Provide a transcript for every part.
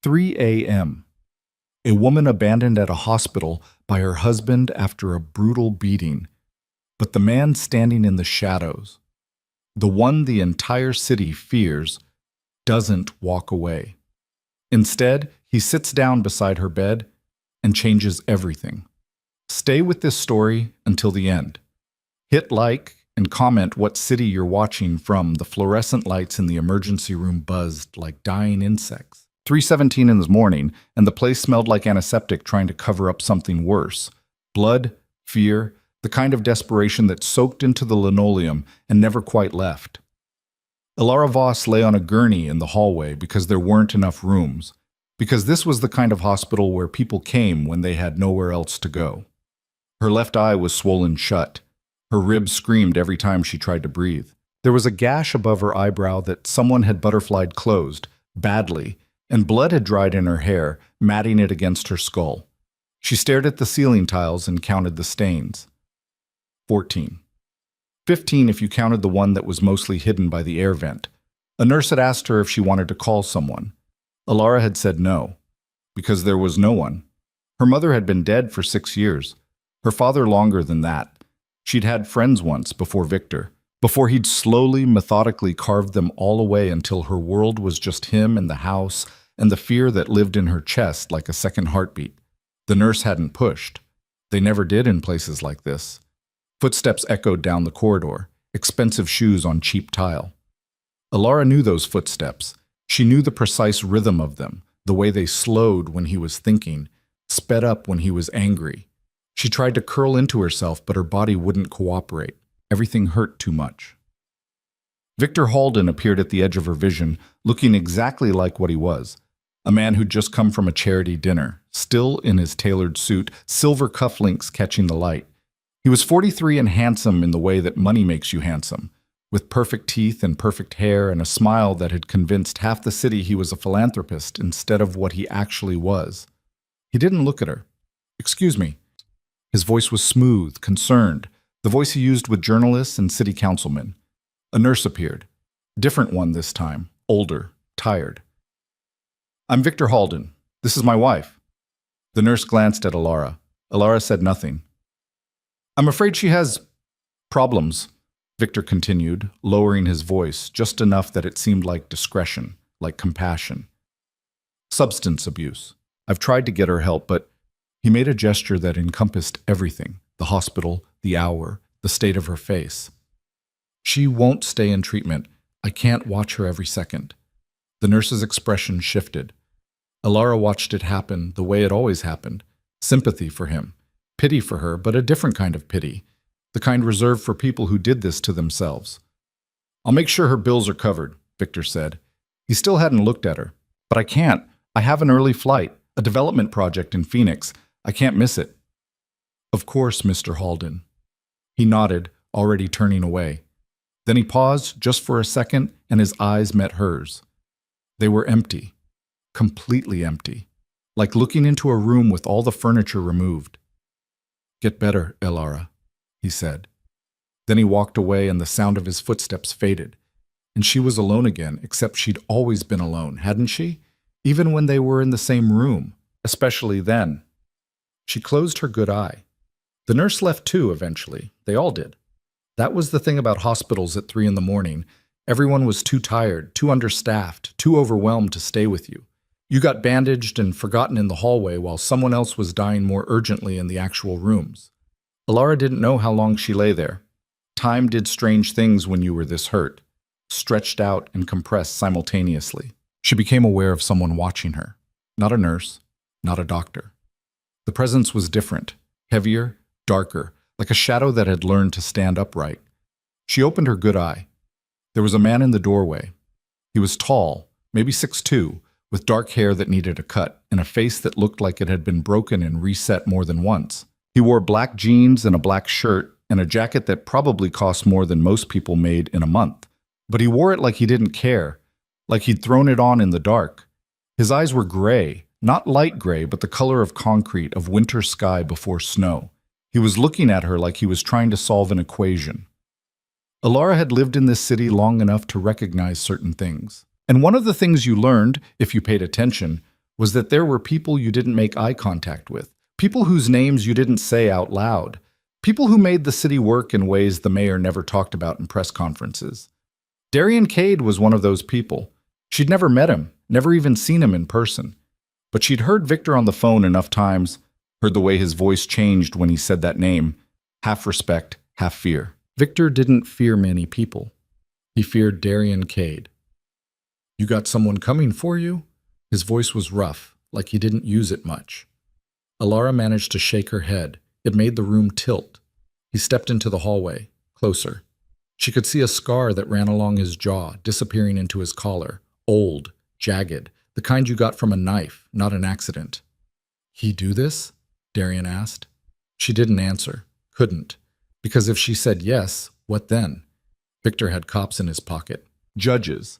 3 a.m. A woman abandoned at a hospital by her husband after a brutal beating. But the man standing in the shadows, the one the entire city fears, doesn't walk away. Instead, he sits down beside her bed and changes everything. Stay with this story until the end. Hit like and comment what city you're watching from. The fluorescent lights in the emergency room buzzed like dying insects. 3:17 in the morning, and the place smelled like antiseptic trying to cover up something worse. Blood, fear, the kind of desperation that soaked into the linoleum and never quite left. Ilara Voss lay on a gurney in the hallway because there weren't enough rooms, because this was the kind of hospital where people came when they had nowhere else to go. Her left eye was swollen shut. Her ribs screamed every time she tried to breathe. There was a gash above her eyebrow that someone had butterflied closed, badly, and blood had dried in her hair, matting it against her skull. She stared at the ceiling tiles and counted the stains. 14. 15 if you counted the one that was mostly hidden by the air vent. A nurse had asked her if she wanted to call someone. Ilara had said no, because there was no one. Her mother had been dead for 6 years. Her father longer than that. She'd had friends once before Victor, before he'd slowly, methodically carved them all away until her world was just him and the house and the fear that lived in her chest like a second heartbeat. The nurse hadn't pushed. They never did in places like this. Footsteps echoed down the corridor, expensive shoes on cheap tile. Ilara knew those footsteps. She knew the precise rhythm of them, the way they slowed when he was thinking, sped up when he was angry. She tried to curl into herself, but her body wouldn't cooperate. Everything hurt too much. Victor Halden appeared at the edge of her vision, looking exactly like what he was. A man who'd just come from a charity dinner, still in his tailored suit, silver cufflinks catching the light. He was 43 and handsome in the way that money makes you handsome, with perfect teeth and perfect hair and a smile that had convinced half the city he was a philanthropist instead of what he actually was. He didn't look at her. "Excuse me." His voice was smooth, concerned, the voice he used with journalists and city councilmen. A nurse appeared. A different one this time, older, tired. "I'm Victor Halden. This is my wife." The nurse glanced at Ilara. Ilara said nothing. "I'm afraid she has problems," Victor continued, lowering his voice just enough that it seemed like discretion, like compassion. "Substance abuse. I've tried to get her help, but..." He made a gesture that encompassed everything, the hospital, the hour, the state of her face. "She won't stay in treatment. I can't watch her every second." The nurse's expression shifted. Ilara watched it happen the way it always happened. Sympathy for him. Pity for her, but a different kind of pity. The kind reserved for people who did this to themselves. "I'll make sure her bills are covered," Victor said. He still hadn't looked at her. "But I can't. I have an early flight, a development project in Phoenix. I can't miss it." "Of course, Mr. Halden." He nodded, already turning away. Then he paused just for a second, and his eyes met hers. They were empty. Completely empty. Like looking into a room with all the furniture removed. "Get better, Ilara," he said. Then he walked away and the sound of his footsteps faded. And she was alone again, except she'd always been alone, hadn't she? Even when they were in the same room, especially then. She closed her good eye. The nurse left too, eventually. They all did. That was the thing about hospitals at 3 in the morning. Everyone was too tired, too understaffed, too overwhelmed to stay with you. You got bandaged and forgotten in the hallway while someone else was dying more urgently in the actual rooms. Ilara didn't know how long she lay there. Time did strange things when you were this hurt, stretched out and compressed simultaneously. She became aware of someone watching her. Not a nurse, not a doctor. The presence was different, heavier, darker, like a shadow that had learned to stand upright. She opened her good eye. There was a man in the doorway. He was tall, maybe 6'2", with dark hair that needed a cut, and a face that looked like it had been broken and reset more than once. He wore black jeans and a black shirt, and a jacket that probably cost more than most people made in a month. But he wore it like he didn't care, like he'd thrown it on in the dark. His eyes were gray, not light gray, but the color of concrete, of winter sky before snow. He was looking at her like he was trying to solve an equation. Ilara had lived in this city long enough to recognize certain things. And one of the things you learned, if you paid attention, was that there were people you didn't make eye contact with, people whose names you didn't say out loud, people who made the city work in ways the mayor never talked about in press conferences. Darian Cade was one of those people. She'd never met him, never even seen him in person. But she'd heard Victor on the phone enough times, heard the way his voice changed when he said that name, half respect, half fear. Victor didn't fear many people. He feared Darian Cade. "You got someone coming for you?" His voice was rough, like he didn't use it much. Alara managed to shake her head. It made the room tilt. He stepped into the hallway, closer. She could see a scar that ran along his jaw, disappearing into his collar. Old, jagged, the kind you got from a knife, not an accident. "He do this?" Darian asked. She didn't answer, couldn't, because if she said yes, what then? Victor had cops in his pocket. Judges.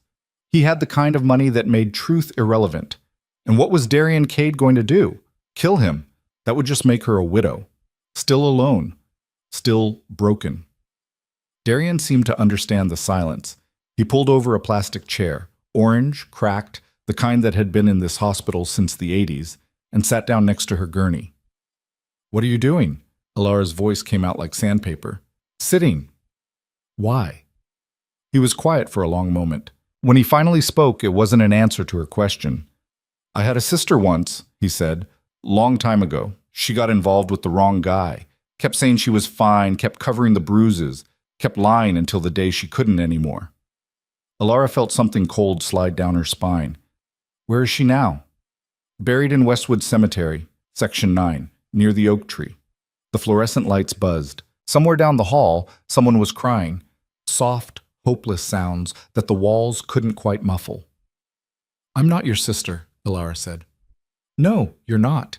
He had the kind of money that made truth irrelevant. And what was Darian Cade going to do? Kill him. That would just make her a widow. Still alone. Still broken. Darian seemed to understand the silence. He pulled over a plastic chair, orange, cracked, the kind that had been in this hospital since the 80s, and sat down next to her gurney. "What are you doing?" Alara's voice came out like sandpaper. "Sitting." "Why?" He was quiet for a long moment. When he finally spoke, it wasn't an answer to her question. "I had a sister once," he said, "long time ago. She got involved with the wrong guy. Kept saying she was fine, kept covering the bruises, kept lying until the day she couldn't anymore." Alara felt something cold slide down her spine. "Where is she now?" "Buried in Westwood Cemetery, Section 9, near the oak tree." The fluorescent lights buzzed. Somewhere down the hall, someone was crying. Soft, hopeless sounds that the walls couldn't quite muffle. "I'm not your sister," Alara said. "No, you're not."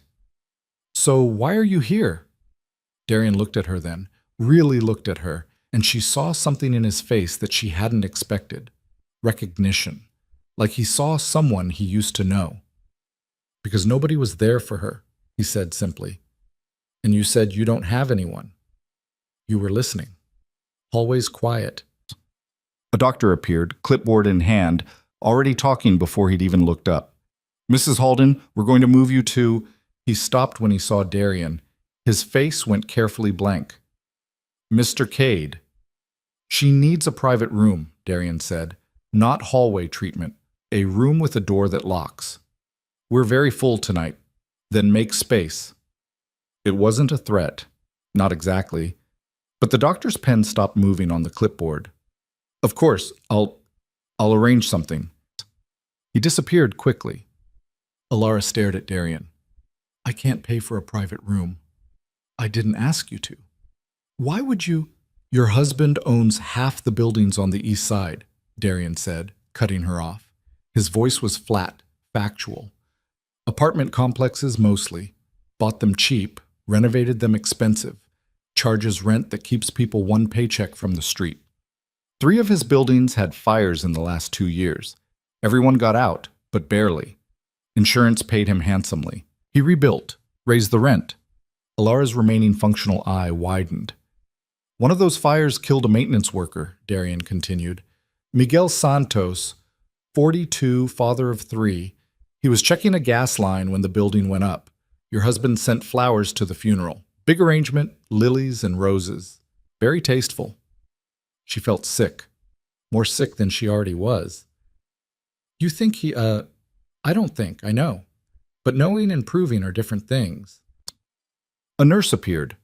"So why are you here?" Darian looked at her then, really looked at her, and she saw something in his face that she hadn't expected. Recognition. Like he saw someone he used to know. "Because nobody was there for her," he said simply. "And you said you don't have anyone." "You were listening." Hallway's quiet. A doctor appeared, clipboard in hand, already talking before he'd even looked up. "Mrs. Halden, we're going to move you to—" He stopped when he saw Darian. His face went carefully blank. "Mr. Cade." "She needs a private room," Darian said. "Not hallway treatment. A room with a door that locks. We're very full tonight. Then make space." It wasn't a threat. Not exactly. But the doctor's pen stopped moving on the clipboard. "Of course, I'll arrange something." He disappeared quickly. Alara stared at Darian. "I can't pay for a private room." "I didn't ask you to." "Why would you—" "Your husband owns half the buildings on the east side," Darian said, cutting her off. His voice was flat, factual. "Apartment complexes mostly. Bought them cheap, renovated them expensive. Charges rent that keeps people one paycheck from the street. 3 of his buildings had fires in the last 2 years. Everyone got out, but barely. Insurance paid him handsomely. He rebuilt, raised the rent." Alara's remaining functional eye widened. "One of those fires killed a maintenance worker," Darian continued. "Miguel Santos, 42, father of 3. He was checking a gas line when the building went up. Your husband sent flowers to the funeral. Big arrangement, lilies and roses. Very tasteful." She felt sick. More sick than she already was. "You think he, I don't think, I know. But knowing and proving are different things." A nurse appeared.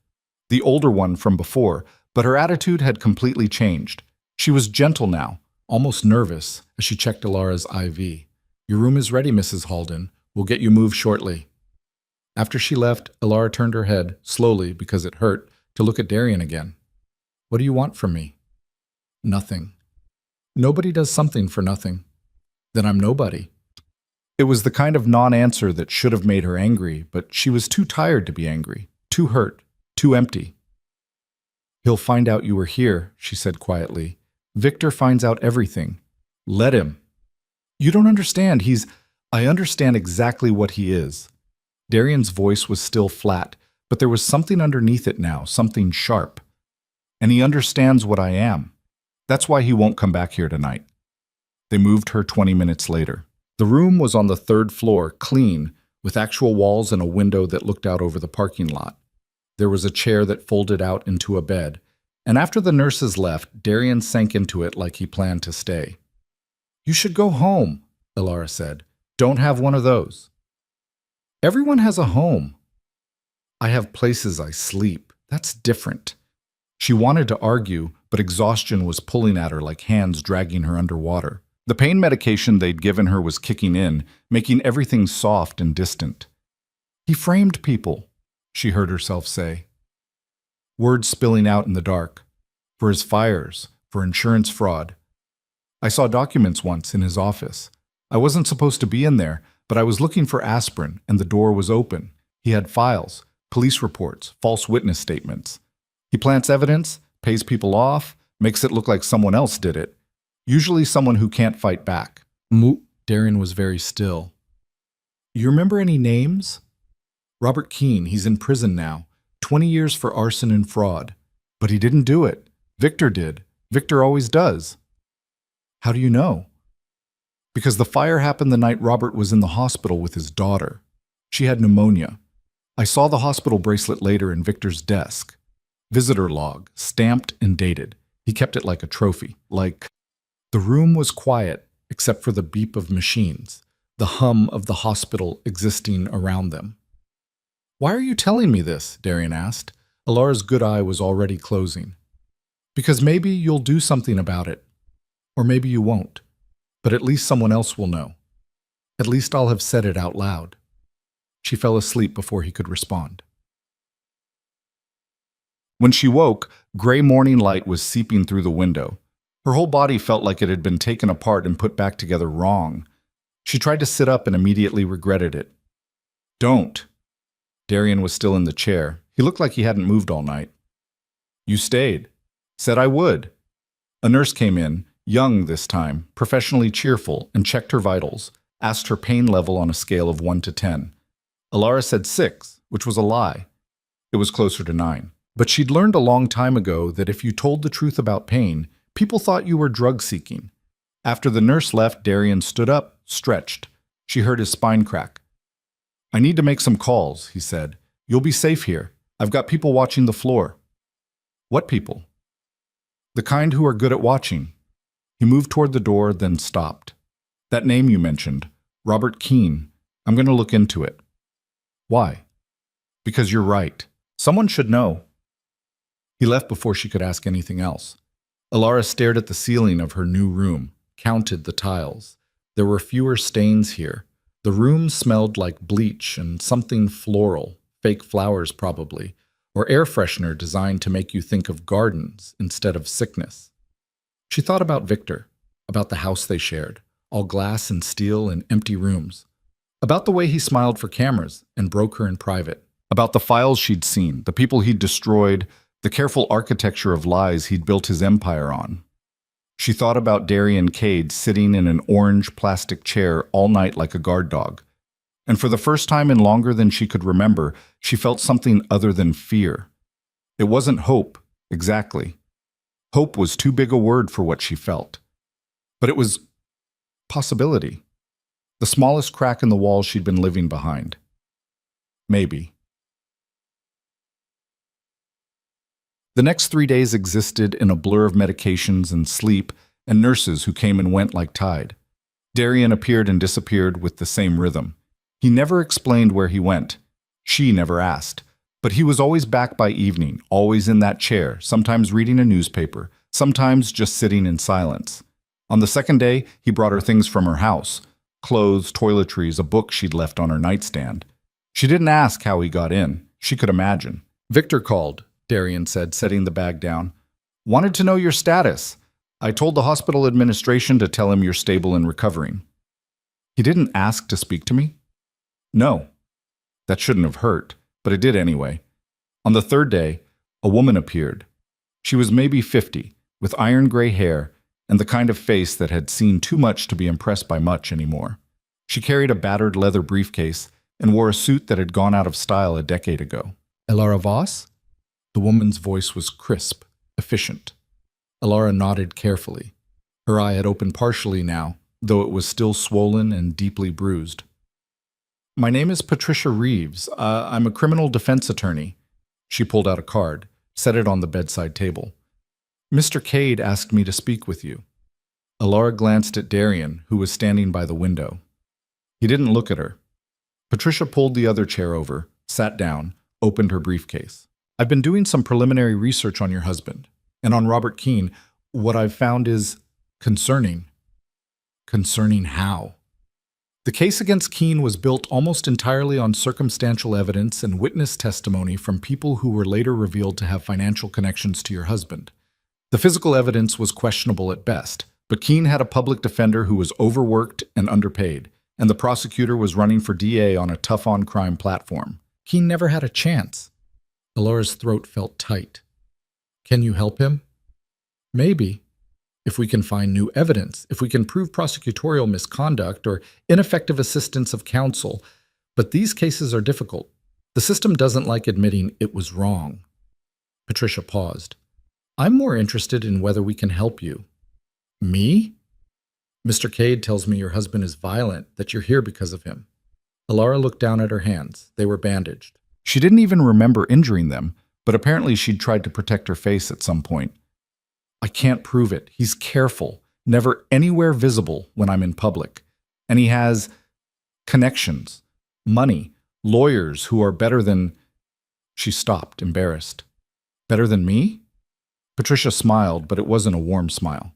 The older one from before, but her attitude had completely changed. She was gentle now, almost nervous, as she checked Alara's IV. "Your room is ready, Mrs. Halden. We'll get you moved shortly." After she left, Alara turned her head, slowly because it hurt, to look at Darian again. "What do you want from me?" "Nothing." "Nobody does something for nothing." "Then I'm nobody." It was the kind of non-answer that should have made her angry, but she was too tired to be angry, too hurt, too empty. "He'll find out you were here," she said quietly. "Victor finds out everything. Let him." "You don't understand. I understand exactly what he is." Darian's voice was still flat, but there was something underneath it now, something sharp. "And he understands what I am. That's why he won't come back here tonight." They moved her 20 minutes later. The room was on the third floor, clean, with actual walls and a window that looked out over the parking lot. There was a chair that folded out into a bed, and after the nurses left, Darian sank into it like he planned to stay. "You should go home," Elara said. "Don't have one of those." "Everyone has a home." "I have places I sleep. That's different." She wanted to argue, but exhaustion was pulling at her like hands dragging her underwater. The pain medication they'd given her was kicking in, making everything soft and distant. "He framed people," she heard herself say. Words spilling out in the dark. For his fires, for insurance fraud. "I saw documents once in his office. I wasn't supposed to be in there, but I was looking for aspirin, and the door was open. He had files, police reports, false witness statements. He plants evidence, pays people off, makes it look like someone else did it. Usually someone who can't fight back." Darian was very still. "You remember any names?" "Robert Keene, he's in prison now. 20 years for arson and fraud. But he didn't do it. Victor did. Victor always does." "How do you know?" "Because the fire happened the night Robert was in the hospital with his daughter. She had pneumonia. I saw the hospital bracelet later in Victor's desk. Visitor log, stamped and dated. He kept it like a trophy, like..." The room was quiet, except for the beep of machines, the hum of the hospital existing around them. "Why are you telling me this?" Darian asked. Elara's good eye was already closing. "Because maybe you'll do something about it. Or maybe you won't. But at least someone else will know. At least I'll have said it out loud." She fell asleep before he could respond. When she woke, gray morning light was seeping through the window. Her whole body felt like it had been taken apart and put back together wrong. She tried to sit up and immediately regretted it. "Don't." Darian was still in the chair. He looked like he hadn't moved all night. "You stayed. Said I would." A nurse came in, young this time, professionally cheerful, and checked her vitals, asked her pain level on a scale of 1 to 10. Elara said 6, which was a lie. It was closer to 9. But she'd learned a long time ago that if you told the truth about pain, people thought you were drug-seeking. After the nurse left, Darian stood up, stretched. She heard his spine crack. "I need to make some calls," he said. "You'll be safe here. I've got people watching the floor." "What people?" "The kind who are good at watching." He moved toward the door, then stopped. "That name you mentioned, Robert Keene. I'm going to look into it." "Why?" "Because you're right. Someone should know." He left before she could ask anything else. Elara stared at the ceiling of her new room, counted the tiles. There were fewer stains here. The room smelled like bleach and something floral, fake flowers probably, or air freshener designed to make you think of gardens instead of sickness. She thought about Victor, about the house they shared, all glass and steel and empty rooms, about the way he smiled for cameras and broke her in private, about the files she'd seen, the people he'd destroyed, the careful architecture of lies he'd built his empire on. She thought about Darian Cade sitting in an orange plastic chair all night like a guard dog. And for the first time in longer than she could remember, she felt something other than fear. It wasn't hope, exactly. Hope was too big a word for what she felt. But it was possibility. The smallest crack in the wall she'd been living behind. Maybe. The next 3 days existed in a blur of medications and sleep and nurses who came and went like tide. Darian appeared and disappeared with the same rhythm. He never explained where he went. She never asked. But he was always back by evening, always in that chair, sometimes reading a newspaper, sometimes just sitting in silence. On the second day, he brought her things from her house. Clothes, toiletries, a book she'd left on her nightstand. She didn't ask how he got in. She could imagine. "Victor called," Darian said, setting the bag down. "Wanted to know your status. I told the hospital administration to tell him you're stable and recovering." "He didn't ask to speak to me?" "No." That shouldn't have hurt, but it did anyway. On the third day, a woman appeared. She was maybe 50, with iron gray hair and the kind of face that had seen too much to be impressed by much anymore. She carried a battered leather briefcase and wore a suit that had gone out of style a decade ago. "Elara Voss?" The woman's voice was crisp, efficient. Elara nodded carefully. Her eye had opened partially now, though it was still swollen and deeply bruised. "My name is Patricia Reeves. I'm a criminal defense attorney." She pulled out a card, set it on the bedside table. "Mr. Cade asked me to speak with you." Alara glanced at Darian, who was standing by the window. He didn't look at her. Patricia pulled the other chair over, sat down, opened her briefcase. "I've been doing some preliminary research on your husband, and on Robert Keene. What I've found is concerning." Concerning how? The case against Keene was built almost entirely on circumstantial evidence and witness testimony from people who were later revealed to have financial connections to your husband. The physical evidence was questionable at best, but Keene had a public defender who was overworked and underpaid, and the prosecutor was running for DA on a tough-on-crime platform. Keene never had a chance. Alara's throat felt tight. "Can you help him?" "Maybe. If we can find new evidence, if we can prove prosecutorial misconduct or ineffective assistance of counsel. But these cases are difficult. The system doesn't like admitting it was wrong." Patricia paused. "I'm more interested in whether we can help you." "Me?" "Mr. Cade tells me your husband is violent, that you're here because of him." Alara looked down at her hands. They were bandaged. She didn't even remember injuring them, but apparently she'd tried to protect her face at some point. "I can't prove it. He's careful, never anywhere visible when I'm in public. And he has connections, money, lawyers who are better than—" She stopped, embarrassed. "Better than me?" Patricia smiled, but it wasn't a warm smile.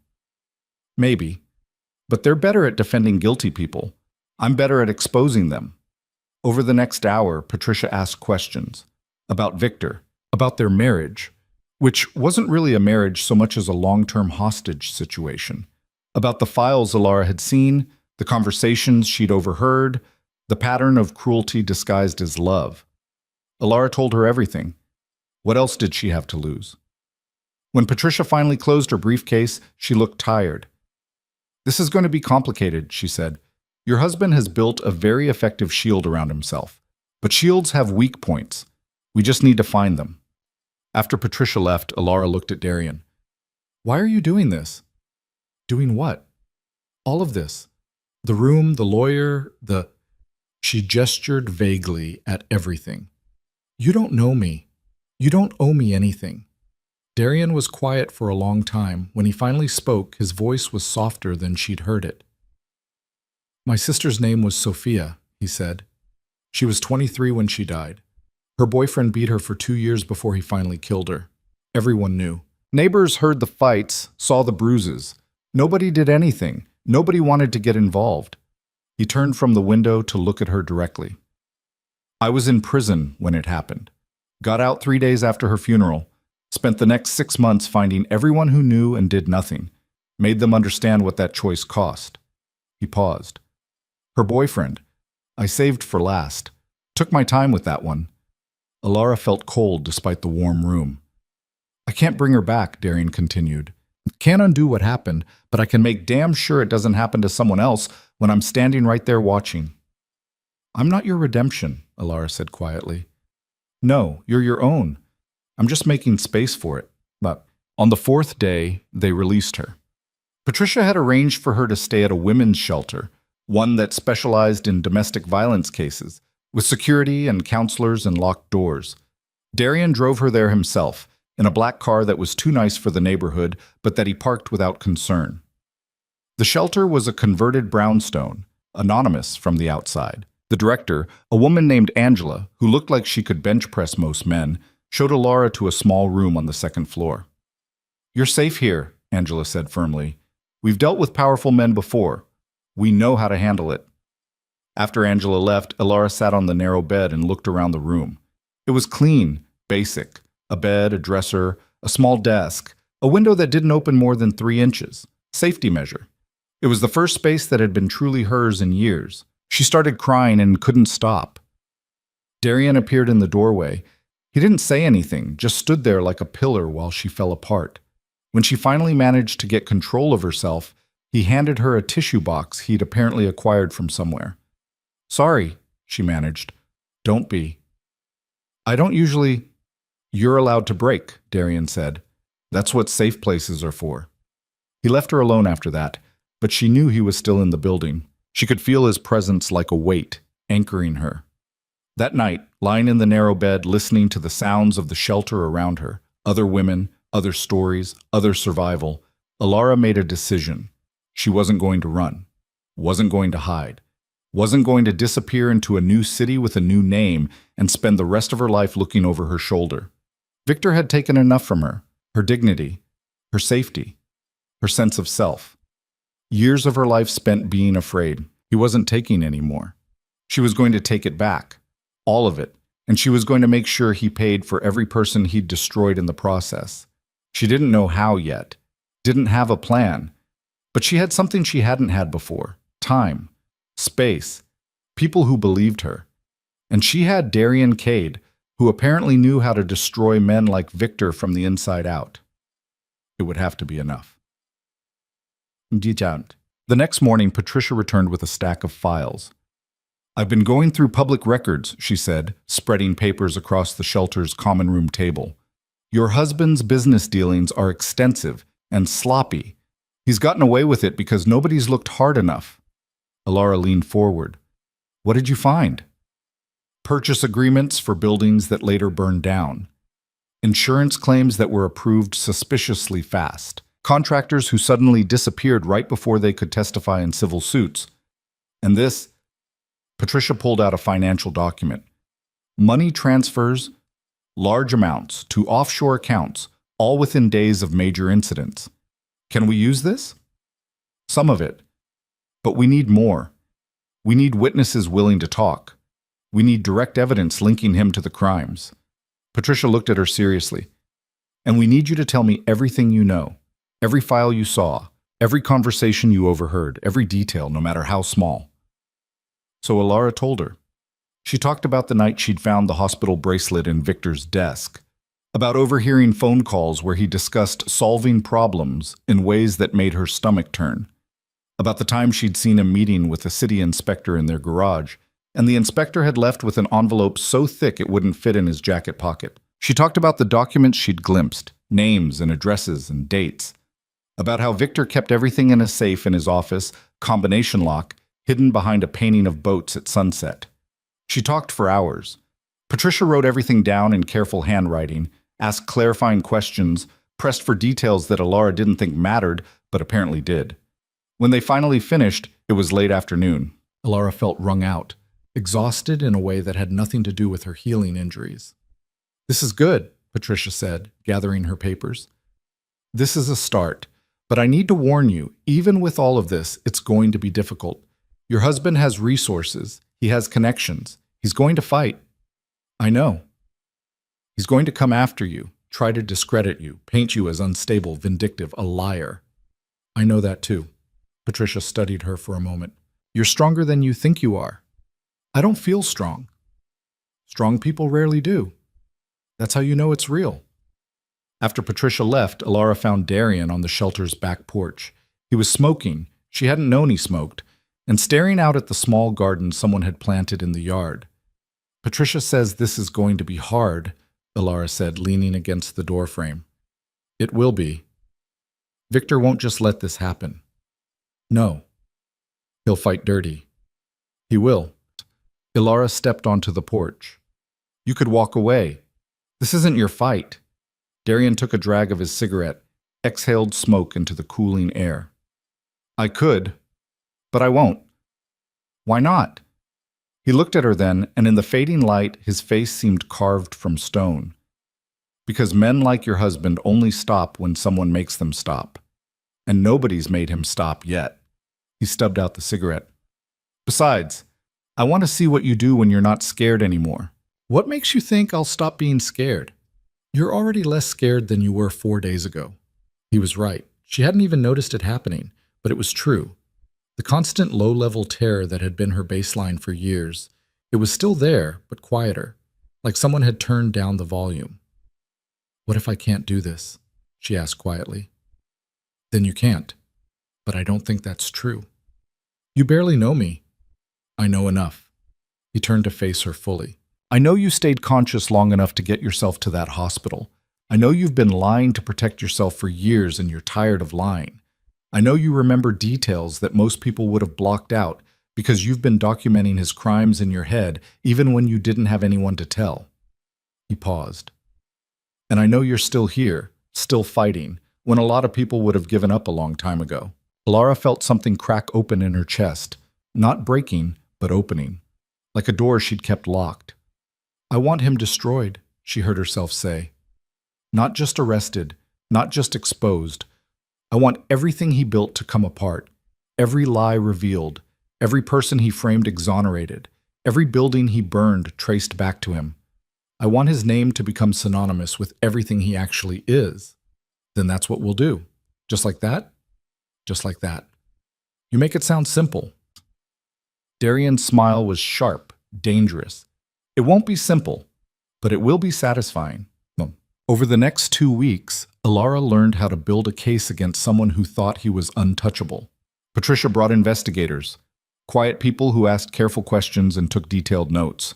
"Maybe. But they're better at defending guilty people. I'm better at exposing them." Over the next hour, Patricia asked questions about Victor, about their marriage, which wasn't really a marriage so much as a long-term hostage situation, about the files Alara had seen, the conversations she'd overheard, the pattern of cruelty disguised as love. Alara told her everything. What else did she have to lose? When Patricia finally closed her briefcase, she looked tired. "This is going to be complicated," she said. "Your husband has built a very effective shield around himself. But shields have weak points. We just need to find them." After Patricia left, Alara looked at Darian. "Why are you doing this?" "Doing what?" "All of this. The room, the lawyer, the—" She gestured vaguely at everything. "You don't know me. You don't owe me anything." Darian was quiet for a long time. When he finally spoke, his voice was softer than she'd heard it. "My sister's name was Sophia," he said. "She was 23 when she died. Her boyfriend beat her for 2 years before he finally killed her. Everyone knew. Neighbors heard the fights, saw the bruises. Nobody did anything. Nobody wanted to get involved." He turned from the window to look at her directly. "I was in prison when it happened. Got out 3 days after her funeral. Spent the next 6 months finding everyone who knew and did nothing. Made them understand what that choice cost." He paused. "Her boyfriend. I saved for last. Took my time with that one." Alara felt cold despite the warm room. "I can't bring her back," Darian continued. "Can't undo what happened, but I can make damn sure it doesn't happen to someone else when I'm standing right there watching." "I'm not your redemption," Alara said quietly. "No, you're your own. I'm just making space for it." But on the 4th day, they released her. Patricia had arranged for her to stay at a women's shelter, one that specialized in domestic violence cases, with security and counselors and locked doors. Darian drove her there himself, in a black car that was too nice for the neighborhood, but that he parked without concern. The shelter was a converted brownstone, anonymous from the outside. The director, a woman named Angela, who looked like she could bench press most men, showed Alara to a small room on the 2nd floor. "You're safe here," Angela said firmly. "We've dealt with powerful men before. We know how to handle it." After Angela left, Alara sat on the narrow bed and looked around the room. It was clean, basic. A bed, a dresser, a small desk, a window that didn't open more than 3 inches. Safety measure. It was the first space that had been truly hers in years. She started crying and couldn't stop. Darian appeared in the doorway. He didn't say anything, just stood there like a pillar while she fell apart. When she finally managed to get control of herself, he handed her a tissue box he'd apparently acquired from somewhere. "Sorry," she managed. "Don't be." "I don't usually—" "You're allowed to break," Darian said. "That's what safe places are for." He left her alone after that. but she knew he was still in the building. She could feel his presence like a weight, anchoring her. That night, lying in the narrow bed, listening to the sounds of the shelter around her, other women, other stories, other survival, Alara made a decision. She wasn't going to run, wasn't going to hide, wasn't going to disappear into a new city with a new name and spend the rest of her life looking over her shoulder. Victor had taken enough from her dignity, her safety, her sense of self. Years of her life spent being afraid. He wasn't taking any more. She was going to take it back, all of it, and she was going to make sure he paid for every person he'd destroyed in the process. She didn't know how yet, didn't have a plan, but she had something she hadn't had before: time, space, people who believed her. And she had Darian Cade, who apparently knew how to destroy men like Victor from the inside out. It would have to be enough. The next morning, Patricia returned with a stack of files. "I've been going through public records," she said, spreading papers across the shelter's common room table. "Your husband's business dealings are extensive and sloppy. He's gotten away with it because nobody's looked hard enough." Alara leaned forward. "What did you find?" "Purchase agreements for buildings that later burned down. Insurance claims that were approved suspiciously fast. Contractors who suddenly disappeared right before they could testify in civil suits. And this..." Patricia pulled out a financial document. "Money transfers, large amounts, to offshore accounts, all within days of major incidents. Can we use this?" "Some of it. But we need more. We need witnesses willing to talk. We need direct evidence linking him to the crimes." Patricia looked at her seriously. "And we need you to tell me everything you know. Every file you saw, every conversation you overheard, every detail, no matter how small." So Alara told her. She talked about the night she'd found the hospital bracelet in Victor's desk, about overhearing phone calls where he discussed solving problems in ways that made her stomach turn, about the time she'd seen him meeting with a city inspector in their garage, and the inspector had left with an envelope so thick it wouldn't fit in his jacket pocket. She talked about the documents she'd glimpsed, names and addresses and dates, about how Victor kept everything in a safe in his office, combination lock, hidden behind a painting of boats at sunset. She talked for hours. Patricia wrote everything down in careful handwriting, asked clarifying questions, pressed for details that Alara didn't think mattered, but apparently did. When they finally finished, it was late afternoon. Alara felt wrung out, exhausted in a way that had nothing to do with her healing injuries. "This is good," Patricia said, gathering her papers. "This is a start. But I need to warn you, even with all of this, it's going to be difficult. Your husband has resources. He has connections. He's going to fight. I know. He's going to come after you, try to discredit you, paint you as unstable, vindictive, a liar. I know that too." Patricia studied her for a moment. "You're stronger than you think you are." "I don't feel strong." "Strong people rarely do. That's how you know it's real." After Patricia left, Alara found Darian on the shelter's back porch. He was smoking. She hadn't known he smoked, and staring out at the small garden someone had planted in the yard. "Patricia says this is going to be hard," Alara said, leaning against the doorframe. "It will be. Victor won't just let this happen. No. He'll fight dirty. He will." Alara stepped onto the porch. "You could walk away. This isn't your fight." Darian took a drag of his cigarette, exhaled smoke into the cooling air. "I could, but I won't." "Why not?" He looked at her then, and in the fading light, his face seemed carved from stone. "Because men like your husband only stop when someone makes them stop. And nobody's made him stop yet." He stubbed out the cigarette. "Besides, I want to see what you do when you're not scared anymore." "What makes you think I'll stop being scared?" "You're already less scared than you were 4 days ago." He was right. She hadn't even noticed it happening, but it was true. The constant low-level terror that had been her baseline for years, it was still there, but quieter, like someone had turned down the volume. "What if I can't do this?" she asked quietly. "Then you can't. But I don't think that's true. You barely know me." "I know enough." He turned to face her fully. "I know you stayed conscious long enough to get yourself to that hospital. I know you've been lying to protect yourself for years and you're tired of lying. I know you remember details that most people would have blocked out because you've been documenting his crimes in your head even when you didn't have anyone to tell." He paused. "And I know you're still here, still fighting, when a lot of people would have given up a long time ago." Alara felt something crack open in her chest, not breaking, but opening, like a door she'd kept locked. "I want him destroyed," she heard herself say. "Not just arrested, not just exposed. I want everything he built to come apart, every lie revealed, every person he framed exonerated, every building he burned traced back to him. I want his name to become synonymous with everything he actually is. Then that's what we'll do. Just like that? Just like that." "You make it sound simple." Darian's smile was sharp, dangerous. "It won't be simple, but it will be satisfying." Over the next 2 weeks, Alara learned how to build a case against someone who thought he was untouchable. Patricia brought investigators, quiet people who asked careful questions and took detailed notes.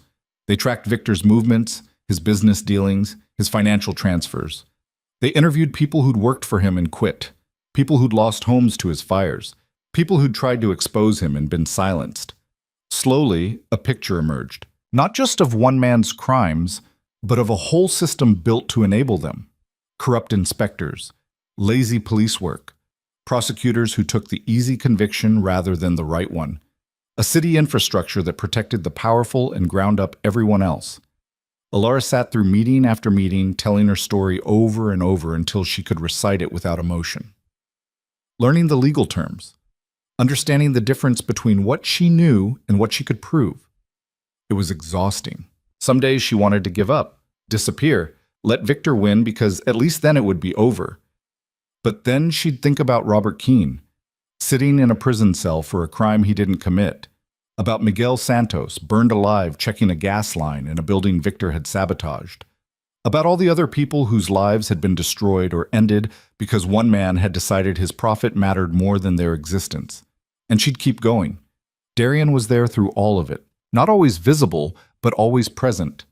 They tracked Victor's movements, his business dealings, his financial transfers. They interviewed people who'd worked for him and quit, people who'd lost homes to his fires, people who'd tried to expose him and been silenced. Slowly, a picture emerged, not just of one man's crimes, but of a whole system built to enable them. Corrupt inspectors, lazy police work, prosecutors who took the easy conviction rather than the right one, a city infrastructure that protected the powerful and ground up everyone else. Alara sat through meeting after meeting, telling her story over and over until she could recite it without emotion. Learning the legal terms, understanding the difference between what she knew and what she could prove. It was exhausting. Some days she wanted to give up, disappear, let Victor win because at least then it would be over. But then she'd think about Robert Keene, sitting in a prison cell for a crime he didn't commit, about Miguel Santos, burned alive checking a gas line in a building Victor had sabotaged, about all the other people whose lives had been destroyed or ended because one man had decided his profit mattered more than their existence. And she'd keep going. Darian was there through all of it, not always visible, but always present.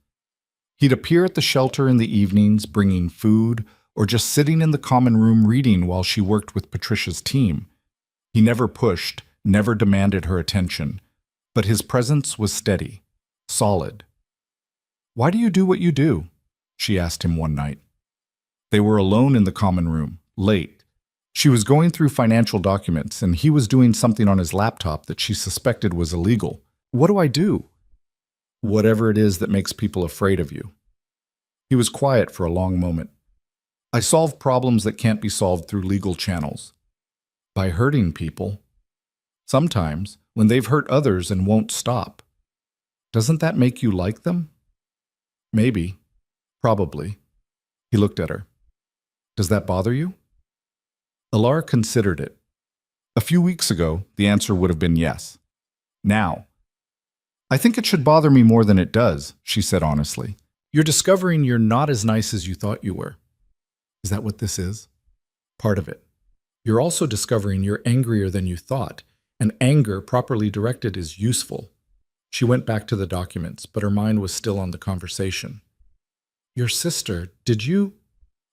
He'd appear at the shelter in the evenings, bringing food, or just sitting in the common room reading while she worked with Patricia's team. He never pushed, never demanded her attention, but his presence was steady, solid. "Why do you do what you do?" she asked him one night. They were alone in the common room, late. She was going through financial documents, and he was doing something on his laptop that she suspected was illegal. "What do I do?" "Whatever it is that makes people afraid of you." He was quiet for a long moment. "I solve problems that can't be solved through legal channels." "By hurting people?" "Sometimes, when they've hurt others and won't stop." "Doesn't that make you like them?" "Maybe. Probably." He looked at her. "Does that bother you?" Alara considered it. A few weeks ago, the answer would have been yes. Now, "I think it should bother me more than it does," she said honestly. "You're discovering you're not as nice as you thought you were." "Is that what this is?" "Part of it. You're also discovering you're angrier than you thought, and anger properly directed is useful." She went back to the documents, but her mind was still on the conversation. "Your sister, did you—"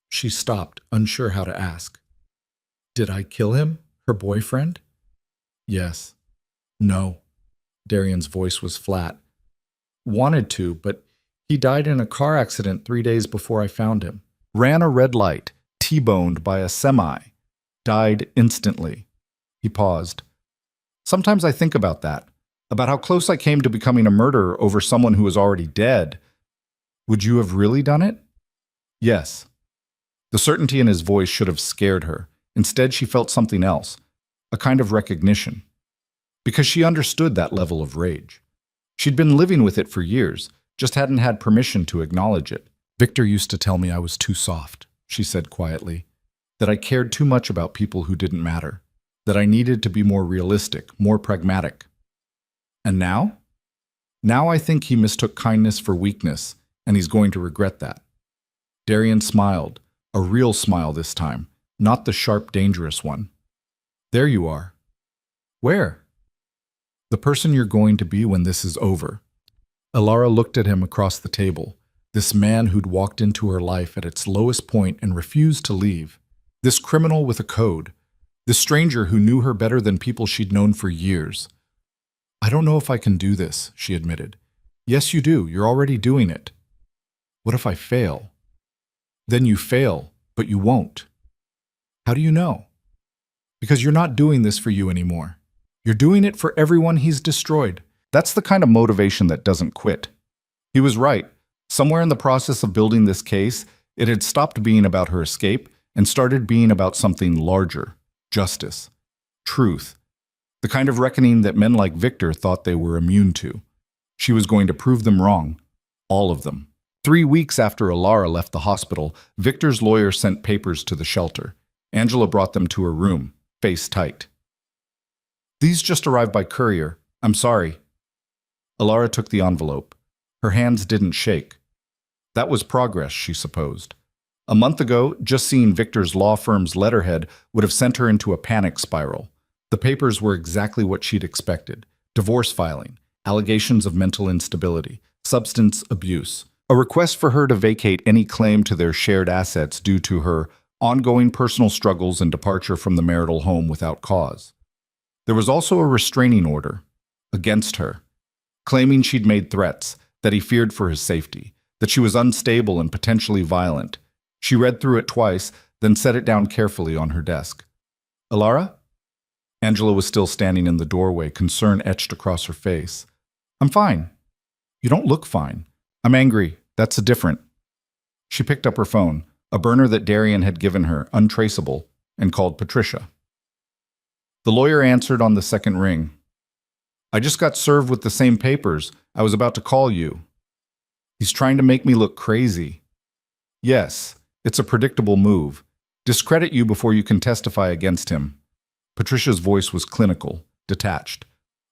She stopped, unsure how to ask. "Did I kill him? Her boyfriend?" "Yes." "No." Darian's voice was flat. "Wanted to, but he died in a car accident 3 days before I found him. Ran a red light, T-boned by a semi. Died instantly." He paused. "Sometimes I think about that, about how close I came to becoming a murderer over someone who was already dead. Would you have really done it?" "Yes." The certainty in his voice should have scared her. Instead, she felt something else, a kind of recognition. Because she understood that level of rage. She'd been living with it for years, just hadn't had permission to acknowledge it. "Victor used to tell me I was too soft," she said quietly, "that I cared too much about people who didn't matter, that I needed to be more realistic, more pragmatic. And now? Now I think he mistook kindness for weakness, and he's going to regret that." Darian smiled, a real smile this time, not the sharp, dangerous one. "There you are." "Where?" "The person you're going to be when this is over." Alara looked at him across the table, this man who'd walked into her life at its lowest point and refused to leave. This criminal with a code, This stranger who knew her better than people she'd known for years. "I don't know if I can do this," she admitted. "Yes, you do. You're already doing it." "What if I fail?" "Then you fail, but you won't." "How do you know?" "Because you're not doing this for you anymore. You're doing it for everyone he's destroyed." That's the kind of motivation that doesn't quit. He was right. Somewhere in the process of building this case, it had stopped being about her escape and started being about something larger: justice, truth, the kind of reckoning that men like Victor thought they were immune to. She was going to prove them wrong, all of them. 3 weeks after Alara left the hospital, Victor's lawyer sent papers to the shelter. Angela brought them to her room, face tight. "These just arrived by courier. I'm sorry." Alara took the envelope. Her hands didn't shake. That was progress, she supposed. A month ago, just seeing Victor's law firm's letterhead would have sent her into a panic spiral. The papers were exactly what she'd expected: divorce filing, allegations of mental instability, substance abuse, a request for her to vacate any claim to their shared assets due to her ongoing personal struggles and departure from the marital home without cause. There was also a restraining order against her, claiming she'd made threats, that he feared for his safety, that she was unstable and potentially violent. She read through it twice, then set it down carefully on her desk. "Alara?" Angela was still standing in the doorway, concern etched across her face. "I'm fine." "You don't look fine." "I'm angry. That's different." She picked up her phone, a burner that Darian had given her, untraceable, and called Patricia. The lawyer answered on the second ring. "I just got served with the same papers. I was about to call you." "He's trying to make me look crazy." "Yes, it's a predictable move. Discredit you before you can testify against him." Patricia's voice was clinical, detached.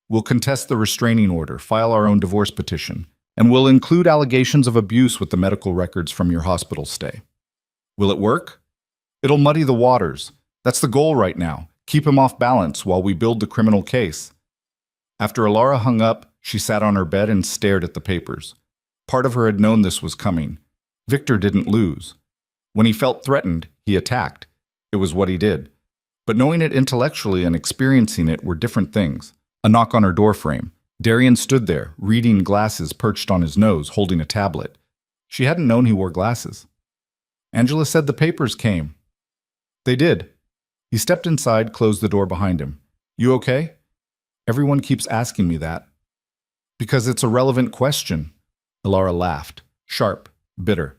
"We'll contest the restraining order, file our own divorce petition, and we'll include allegations of abuse with the medical records from your hospital stay." "Will it work?" "It'll muddy the waters. That's the goal right now. Keep him off balance while we build the criminal case." After Alara hung up, she sat on her bed and stared at the papers. Part of her had known this was coming. Victor didn't lose. When he felt threatened, he attacked. It was what he did. But knowing it intellectually and experiencing it were different things. A knock on her doorframe. Darian stood there, reading glasses perched on his nose, holding a tablet. She hadn't known he wore glasses. Angela said the papers came. They did. He stepped inside, closed the door behind him. "You okay?" "Everyone keeps asking me that." "Because it's a relevant question." Alara laughed, sharp, bitter.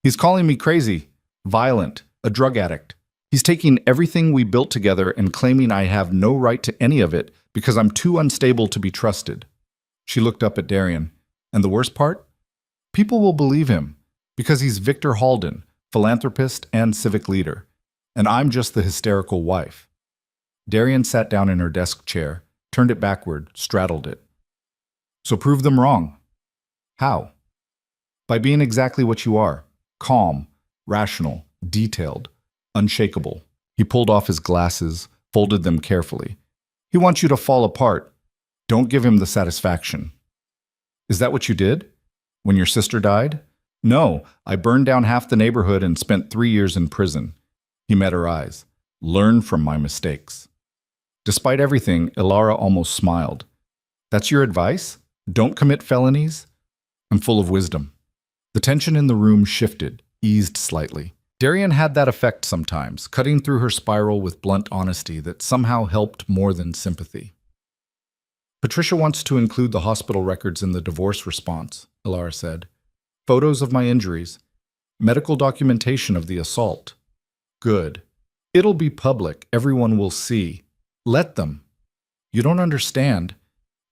"He's calling me crazy, violent, a drug addict. He's taking everything we built together and claiming I have no right to any of it because I'm too unstable to be trusted." She looked up at Darian. "And the worst part? People will believe him because he's Victor Halden, philanthropist and civic leader, and I'm just the hysterical wife." Darian sat down in her desk chair, turned it backward, straddled it. "So prove them wrong." "How?" "By being exactly what you are. Calm, rational, detailed, unshakable." He pulled off his glasses, folded them carefully. "He wants you to fall apart. Don't give him the satisfaction." "Is that what you did? When your sister died?" "No, I burned down half the neighborhood and spent 3 years in prison." He met her eyes. "Learn from my mistakes." Despite everything, Alara almost smiled. "That's your advice? Don't commit felonies?" "I'm full of wisdom." The tension in the room shifted, eased slightly. Darian had that effect sometimes, cutting through her spiral with blunt honesty that somehow helped more than sympathy. "Patricia wants to include the hospital records in the divorce response," Alara said. "Photos of my injuries, medical documentation of the assault." "Good. It'll be public. Everyone will see. Let them." "You don't understand.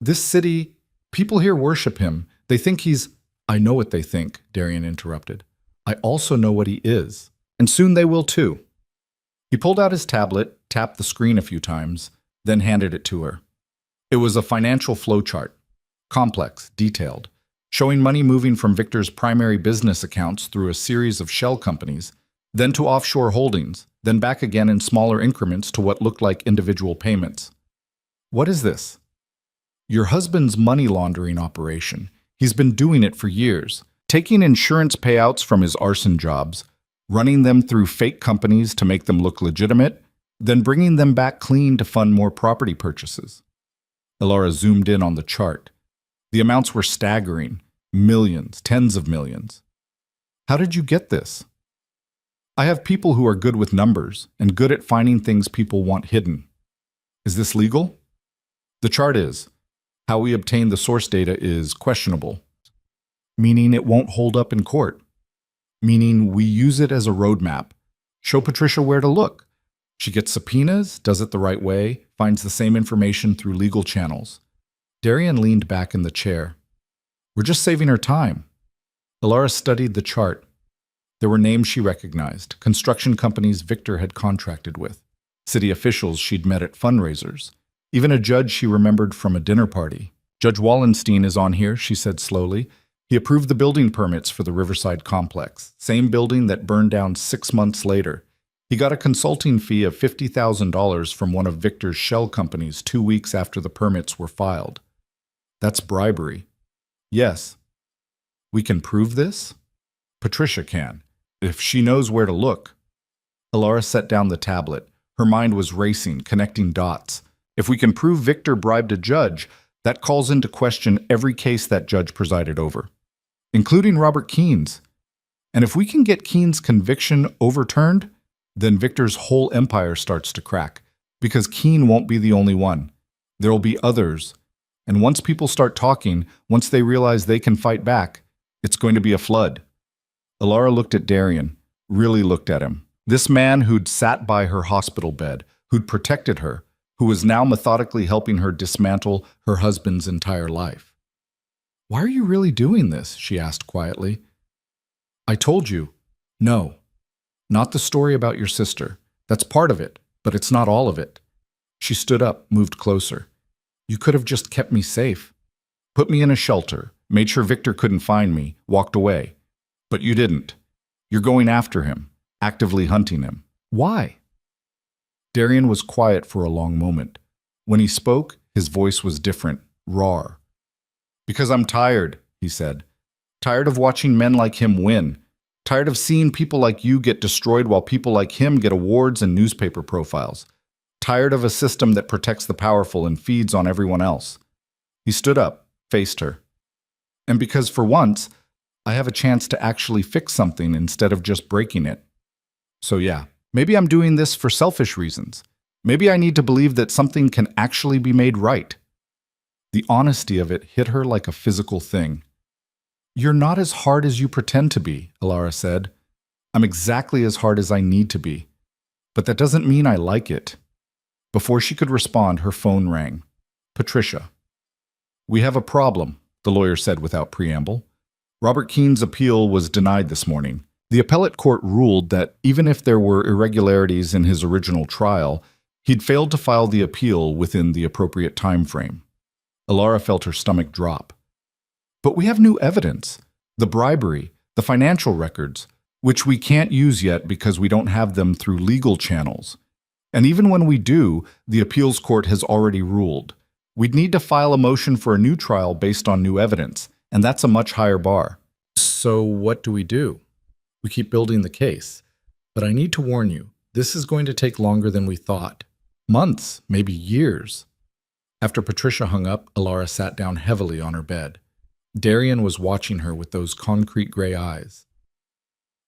This city, people here worship him. They think he's—" "I know what they think," Darian interrupted. "I also know what he is. And soon they will too." He pulled out his tablet, tapped the screen a few times, then handed it to her. It was a financial flowchart, complex, detailed, showing money moving from Victor's primary business accounts through a series of shell companies, then to offshore holdings, then back again in smaller increments to what looked like individual payments. "What is this?" "Your husband's money laundering operation. He's been doing it for years, taking insurance payouts from his arson jobs, running them through fake companies to make them look legitimate, then bringing them back clean to fund more property purchases. Elara zoomed in on the chart. The amounts were staggering. Millions, tens of millions. How did you get this? I have people who are good with numbers and good at finding things people want hidden. Is this legal? The chart is. How we obtain the source data is questionable, meaning it won't hold up in court, meaning we use it as a roadmap. Show Patricia where to look. She gets subpoenas, does it the right way, finds the same information through legal channels. Darian leaned back in the chair. We're just saving her time. Elara studied the chart. There were names she recognized, construction companies Victor had contracted with, city officials she'd met at fundraisers, even a judge she remembered from a dinner party. Judge Wallenstein is on here, she said slowly. He approved the building permits for the Riverside complex, same building that burned down 6 months later. He got a consulting fee of $50,000 from one of Victor's shell companies 2 weeks after the permits were filed. That's bribery. Yes. We can prove this? Patricia can, if she knows where to look. Elara set down the tablet. Her mind was racing, connecting dots. If we can prove Victor bribed a judge, that calls into question every case that judge presided over, including Robert Keene's. And if we can get Keene's conviction overturned, then Victor's whole empire starts to crack, because Keene won't be the only one. There will be others. And once people start talking, once they realize they can fight back, it's going to be a flood. Elara looked at Darian, really looked at him. This man who'd sat by her hospital bed, who'd protected her, who was now methodically helping her dismantle her husband's entire life. Why are you really doing this? She asked quietly. I told you. No. Not the story about your sister. That's part of it, but it's not all of it. She stood up, moved closer. You could have just kept me safe. Put me in a shelter, made sure Victor couldn't find me, walked away. But you didn't. You're going after him, actively hunting him. Why? Darian was quiet for a long moment. When he spoke, his voice was different, raw. Because I'm tired, he said. Tired of watching men like him win. Tired of seeing people like you get destroyed while people like him get awards and newspaper profiles. Tired of a system that protects the powerful and feeds on everyone else. He stood up, faced her. And because for once, I have a chance to actually fix something instead of just breaking it. So yeah, maybe I'm doing this for selfish reasons. Maybe I need to believe that something can actually be made right. The honesty of it hit her like a physical thing. You're not as hard as you pretend to be, Elara said. I'm exactly as hard as I need to be. But that doesn't mean I like it. Before she could respond, her phone rang. Patricia. We have a problem, the lawyer said without preamble. Robert Keene's appeal was denied this morning. The appellate court ruled that even if there were irregularities in his original trial, he'd failed to file the appeal within the appropriate time frame. Elara felt her stomach drop. But we have new evidence, the bribery, the financial records, which we can't use yet because we don't have them through legal channels. And even when we do, the appeals court has already ruled. We'd need to file a motion for a new trial based on new evidence, and that's a much higher bar. So what do? We keep building the case. But I need to warn you, this is going to take longer than we thought. Months, maybe years. After Patricia hung up, Elara sat down heavily on her bed. Darian was watching her with those concrete gray eyes.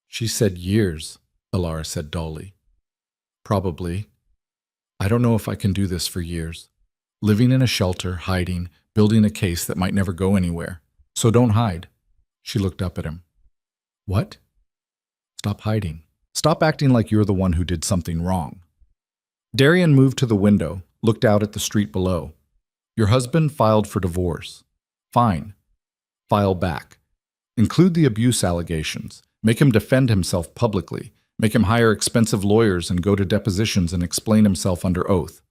She said years, Elara said dully. Probably. I don't know if I can do this for years. Living in a shelter, hiding, building a case that might never go anywhere. So don't hide. She looked up at him. What? Stop hiding. Stop acting like you're the one who did something wrong. Darian moved to the window, looked out at the street below. Your husband filed for divorce. Fine. File back. Include the abuse allegations. Make him defend himself publicly. Make him hire expensive lawyers and go to depositions and explain himself under oath.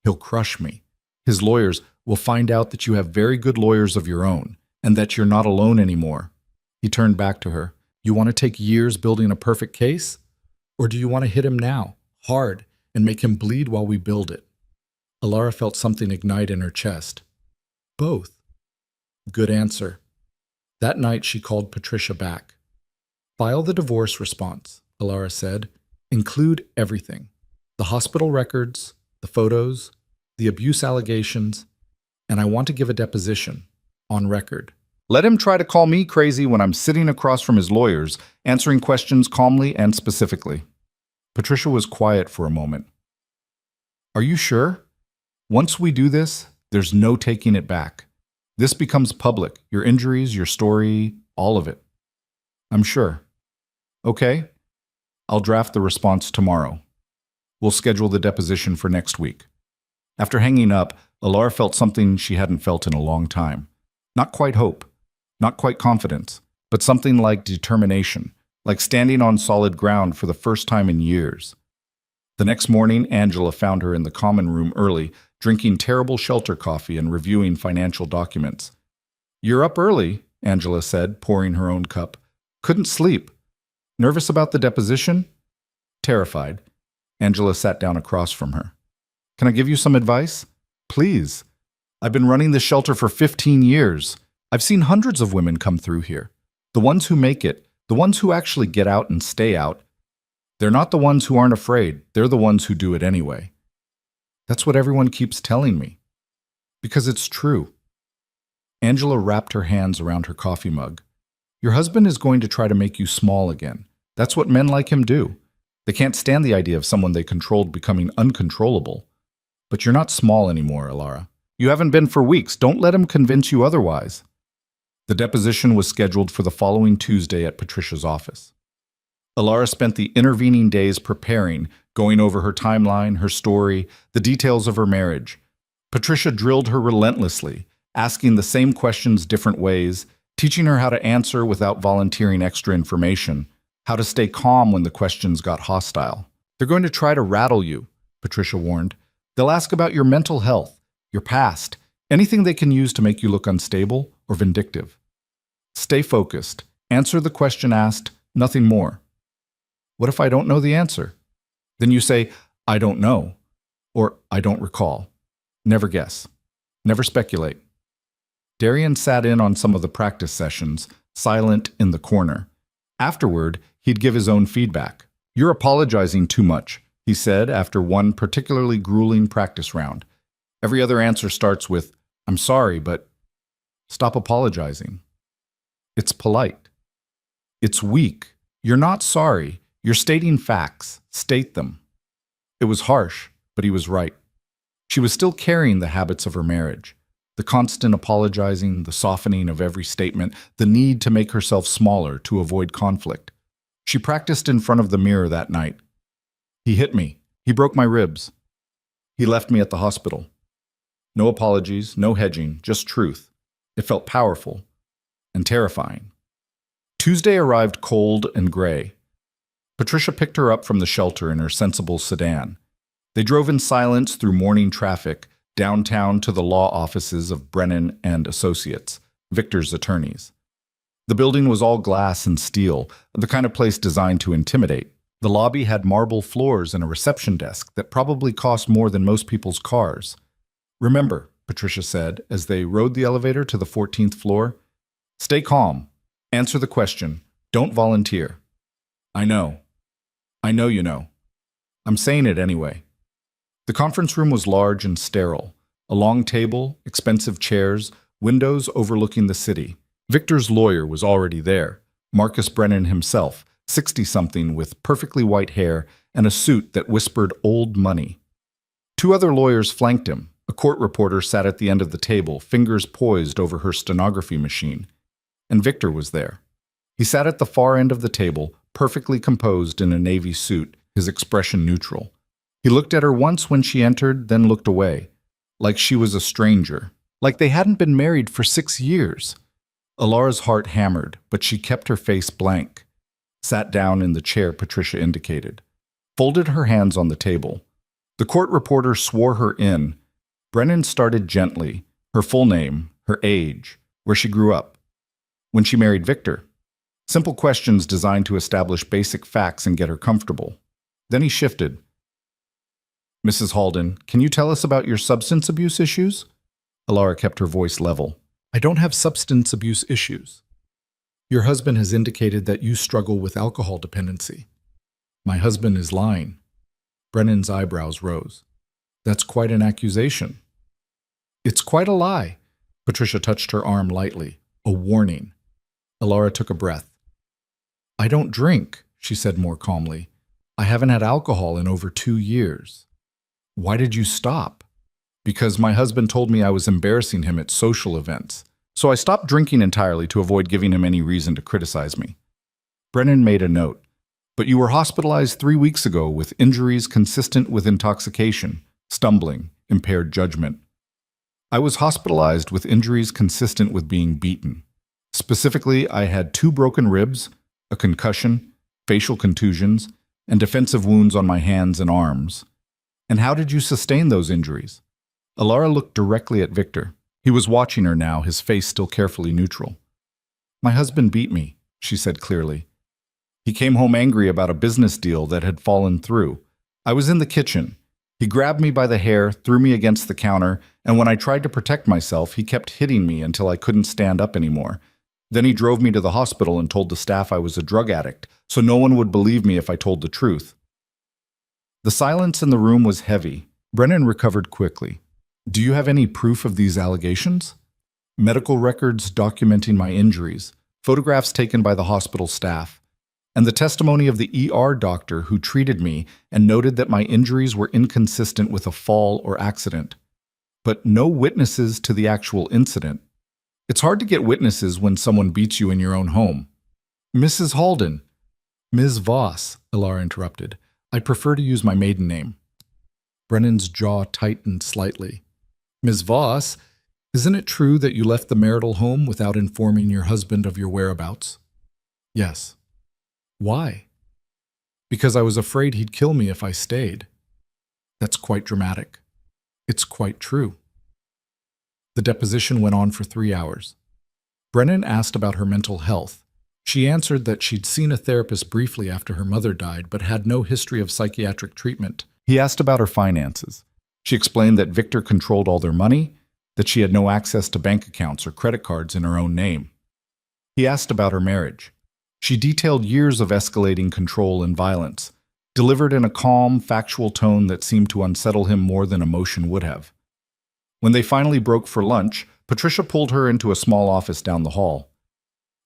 He'll crush me. His lawyers will find out that you have very good lawyers of your own and that you're not alone anymore. He turned back to her. You want to take years building a perfect case? Or do you want to hit him now, hard, and make him bleed while we build it? Elara felt something ignite in her chest. Both. Good answer. That night she called Patricia back. File the divorce response, Elara said. Include everything. The hospital records, the photos, the abuse allegations, and I want to give a deposition, on record. Let him try to call me crazy when I'm sitting across from his lawyers, answering questions calmly and specifically. Patricia was quiet for a moment. Are you sure? Once we do this, there's no taking it back. This becomes public, your injuries, your story, all of it. I'm sure. Okay, I'll draft the response tomorrow. We'll schedule the deposition for next week. After hanging up, Alara felt something she hadn't felt in a long time. Not quite hope, not quite confidence, but something like determination, like standing on solid ground for the first time in years. The next morning, Angela found her in the common room early, drinking terrible shelter coffee and reviewing financial documents. You're up early, Angela said, pouring her own cup. Couldn't sleep. Nervous about the deposition? Terrified. Angela sat down across from her. Can I give you some advice? Please. I've been running this shelter for 15 years. I've seen hundreds of women come through here. The ones who make it, the ones who actually get out and stay out, they're not the ones who aren't afraid. They're the ones who do it anyway. That's what everyone keeps telling me. Because it's true. Angela wrapped her hands around her coffee mug. Your husband is going to try to make you small again. That's what men like him do. They can't stand the idea of someone they controlled becoming uncontrollable. But you're not small anymore, Alara. You haven't been for weeks. Don't let him convince you otherwise. The deposition was scheduled for the following Tuesday at Patricia's office. Alara spent the intervening days preparing, going over her timeline, her story, the details of her marriage. Patricia drilled her relentlessly, asking the same questions different ways, teaching her how to answer without volunteering extra information, how to stay calm when the questions got hostile. They're going to try to rattle you, Patricia warned. They'll ask about your mental health, your past, anything they can use to make you look unstable or vindictive. Stay focused. Answer the question asked, nothing more. What if I don't know the answer? Then you say, I don't know, or I don't recall. Never guess. Never speculate. Darian sat in on some of the practice sessions, silent in the corner. Afterward, he'd give his own feedback. You're apologizing too much, he said after one particularly grueling practice round. Every other answer starts with, I'm sorry, but stop apologizing. It's polite. It's weak. You're not sorry. You're stating facts. State them. It was harsh, but he was right. She was still carrying the habits of her marriage. The constant apologizing, the softening of every statement, the need to make herself smaller to avoid conflict. She practiced in front of the mirror that night. He hit me. He broke my ribs. He left me at the hospital. No apologies, no hedging, just truth. It felt powerful and terrifying. Tuesday arrived cold and gray. Patricia picked her up from the shelter in her sensible sedan. They drove in silence through morning traffic, downtown to the law offices of Brennan and Associates, Victor's attorneys. The building was all glass and steel, the kind of place designed to intimidate. The lobby had marble floors and a reception desk that probably cost more than most people's cars. Remember, Patricia said as they rode the elevator to the 14th floor, stay calm. Answer the question. Don't volunteer. I know. I know you know. I'm saying it anyway. The conference room was large and sterile. A long table, expensive chairs, windows overlooking the city. Victor's lawyer was already there, Marcus Brennan himself, 60-something with perfectly white hair and a suit that whispered old money. Two other lawyers flanked him. A court reporter sat at the end of the table, fingers poised over her stenography machine. And Victor was there. He sat at the far end of the table, perfectly composed in a navy suit, his expression neutral. He looked at her once when she entered, then looked away, like she was a stranger, like they hadn't been married for 6 years. Alara's heart hammered, but she kept her face blank, sat down in the chair Patricia indicated, folded her hands on the table. The court reporter swore her in. Brennan started gently, her full name, her age, where she grew up, when she married Victor. Simple questions designed to establish basic facts and get her comfortable. Then he shifted. Mrs. Halden, can you tell us about your substance abuse issues? Alara kept her voice level. I don't have substance abuse issues. Your husband has indicated that you struggle with alcohol dependency. My husband is lying. Brennan's eyebrows rose. That's quite an accusation. It's quite a lie. Patricia touched her arm lightly. A warning. Alara took a breath. I don't drink, she said more calmly. I haven't had alcohol in over 2 years. Why did you stop? Because my husband told me I was embarrassing him at social events. So I stopped drinking entirely to avoid giving him any reason to criticize me. Brennan made a note. But you were hospitalized 3 weeks ago with injuries consistent with intoxication, stumbling, impaired judgment. I was hospitalized with injuries consistent with being beaten. Specifically, I had 2 broken ribs, a concussion, facial contusions, and defensive wounds on my hands and arms. And how did you sustain those injuries? Alara looked directly at Victor. He was watching her now, his face still carefully neutral. My husband beat me, she said clearly. He came home angry about a business deal that had fallen through. I was in the kitchen. He grabbed me by the hair, threw me against the counter, and when I tried to protect myself, he kept hitting me until I couldn't stand up anymore. Then he drove me to the hospital and told the staff I was a drug addict, so no one would believe me if I told the truth. The silence in the room was heavy. Brennan recovered quickly. Do you have any proof of these allegations? Medical records documenting my injuries, photographs taken by the hospital staff, and the testimony of the ER doctor who treated me and noted that my injuries were inconsistent with a fall or accident. But no witnesses to the actual incident. It's hard to get witnesses when someone beats you in your own home. Mrs. Halden. Ms. Voss, Alara interrupted. I prefer to use my maiden name. Brennan's jaw tightened slightly. Ms. Voss, isn't it true that you left the marital home without informing your husband of your whereabouts? Yes. Why? Because I was afraid he'd kill me if I stayed. That's quite dramatic. It's quite true. The deposition went on for 3 hours. Brennan asked about her mental health. She answered that she'd seen a therapist briefly after her mother died, but had no history of psychiatric treatment. He asked about her finances. She explained that Victor controlled all their money, that she had no access to bank accounts or credit cards in her own name. He asked about her marriage. She detailed years of escalating control and violence, delivered in a calm, factual tone that seemed to unsettle him more than emotion would have. When they finally broke for lunch, Patricia pulled her into a small office down the hall.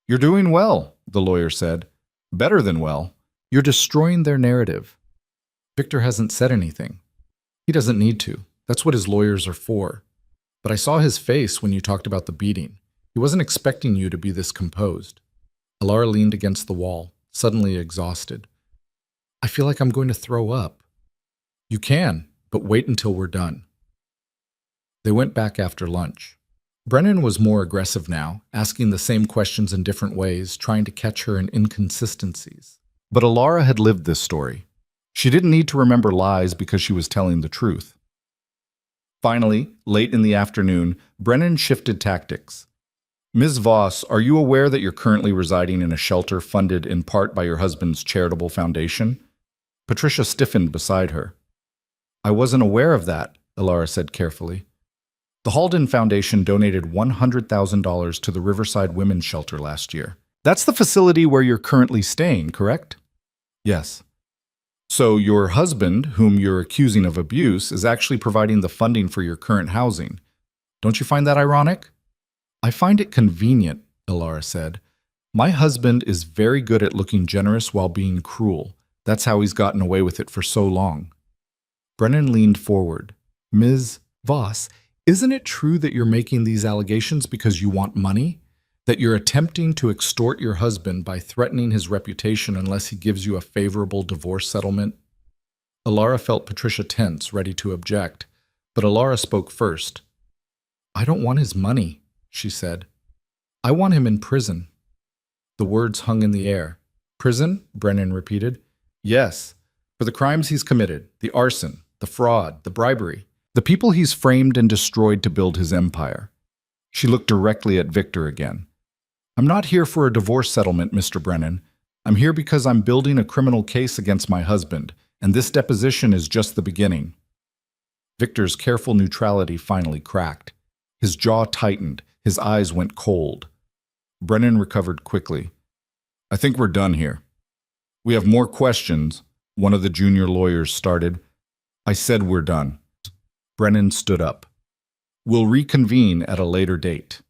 You're doing well, the lawyer said. Better than well. You're destroying their narrative. Victor hasn't said anything. He doesn't need to. That's what his lawyers are for. But I saw his face when you talked about the beating. He wasn't expecting you to be this composed. Alara leaned against the wall, suddenly exhausted. I feel like I'm going to throw up. You can, but wait until we're done. They went back after lunch. Brennan was more aggressive now, asking the same questions in different ways, trying to catch her in inconsistencies. But Alara had lived this story. She didn't need to remember lies because she was telling the truth. Finally, late in the afternoon, Brennan shifted tactics. Ms. Voss, are you aware that you're currently residing in a shelter funded in part by your husband's charitable foundation? Patricia stiffened beside her. I wasn't aware of that, Alara said carefully. The Halden Foundation donated $100,000 to the Riverside Women's Shelter last year. That's the facility where you're currently staying, correct? Yes. So your husband, whom you're accusing of abuse, is actually providing the funding for your current housing. Don't you find that ironic? I find it convenient, Alara said. My husband is very good at looking generous while being cruel. That's how he's gotten away with it for so long. Brennan leaned forward. Ms. Voss, isn't it true that you're making these allegations because you want money? That you're attempting to extort your husband by threatening his reputation unless he gives you a favorable divorce settlement? Alara felt Patricia tense, ready to object, but Alara spoke first. I don't want his money, she said. I want him in prison. The words hung in the air. Prison? Brennan repeated. Yes, for the crimes he's committed, the arson, the fraud, the bribery, the people he's framed and destroyed to build his empire. She looked directly at Victor again. I'm not here for a divorce settlement, Mr. Brennan. I'm here because I'm building a criminal case against my husband, and this deposition is just the beginning. Victor's careful neutrality finally cracked. His jaw tightened, his eyes went cold. Brennan recovered quickly. I think we're done here. We have more questions, one of the junior lawyers started, I said we're done. Brennan stood up. We'll reconvene at a later date.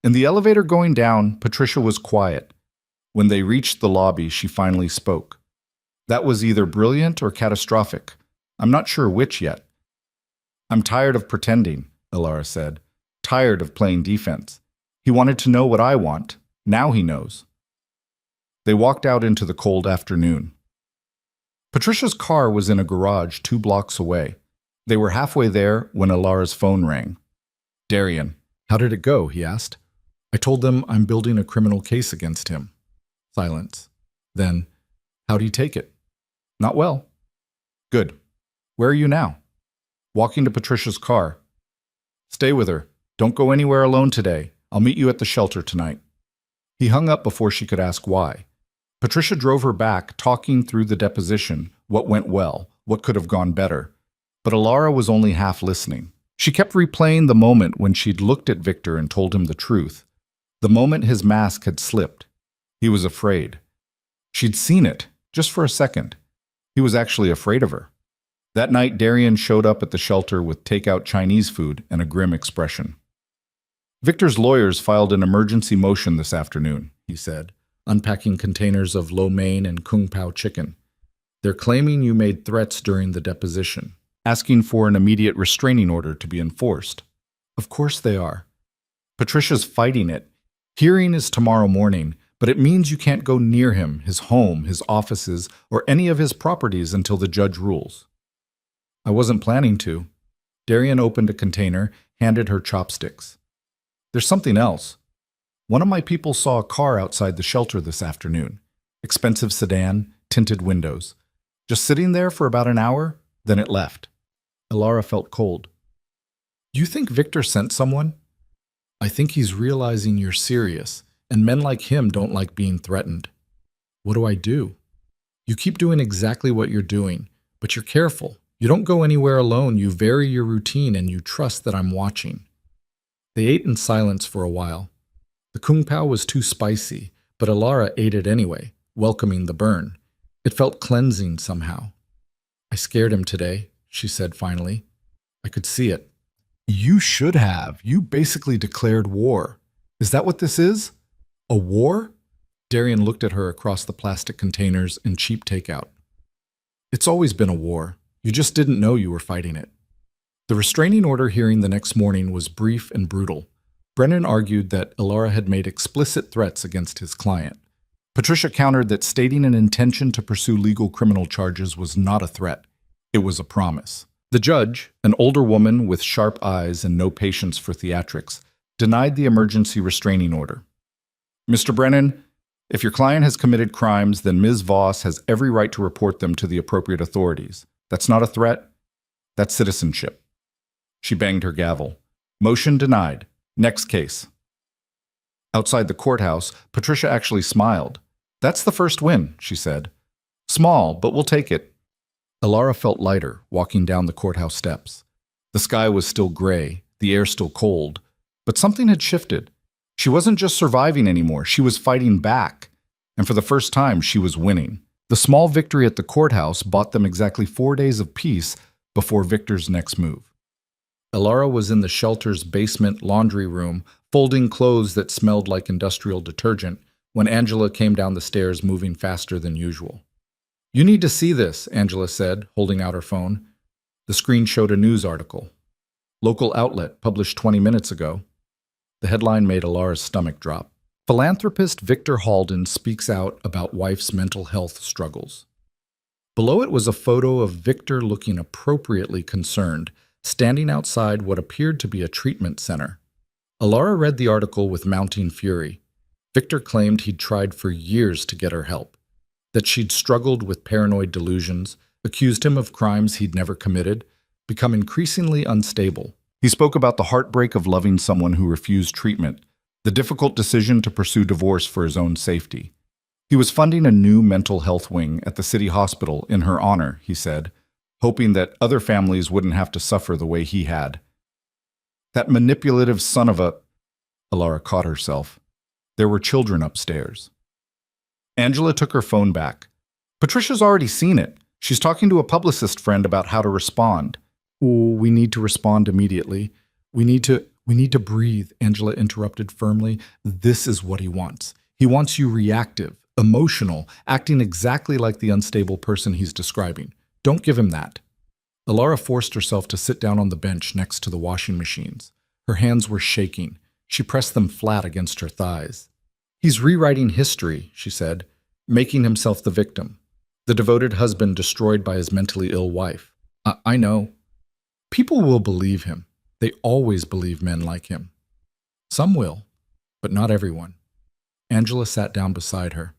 In the elevator going down, Patricia was quiet. When they reached the lobby, she finally spoke. That was either brilliant or catastrophic. I'm not sure which yet. I'm tired of pretending, Alara said. Tired of playing defense. He wanted to know what I want. Now he knows. They walked out into the cold afternoon. Patricia's car was in a garage 2 blocks away. They were halfway there when Alara's phone rang. Darian, how did it go? He asked. I told them I'm building a criminal case against him. Silence. Then, how'd he take it? Not well. Good. Where are you now? Walking to Patricia's car. Stay with her. Don't go anywhere alone today. I'll meet you at the shelter tonight. He hung up before she could ask why. Patricia drove her back, talking through the deposition, what went well, what could have gone better. But Alara was only half listening. She kept replaying the moment when she'd looked at Victor and told him the truth. The moment his mask had slipped. He was afraid. She'd seen it, just for a second. He was actually afraid of her. That night, Darian showed up at the shelter with takeout Chinese food and a grim expression. Victor's lawyers filed an emergency motion this afternoon, he said, unpacking containers of lo mein and kung pao chicken. They're claiming you made threats during the deposition, asking for an immediate restraining order to be enforced. Of course they are. Patricia's fighting it. Hearing is tomorrow morning, but it means you can't go near him, his home, his offices, or any of his properties until the judge rules. I wasn't planning to. Darian opened a container, handed her chopsticks. There's something else. One of my people saw a car outside the shelter this afternoon. Expensive sedan, tinted windows. Just sitting there for about an hour, then it left. Alara felt cold. You think Victor sent someone? I think he's realizing you're serious, and men like him don't like being threatened. What do I do? You keep doing exactly what you're doing, but you're careful. You don't go anywhere alone, you vary your routine, and you trust that I'm watching. They ate in silence for a while. The kung pao was too spicy, but Alara ate it anyway, welcoming the burn. It felt cleansing somehow. I scared him today, she said finally. I could see it. You should have. You basically declared war. Is that what this is? A war? Darian looked at her across the plastic containers and cheap takeout. It's always been a war. You just didn't know you were fighting it. The restraining order hearing the next morning was brief and brutal. Brennan argued that Alara had made explicit threats against his client. Patricia countered that stating an intention to pursue legal criminal charges was not a threat. It was a promise. The judge, an older woman with sharp eyes and no patience for theatrics, denied the emergency restraining order. Mr. Brennan, if your client has committed crimes, then Ms. Voss has every right to report them to the appropriate authorities. That's not a threat. That's citizenship. She banged her gavel. Motion denied. Next case. Outside the courthouse, Patricia actually smiled. That's the first win, she said. Small, but we'll take it. Alara felt lighter, walking down the courthouse steps. The sky was still gray, the air still cold, but something had shifted. She wasn't just surviving anymore, she was fighting back. And for the first time, she was winning. The small victory at the courthouse bought them exactly 4 days of peace before Victor's next move. Alara was in the shelter's basement laundry room, folding clothes that smelled like industrial detergent, when Angela came down the stairs moving faster than usual. You need to see this, Angela said, holding out her phone. The screen showed a news article. Local outlet, published 20 minutes ago. The headline made Alara's stomach drop. Philanthropist Victor Halden speaks out about wife's mental health struggles. Below it was a photo of Victor looking appropriately concerned, standing outside what appeared to be a treatment center. Alara read the article with mounting fury. Victor claimed he'd tried for years to get her help, that she'd struggled with paranoid delusions, accused him of crimes he'd never committed, become increasingly unstable. He spoke about the heartbreak of loving someone who refused treatment, the difficult decision to pursue divorce for his own safety. He was funding a new mental health wing at the city hospital in her honor, he said, hoping that other families wouldn't have to suffer the way he had. That manipulative son of a... Alara caught herself. There were children upstairs. Angela took her phone back. Patricia's already seen it. She's talking to a publicist friend about how to respond. Oh, we need to respond immediately. We need to breathe, Angela interrupted firmly. This is what he wants. He wants you reactive, emotional, acting exactly like the unstable person he's describing. Don't give him that. Alara forced herself to sit down on the bench next to the washing machines. Her hands were shaking. She pressed them flat against her thighs. He's rewriting history, she said, making himself the victim. The devoted husband destroyed by his mentally ill wife. I know. People will believe him. They always believe men like him. Some will, but not everyone. Angela sat down beside her.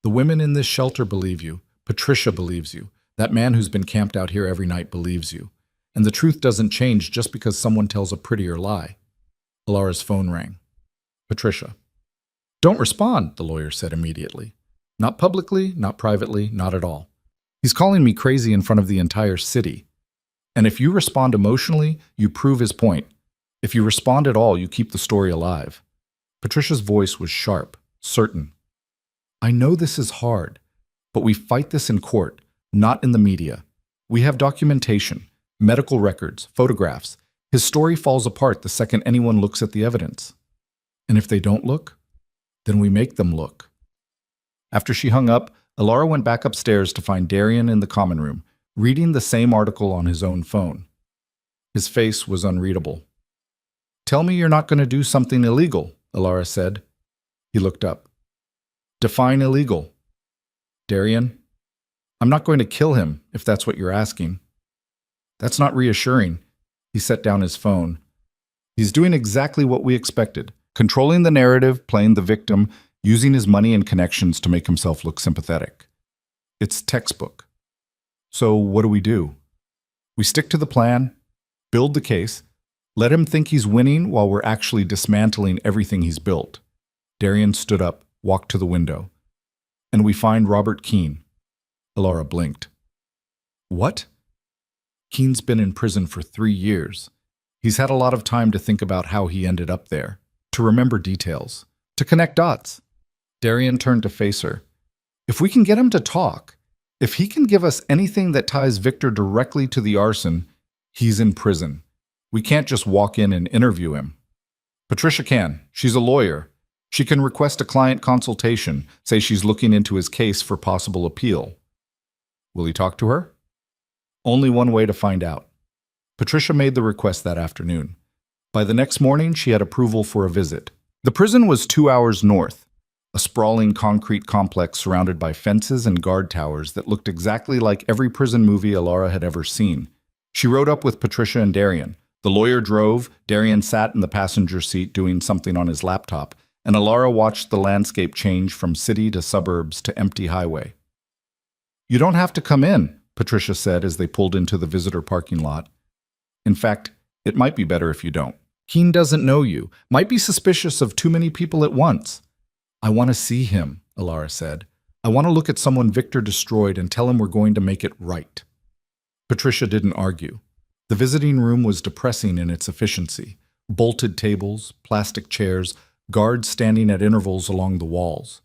The women in this shelter believe you. Patricia believes you. That man who's been camped out here every night believes you. And the truth doesn't change just because someone tells a prettier lie. Alara's phone rang. Patricia. Don't respond, the lawyer said immediately. Not publicly, not privately, not at all. He's calling me crazy in front of the entire city. And if you respond emotionally, you prove his point. If you respond at all, you keep the story alive. Patricia's voice was sharp, certain. I know this is hard, but we fight this in court, not in the media. We have documentation, medical records, photographs. His story falls apart the second anyone looks at the evidence. And if they don't look, then we make them look. After she hung up, Alara went back upstairs to find Darian in the common room, reading the same article on his own phone. His face was unreadable. Tell me you're not going to do something illegal, Alara said. He looked up. Define illegal. Darian, I'm not going to kill him, if that's what you're asking. That's not reassuring. He set down his phone. He's doing exactly what we expected, controlling the narrative, playing the victim, using his money and connections to make himself look sympathetic. It's textbook. So what do? We stick to the plan, build the case, let him think he's winning while we're actually dismantling everything he's built. Darian stood up, walked to the window. And we find Robert Keene. Alara blinked. What? Keene's been in prison for 3 years. He's had a lot of time to think about how he ended up there, to remember details, to connect dots. Darian turned to face her. If we can get him to talk, if he can give us anything that ties Victor directly to the arson, he's in prison. We can't just walk in and interview him. Patricia can. She's a lawyer. She can request a client consultation, say she's looking into his case for possible appeal. Will he talk to her? Only one way to find out. Patricia made the request that afternoon. By the next morning, she had approval for a visit. The prison was 2 hours north, a sprawling concrete complex surrounded by fences and guard towers that looked exactly like every prison movie Alara had ever seen. She rode up with Patricia and Darian. The lawyer drove, Darian sat in the passenger seat doing something on his laptop, and Alara watched the landscape change from city to suburbs to empty highway. You don't have to come in, Patricia said as they pulled into the visitor parking lot. In fact, it might be better if you don't. Keene doesn't know you, might be suspicious of too many people at once. I want to see him, Alara said. I want to look at someone Victor destroyed and tell him we're going to make it right. Patricia didn't argue. The visiting room was depressing in its efficiency. Bolted tables, plastic chairs, guards standing at intervals along the walls.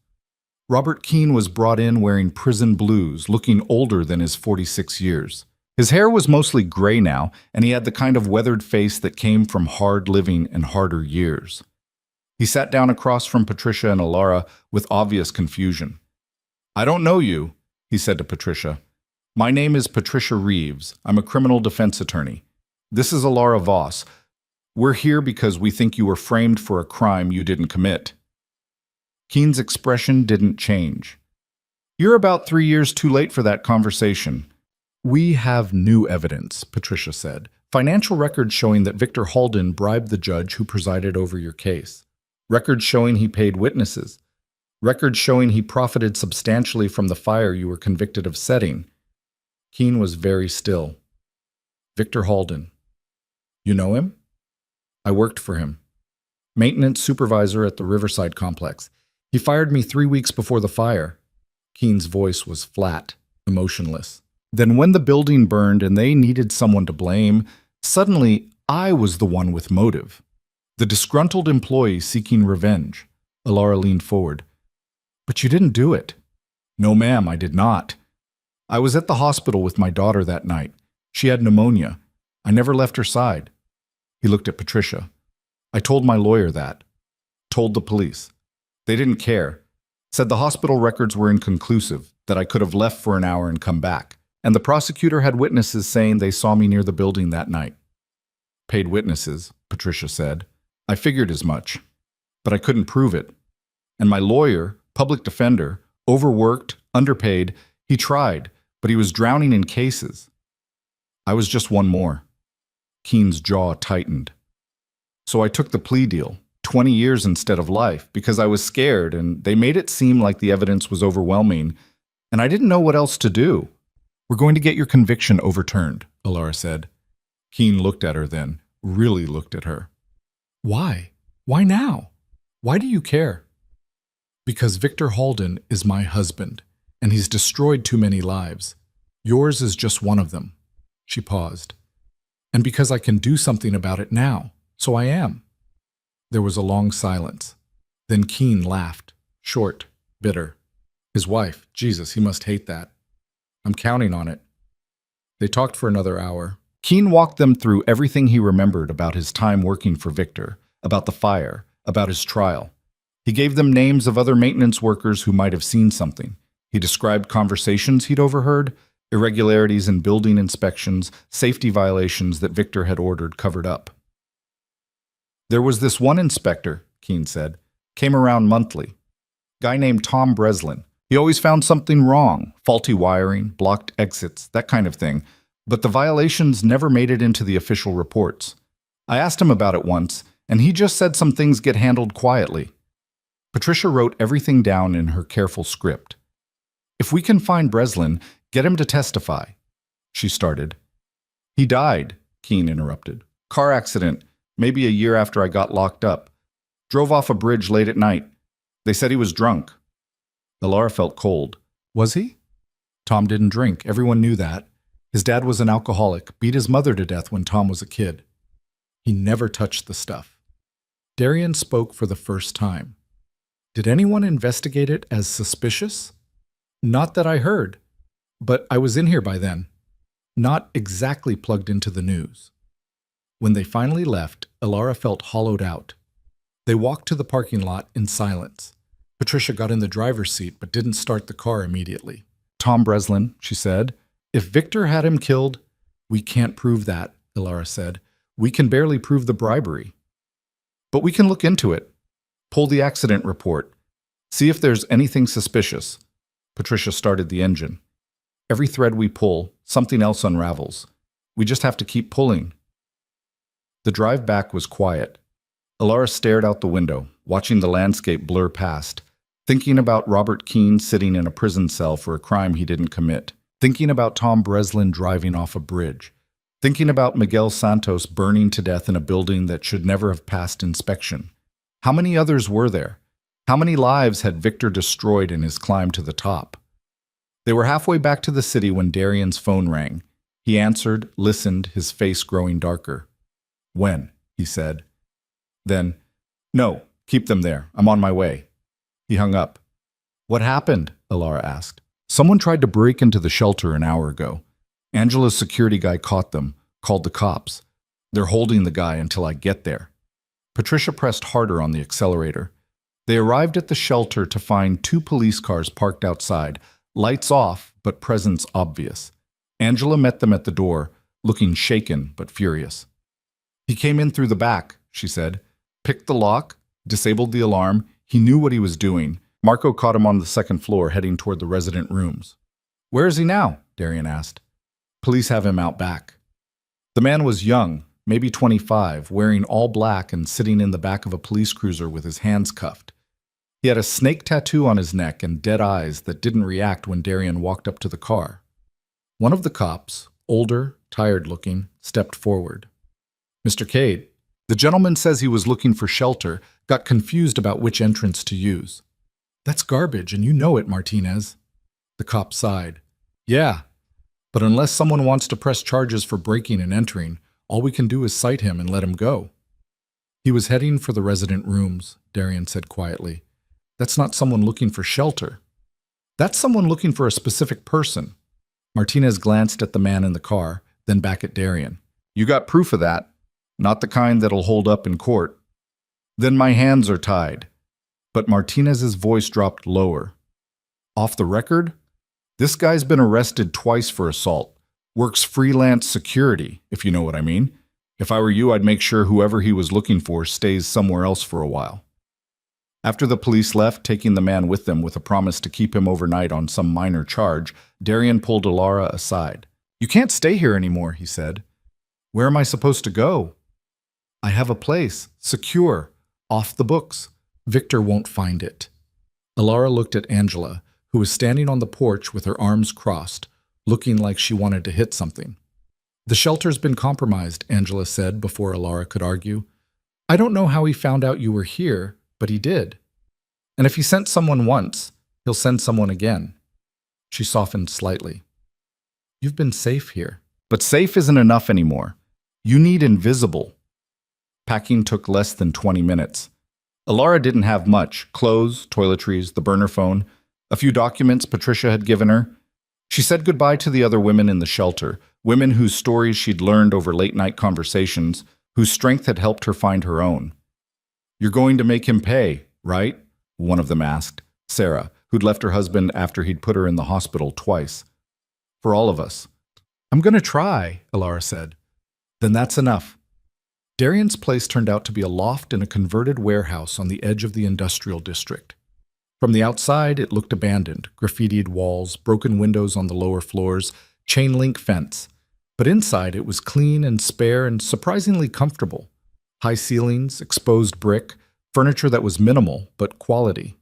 Robert Keene was brought in wearing prison blues, looking older than his 46 years. His hair was mostly gray now, and he had the kind of weathered face that came from hard living and harder years. He sat down across from Patricia and Alara with obvious confusion. I don't know you, he said to Patricia. My name is Patricia Reeves. I'm a criminal defense attorney. This is Alara Voss. We're here because we think you were framed for a crime you didn't commit. Keene's expression didn't change. You're about 3 years too late for that conversation. We have new evidence, Patricia said. Financial records showing that Victor Halden bribed the judge who presided over your case. Records showing he paid witnesses. Records showing he profited substantially from the fire you were convicted of setting. Keene was very still. Victor Halden. You know him? I worked for him. Maintenance supervisor at the Riverside complex. He fired me 3 weeks before the fire. Keene's voice was flat, emotionless. Then when the building burned and they needed someone to blame, suddenly I was the one with motive. The disgruntled employee seeking revenge. Alara leaned forward. But you didn't do it. No, ma'am, I did not. I was at the hospital with my daughter that night. She had pneumonia. I never left her side. He looked at Patricia. I told my lawyer that. Told the police. They didn't care. Said the hospital records were inconclusive, that I could have left for an hour and come back. And the prosecutor had witnesses saying they saw me near the building that night. Paid witnesses, Patricia said. I figured as much. But I couldn't prove it. And my lawyer, public defender, overworked, underpaid, he tried, but he was drowning in cases. I was just one more. Keen's jaw tightened. So I took the plea deal, 20 years instead of life, because I was scared and they made it seem like the evidence was overwhelming, and I didn't know what else to do. We're going to get your conviction overturned, Alara said. Keen looked at her then, really looked at her. Why? Why now? Why do you care? Because Victor Halden is my husband, and he's destroyed too many lives. Yours is just one of them. She paused. And because I can do something about it now, so I am. There was a long silence. Then Keen laughed, short, bitter. His wife, Jesus, he must hate that. I'm counting on it. They talked for another hour. Keen walked them through everything he remembered about his time working for Victor, about the fire, about his trial. He gave them names of other maintenance workers who might have seen something. He described conversations he'd overheard, irregularities in building inspections, safety violations that Victor had ordered covered up. There was this one inspector, Keen said, came around monthly. Guy named Tom Breslin. He always found something wrong, faulty wiring, blocked exits, that kind of thing, but the violations never made it into the official reports. I asked him about it once, and he just said some things get handled quietly. Patricia wrote everything down in her careful script. If we can find Breslin, get him to testify, she started. He died, Keen interrupted. Car accident, maybe a year after I got locked up. Drove off a bridge late at night. They said he was drunk. Alara felt cold. Was he? Tom didn't drink. Everyone knew that. His dad was an alcoholic, beat his mother to death when Tom was a kid. He never touched the stuff. Darian spoke for the first time. Did anyone investigate it as suspicious? Not that I heard, but I was in here by then. Not exactly plugged into the news. When they finally left, Alara felt hollowed out. They walked to the parking lot in silence. Patricia got in the driver's seat but didn't start the car immediately. Tom Breslin, she said. If Victor had him killed, we can't prove that, Alara said. We can barely prove the bribery. But we can look into it. Pull the accident report. See if there's anything suspicious. Patricia started the engine. Every thread we pull, something else unravels. We just have to keep pulling. The drive back was quiet. Alara stared out the window, watching the landscape blur past, thinking about Robert Keen sitting in a prison cell for a crime he didn't commit, thinking about Tom Breslin driving off a bridge, thinking about Miguel Santos burning to death in a building that should never have passed inspection. How many others were there? How many lives had Victor destroyed in his climb to the top? They were halfway back to the city when Darian's phone rang. He answered, listened, his face growing darker. When? He said. Then, no, keep them there. I'm on my way. He hung up. What happened? Alara asked. Someone tried to break into the shelter an hour ago. Angela's security guy caught them, called the cops. They're holding the guy until I get there. Patricia pressed harder on the accelerator. They arrived at the shelter to find 2 police cars parked outside, lights off, but presence obvious. Angela met them at the door, looking shaken but furious. He came in through the back, she said. Picked the lock, disabled the alarm. He knew what he was doing. Marco caught him on the second floor, heading toward the resident rooms. Where is he now? Darian asked. Police have him out back. The man was young, maybe 25, wearing all black and sitting in the back of a police cruiser with his hands cuffed. He had a snake tattoo on his neck and dead eyes that didn't react when Darian walked up to the car. One of the cops, older, tired-looking, stepped forward. Mr. Cade, the gentleman says he was looking for shelter, got confused about which entrance to use. That's garbage, and you know it, Martinez. The cop sighed. Yeah, but unless someone wants to press charges for breaking and entering, all we can do is cite him and let him go. He was heading for the resident rooms, Darian said quietly. That's not someone looking for shelter. That's someone looking for a specific person. Martinez glanced at the man in the car, then back at Darian. You got proof of that? Not the kind that'll hold up in court. Then my hands are tied. But Martinez's voice dropped lower. Off the record? This guy's been arrested twice for assault. Works freelance security, if you know what I mean. If I were you, I'd make sure whoever he was looking for stays somewhere else for a while. After the police left, taking the man with them with a promise to keep him overnight on some minor charge, Darian pulled Alara aside. You can't stay here anymore, he said. Where am I supposed to go? I have a place, secure, off the books. Victor won't find it. Alara looked at Angela, who was standing on the porch with her arms crossed, looking like she wanted to hit something. The shelter's been compromised, Angela said before Alara could argue. I don't know how he found out you were here, but he did. And if he sent someone once, he'll send someone again. She softened slightly. You've been safe here. But safe isn't enough anymore. You need invisible. Packing took less than 20 minutes. Alara didn't have much: clothes, toiletries, the burner phone, a few documents Patricia had given her. She said goodbye to the other women in the shelter, women whose stories she'd learned over late-night conversations, whose strength had helped her find her own. You're going to make him pay, right? One of them asked, Sarah, who'd left her husband after he'd put her in the hospital twice. For all of us. I'm going to try, Alara said. Then that's enough. Darian's place turned out to be a loft in a converted warehouse on the edge of the industrial district. From the outside, it looked abandoned: graffitied walls, broken windows on the lower floors, chain-link fence. But inside, it was clean and spare and surprisingly comfortable. High ceilings, exposed brick, furniture that was minimal but quality.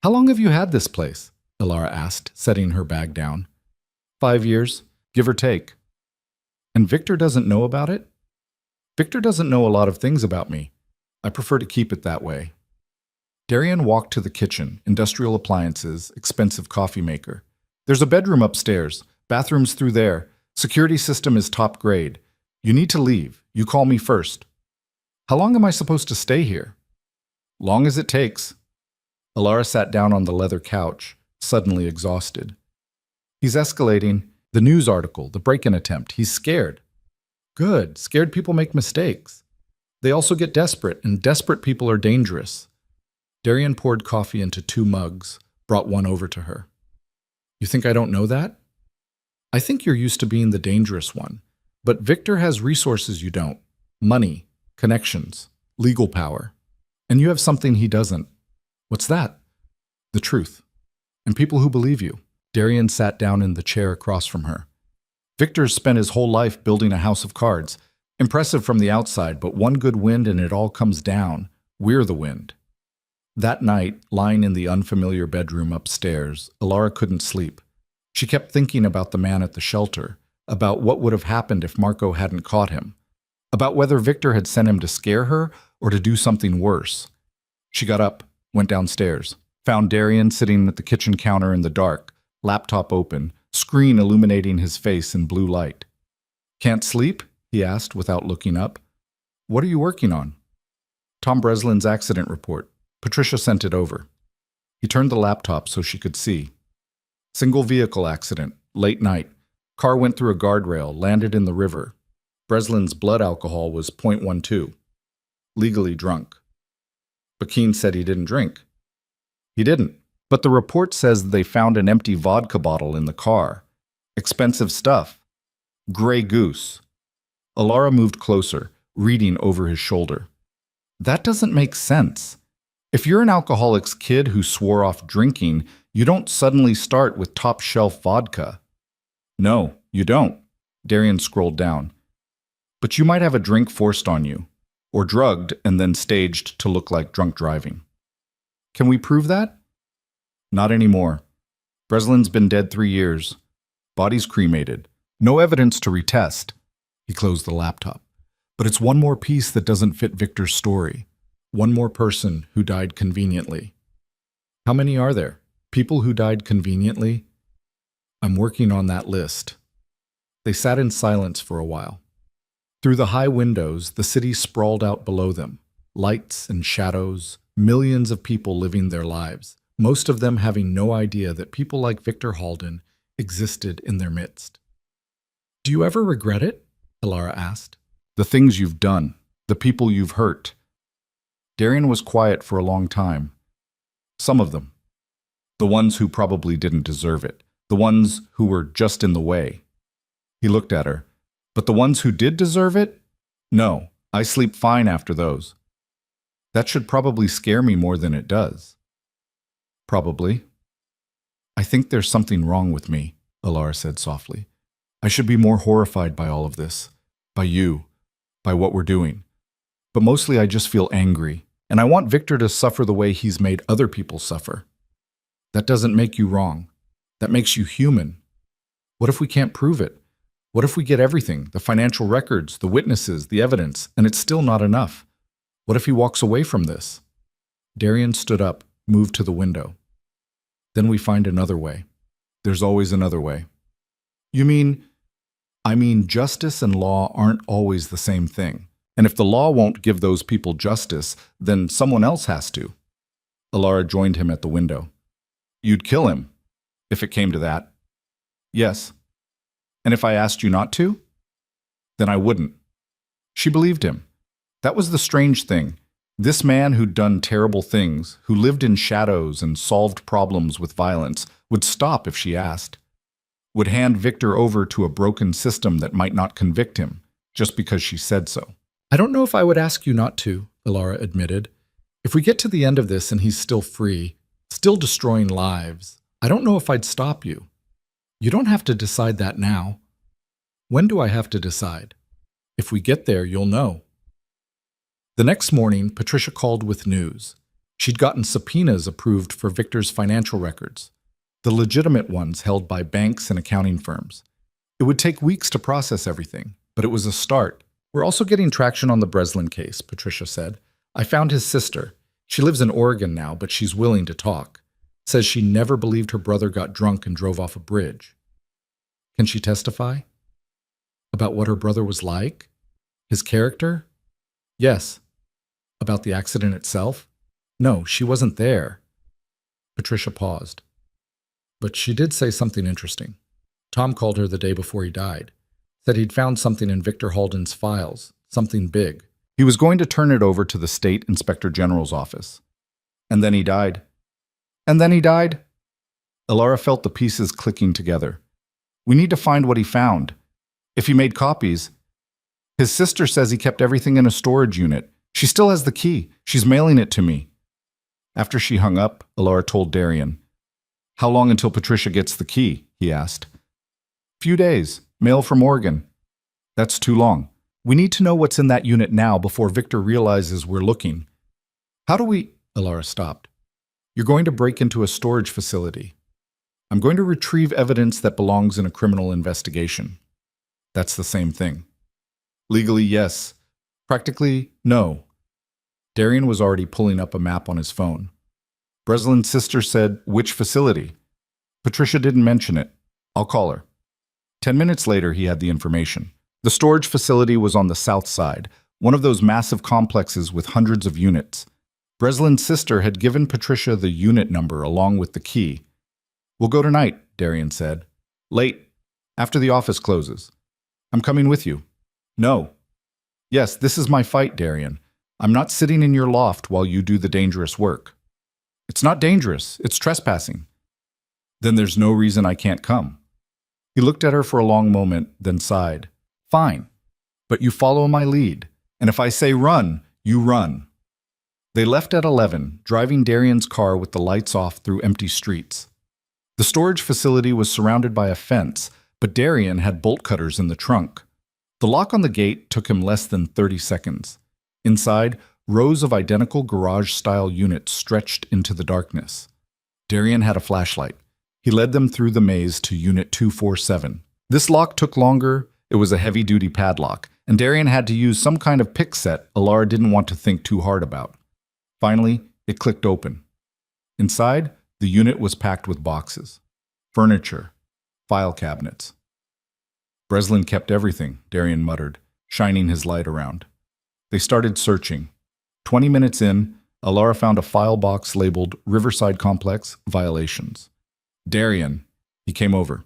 How long have you had this place? Alara asked, setting her bag down. 5 years, give or take. And Victor doesn't know about it? Victor doesn't know a lot of things about me. I prefer to keep it that way. Darian walked to the kitchen, industrial appliances, expensive coffee maker. There's a bedroom upstairs, bathrooms through there. Security system is top grade. You need to leave. You call me first. How long am I supposed to stay here? Long as it takes. Alara sat down on the leather couch, suddenly exhausted. He's escalating. The news article, the break-in attempt. He's scared. Good. Scared people make mistakes. They also get desperate, and desperate people are dangerous. Darian poured coffee into 2 mugs, brought one over to her. You think I don't know that? I think you're used to being the dangerous one. But Victor has resources you don't. Money, connections, legal power. And you have something he doesn't. What's that? The truth. And people who believe you. Darian sat down in the chair across from her. Victor's spent his whole life building a house of cards. Impressive from the outside, but one good wind and it all comes down. We're the wind. That night, lying in the unfamiliar bedroom upstairs, Alara couldn't sleep. She kept thinking about the man at the shelter, about what would have happened if Marco hadn't caught him, about whether Victor had sent him to scare her or to do something worse. She got up, went downstairs, found Darian sitting at the kitchen counter in the dark, laptop open, screen illuminating his face in blue light. Can't sleep? He asked without looking up. What are you working on? Tom Breslin's accident report. Patricia sent it over. He turned the laptop so she could see. Single vehicle accident, late night. Car went through a guardrail, landed in the river. Breslin's blood alcohol was .12. Legally drunk. Bakeen said he didn't drink. He didn't. But the report says they found an empty vodka bottle in the car. Expensive stuff. Grey Goose. Alara moved closer, reading over his shoulder. That doesn't make sense. If you're an alcoholic's kid who swore off drinking, you don't suddenly start with top-shelf vodka. No, you don't. Darian scrolled down. But you might have a drink forced on you, or drugged and then staged to look like drunk driving. Can we prove that? Not anymore. Breslin's been dead 3 years. Body's cremated. No evidence to retest. He closed the laptop. But it's one more piece that doesn't fit Victor's story. One more person who died conveniently. How many are there? People who died conveniently? I'm working on that list. They sat in silence for a while. Through the high windows, the city sprawled out below them. Lights and shadows, millions of people living their lives, most of them having no idea that people like Victor Halden, existed in their midst. "Do you ever regret it?" Alara asked. "The things you've done, the people you've hurt." Darian was quiet for a long time. "Some of them. The ones who probably didn't deserve it. The ones who were just in the way." He looked at her. "But the ones who did deserve it? No, I sleep fine after those." "That should probably scare me more than it does." "Probably." "I think there's something wrong with me," Alara said softly. "I should be more horrified by all of this. By you. By what we're doing. But mostly I just feel angry, and I want Victor to suffer the way he's made other people suffer." "That doesn't make you wrong. That makes you human. What if we can't prove it? What if we get everything, the financial records, the witnesses, the evidence, and it's still not enough? What if he walks away from this?" Darian stood up, moved to the window. "Then we find another way. There's always another way." "You mean?" "I mean, justice and law aren't always the same thing. And if the law won't give those people justice, then someone else has to." Alara joined him at the window. "You'd kill him, if it came to that." "Yes." "And if I asked you not to?" "Then I wouldn't." She believed him. That was the strange thing. This man who'd done terrible things, who lived in shadows and solved problems with violence, would stop if she asked. Would hand Victor over to a broken system that might not convict him, just because she said so. "I don't know if I would ask you not to," Alara admitted. "If we get to the end of this and he's still free, still destroying lives, I don't know if I'd stop you. You don't have to decide that now." "When do I have to decide?" "If we get there, you'll know." The next morning, Patricia called with news. She'd gotten subpoenas approved for Victor's financial records, the legitimate ones held by banks and accounting firms. It would take weeks to process everything, but it was a start. "We're also getting traction on the Breslin case," Patricia said. "I found his sister. She lives in Oregon now, but she's willing to talk. Says she never believed her brother got drunk and drove off a bridge." "Can she testify?" "About what her brother was like? His character?" "Yes." "About the accident itself?" "No, she wasn't there." Patricia paused. But she did say something interesting. Tom called her the day before he died. Said he'd found something in Victor Halden's files, something big. He was going to turn it over to the state inspector general's office. And then he died. "And then he died?" Alara felt the pieces clicking together. "We need to find what he found. If he made copies. His sister says he kept everything in a storage unit. She still has the key. She's mailing it to me." After she hung up, Alara told Darian. "How long until Patricia gets the key?" he asked. "Few days. Mail from Oregon." "That's too long. We need to know what's in that unit now before Victor realizes we're looking." "How do we—" Alara stopped. "You're going to break into a storage facility. I'm going to retrieve evidence that belongs in a criminal investigation." "That's the same thing." "Legally, yes. Practically, no." Darian was already pulling up a map on his phone. Breslin's sister said, "Which facility?" Patricia didn't mention it. "I'll call her." 10 minutes later, he had the information. The storage facility was on the south side, one of those massive complexes with hundreds of units. Breslin's sister had given Patricia the unit number along with the key. "We'll go tonight," Darian said. "Late. After the office closes." "I'm coming with you." "No." "Yes, this is my fight, Darian. I'm not sitting in your loft while you do the dangerous work." "It's not dangerous. It's trespassing." "Then there's no reason I can't come." He looked at her for a long moment, then sighed. "Fine. But you follow my lead. And if I say run, you run." They left at 11, driving Darian's car with the lights off through empty streets. The storage facility was surrounded by a fence, but Darian had bolt cutters in the trunk. The lock on the gate took him less than 30 seconds. Inside, rows of identical garage-style units stretched into the darkness. Darian had a flashlight. He led them through the maze to Unit 247. This lock took longer. It was a heavy-duty padlock, and Darian had to use some kind of pick set Alara didn't want to think too hard about. Finally, it clicked open. Inside, the unit was packed with boxes, furniture, file cabinets. "Breslin kept everything," Darian muttered, shining his light around. They started searching. 20 minutes in, Alara found a file box labeled Riverside Complex Violations. "Darian," he came over.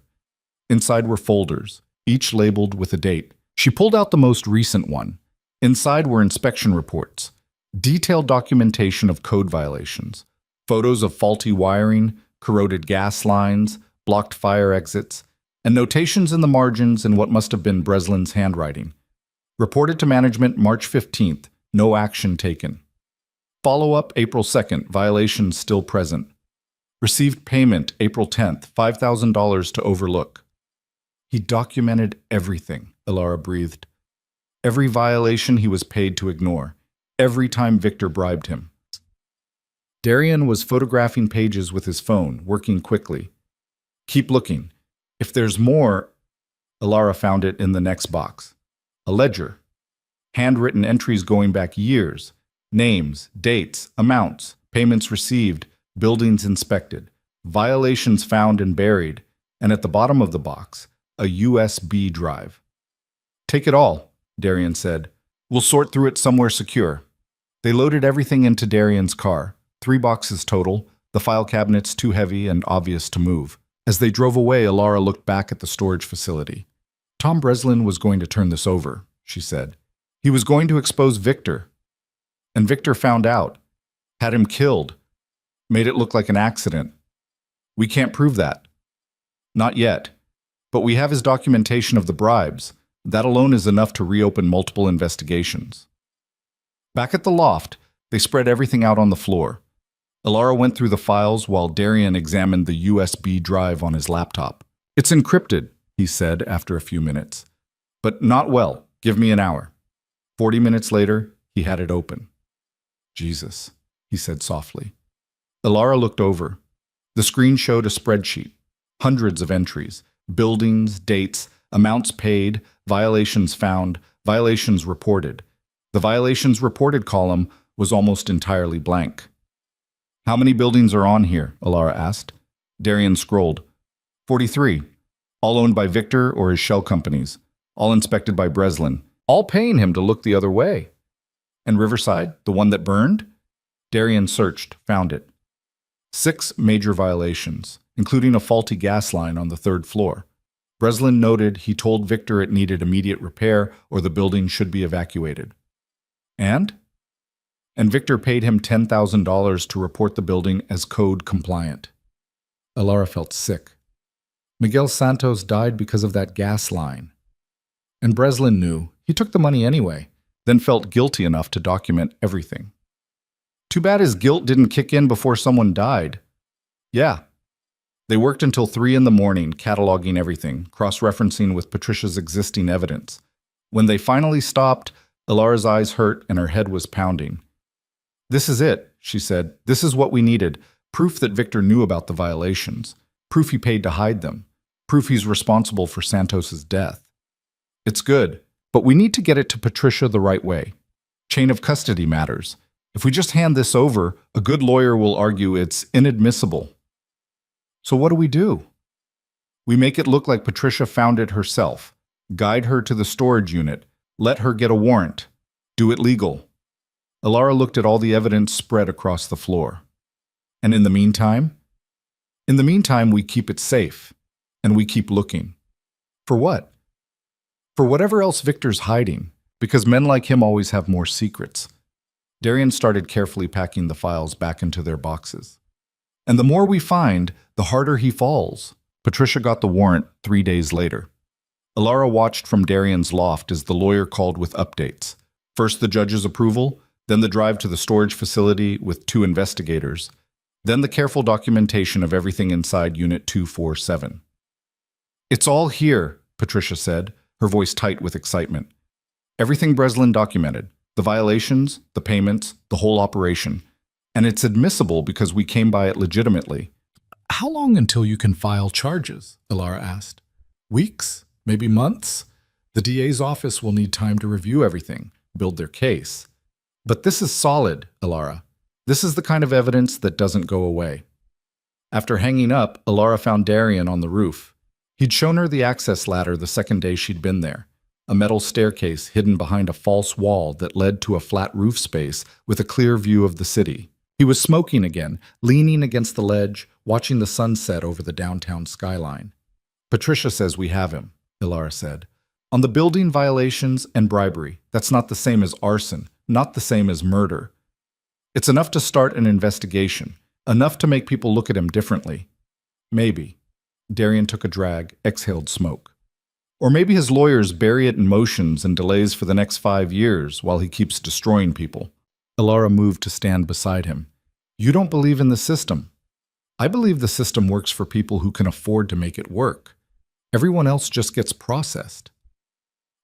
Inside were folders, each labeled with a date. She pulled out the most recent one. Inside were inspection reports, detailed documentation of code violations, photos of faulty wiring, corroded gas lines, blocked fire exits, and notations in the margins in what must have been Breslin's handwriting. Reported to management March 15th, no action taken. Follow-up April 2nd, violations still present. Received payment April 10th, $5,000 to overlook. He documented everything, Ilara breathed. Every violation he was paid to ignore. Every time Victor bribed him. Darian was photographing pages with his phone, working quickly. Keep looking. If there's more, Ilara found it in the next box. A ledger. Handwritten entries going back years. Names, dates, amounts, payments received, buildings inspected, violations found and buried, and at the bottom of the box, a USB drive. Take it all, Darian said. We'll sort through it somewhere secure. They loaded everything into Darian's car, 3 boxes total, the file cabinets too heavy and obvious to move. As they drove away, Ilara looked back at the storage facility. Tom Breslin was going to turn this over, she said. He was going to expose Victor. And Victor found out, had him killed, made it look like an accident. We can't prove that. Not yet. But we have his documentation of the bribes. That alone is enough to reopen multiple investigations. Back at the loft, they spread everything out on the floor. Ilara went through the files while Darian examined the USB drive on his laptop. It's encrypted, he said after a few minutes. But not well. Give me an hour. 40 minutes later, he had it open. Jesus, he said softly. Ilara looked over. The screen showed a spreadsheet. Hundreds of entries. Buildings, dates, amounts paid, violations found, violations reported. The violations reported column was almost entirely blank. How many buildings are on here? Ilara asked. Darian scrolled. 43. All owned by Victor or his shell companies. All inspected by Breslin. All paying him to look the other way. And Riverside, the one that burned? Darian searched, found it. 6 major violations, including a faulty gas line on the 3rd floor. Breslin noted he told Victor it needed immediate repair or the building should be evacuated. And Victor paid him $10,000 to report the building as code compliant. Ilara felt sick. Miguel Santos died because of that gas line. And Breslin knew he took the money anyway, then felt guilty enough to document everything. Too bad his guilt didn't kick in before someone died. Yeah. They worked until 3 in the morning, cataloging everything, cross-referencing with Patricia's existing evidence. When they finally stopped, Ilara's eyes hurt and her head was pounding. This is it, she said. This is what we needed. Proof that Victor knew about the violations. Proof he paid to hide them. Proof he's responsible for Santos's death. It's good, but we need to get it to Patricia the right way. Chain of custody matters. If we just hand this over, a good lawyer will argue it's inadmissible. So what do? We make it look like Patricia found it herself. Guide her to the storage unit. Let her get a warrant. Do it legal. Ilara looked at all the evidence spread across the floor. And in the meantime? In the meantime, we keep it safe. And we keep looking. For what? For whatever else Victor's hiding. Because men like him always have more secrets. Darian started carefully packing the files back into their boxes. And the more we find, the harder he falls. Patricia got the warrant 3 days later. Ilara watched from Darian's loft as the lawyer called with updates. First the judge's approval, then the drive to the storage facility with 2 investigators, then the careful documentation of everything inside Unit 247. It's all here, Patricia said, her voice tight with excitement. Everything Breslin documented. The violations, the payments, the whole operation. And it's admissible because we came by it legitimately. How long until you can file charges? Ilara asked. Weeks? Maybe months? The DA's office will need time to review everything, build their case. But this is solid, Ilara. This is the kind of evidence that doesn't go away. After hanging up, Ilara found Darian on the roof. He'd shown her the access ladder the second day she'd been there. A metal staircase hidden behind a false wall that led to a flat roof space with a clear view of the city. He was smoking again, leaning against the ledge, watching the sunset over the downtown skyline. Patricia says we have him, Ilara said. On the building violations and bribery, that's not the same as arson, not the same as murder. It's enough to start an investigation, enough to make people look at him differently. Maybe. Darian took a drag, exhaled smoke. Or maybe his lawyers bury it in motions and delays for the next 5 years while he keeps destroying people. Ilara moved to stand beside him. You don't believe in the system. I believe the system works for people who can afford to make it work. Everyone else just gets processed.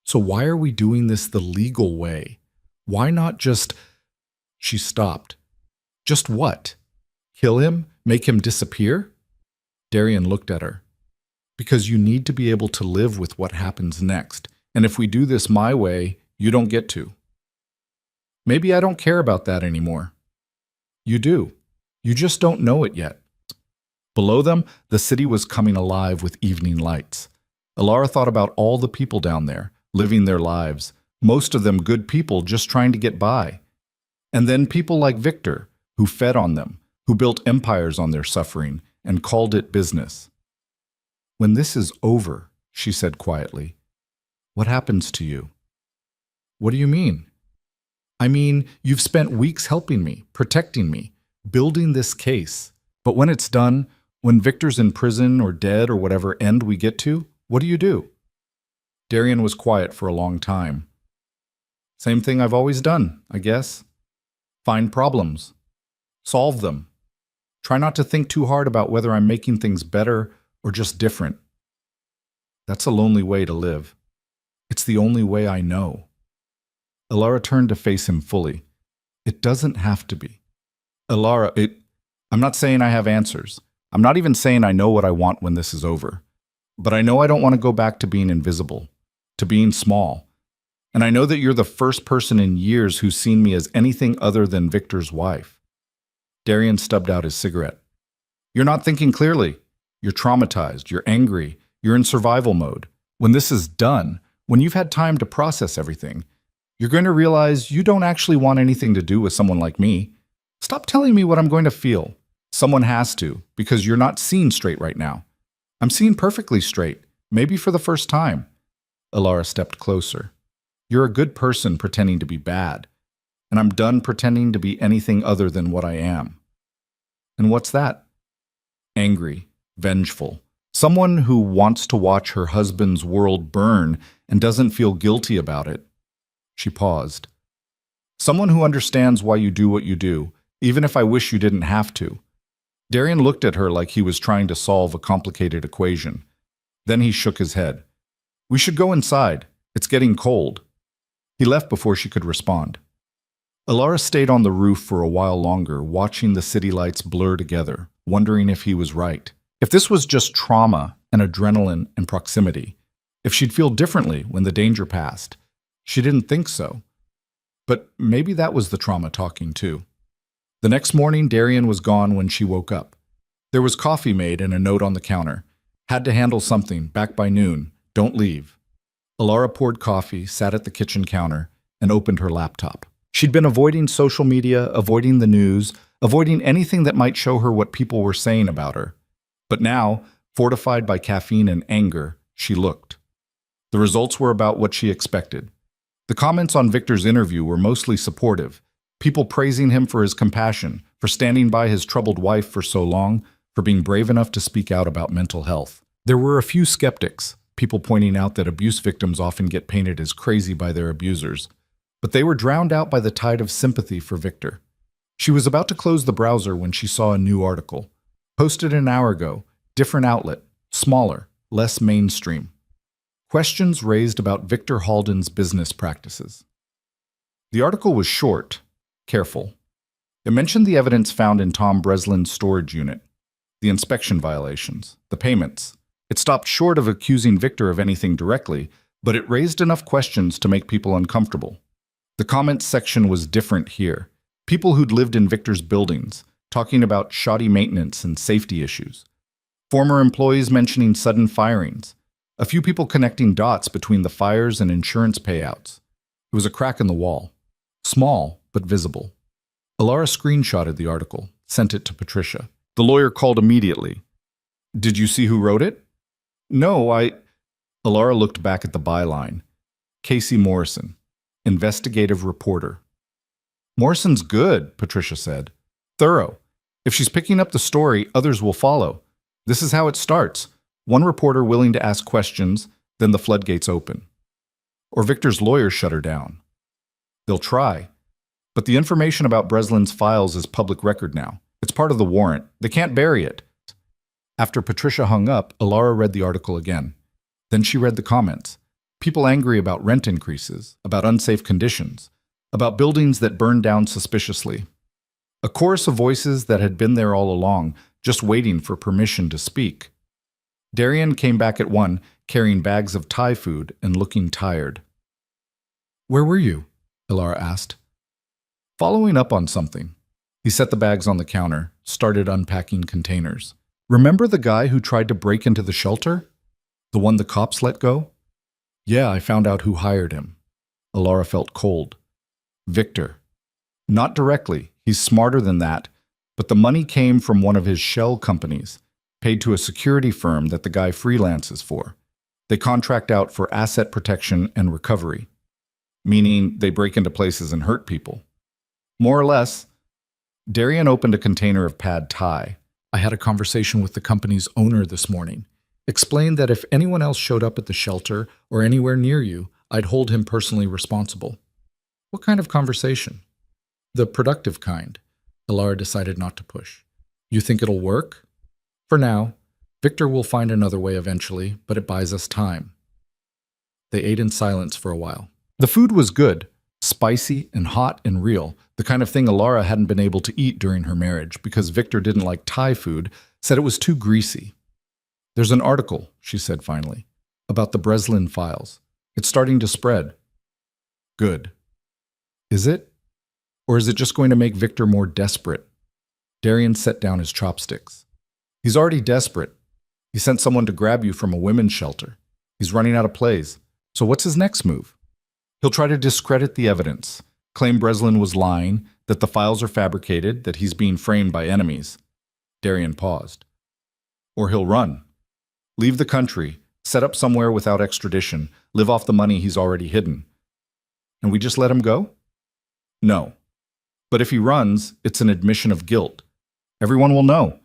So why are we doing this the legal way? Why not just... She stopped. Just what? Kill him? Make him disappear? Darian looked at her. Because you need to be able to live with what happens next. And if we do this my way, you don't get to. Maybe I don't care about that anymore. You do. You just don't know it yet. Below them, the city was coming alive with evening lights. Ilara thought about all the people down there, living their lives, most of them good people just trying to get by. And then people like Victor, who fed on them, who built empires on their suffering and called it business. When this is over, she said quietly, what happens to you? What do you mean? I mean, you've spent weeks helping me, protecting me, building this case. But when it's done, when Victor's in prison or dead or whatever end we get to, what do you do? Darian was quiet for a long time. Same thing I've always done, I guess. Find problems. Solve them. Try not to think too hard about whether I'm making things better or just different. That's a lonely way to live. It's the only way I know. Ilara turned to face him fully. It doesn't have to be. Ilara, I'm not saying I have answers. I'm not even saying I know what I want when this is over. But I know I don't want to go back to being invisible, to being small. And I know that you're the first person in years who's seen me as anything other than Victor's wife. Darian stubbed out his cigarette. You're not thinking clearly. You're traumatized. You're angry. You're in survival mode. When this is done, when you've had time to process everything, you're going to realize you don't actually want anything to do with someone like me. Stop telling me what I'm going to feel. Someone has to, because you're not seeing straight right now. I'm seeing perfectly straight, maybe for the first time. Ilara stepped closer. You're a good person pretending to be bad, and I'm done pretending to be anything other than what I am. And what's that? Angry, vengeful. Someone who wants to watch her husband's world burn and doesn't feel guilty about it. She paused. Someone who understands why you do what you do, even if I wish you didn't have to. Darian looked at her like he was trying to solve a complicated equation. Then he shook his head. We should go inside. It's getting cold. He left before she could respond. Ilara stayed on the roof for a while longer, watching the city lights blur together, wondering if he was right. If this was just trauma and adrenaline and proximity, if she'd feel differently when the danger passed. She didn't think so. But maybe that was the trauma talking too. The next morning, Darian was gone when she woke up. There was coffee made and a note on the counter. Had to handle something, back by noon. Don't leave. Ilara poured coffee, sat at the kitchen counter, and opened her laptop. She'd been avoiding social media, avoiding the news, avoiding anything that might show her what people were saying about her. But now, fortified by caffeine and anger, she looked. The results were about what she expected. The comments on Victor's interview were mostly supportive. People praising him for his compassion, for standing by his troubled wife for so long, for being brave enough to speak out about mental health. There were a few skeptics, people pointing out that abuse victims often get painted as crazy by their abusers. But they were drowned out by the tide of sympathy for Victor. She was about to close the browser when she saw a new article. Posted an hour ago, different outlet, smaller, less mainstream. Questions raised about Victor Halden's business practices. The article was short, careful. It mentioned the evidence found in Tom Breslin's storage unit, the inspection violations, the payments. It stopped short of accusing Victor of anything directly, but it raised enough questions to make people uncomfortable. The comments section was different here. People who'd lived in Victor's buildings, talking about shoddy maintenance and safety issues. Former employees mentioning sudden firings. A few people connecting dots between the fires and insurance payouts. It was a crack in the wall. Small, but visible. Ilara screenshotted the article, sent it to Patricia. The lawyer called immediately. Did you see who wrote it? No. Alara looked back at the byline. Casey Morrison, investigative reporter. Morrison's good, Patricia said. Thorough. If she's picking up the story, others will follow. This is how it starts. One reporter willing to ask questions, then the floodgates open. Or Victor's lawyers shut her down. They'll try. But the information about Breslin's files is public record now. It's part of the warrant. They can't bury it. After Patricia hung up, Alara read the article again. Then she read the comments. People angry about rent increases, about unsafe conditions, about buildings that burned down suspiciously. A chorus of voices that had been there all along, just waiting for permission to speak. Darian came back at one, carrying bags of Thai food and looking tired. "Where were you?" Alara asked. "Following up on something." He set the bags on the counter, started unpacking containers. "Remember the guy who tried to break into the shelter? The one the cops let go?" "Yeah, I found out who hired him." Alara felt cold. "Victor." "Not directly. He's smarter than that. But the money came from one of his shell companies, paid to a security firm that the guy freelances for. They contract out for asset protection and recovery, meaning they break into places and hurt people. More or less." Darian opened a container of pad Thai. "I had a conversation with the company's owner this morning. Explained that if anyone else showed up at the shelter or anywhere near you, I'd hold him personally responsible." "What kind of conversation?" "The productive kind." Alara decided not to push. "You think it'll work?" "For now. Victor will find another way eventually, but it buys us time." They ate in silence for a while. The food was good, spicy and hot and real, the kind of thing Alara hadn't been able to eat during her marriage because Victor didn't like Thai food, said it was too greasy. "There's an article," she said finally, "about the Breslin files. It's starting to spread." "Good." "Is it? Or is it just going to make Victor more desperate?" Darian set down his chopsticks. "He's already desperate. He sent someone to grab you from a women's shelter. He's running out of plays. So what's his next move? He'll try to discredit the evidence, claim Breslin was lying, that the files are fabricated, that he's being framed by enemies." Darian paused. "Or he'll run. Leave the country, set up somewhere without extradition, live off the money he's already hidden. And we just let him go?" "No. But if he runs, it's an admission of guilt. Everyone will know.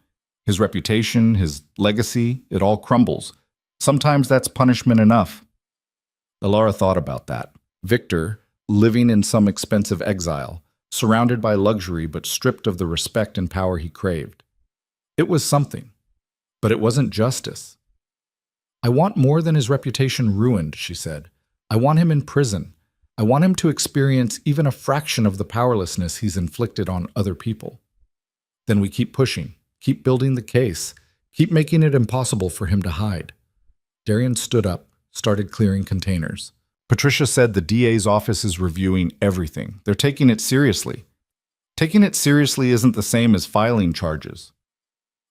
His reputation, his legacy, it all crumbles. Sometimes that's punishment enough." Alara thought about that. Victor, living in some expensive exile, surrounded by luxury but stripped of the respect and power he craved. It was something. But it wasn't justice. "I want more than his reputation ruined," she said. "I want him in prison. I want him to experience even a fraction of the powerlessness he's inflicted on other people." Then we keep pushing, keep building the case, keep making it impossible for him to hide. Darian stood up, started clearing containers. Patricia said the DA's office is reviewing everything. They're taking it seriously. Taking it seriously isn't the same as filing charges.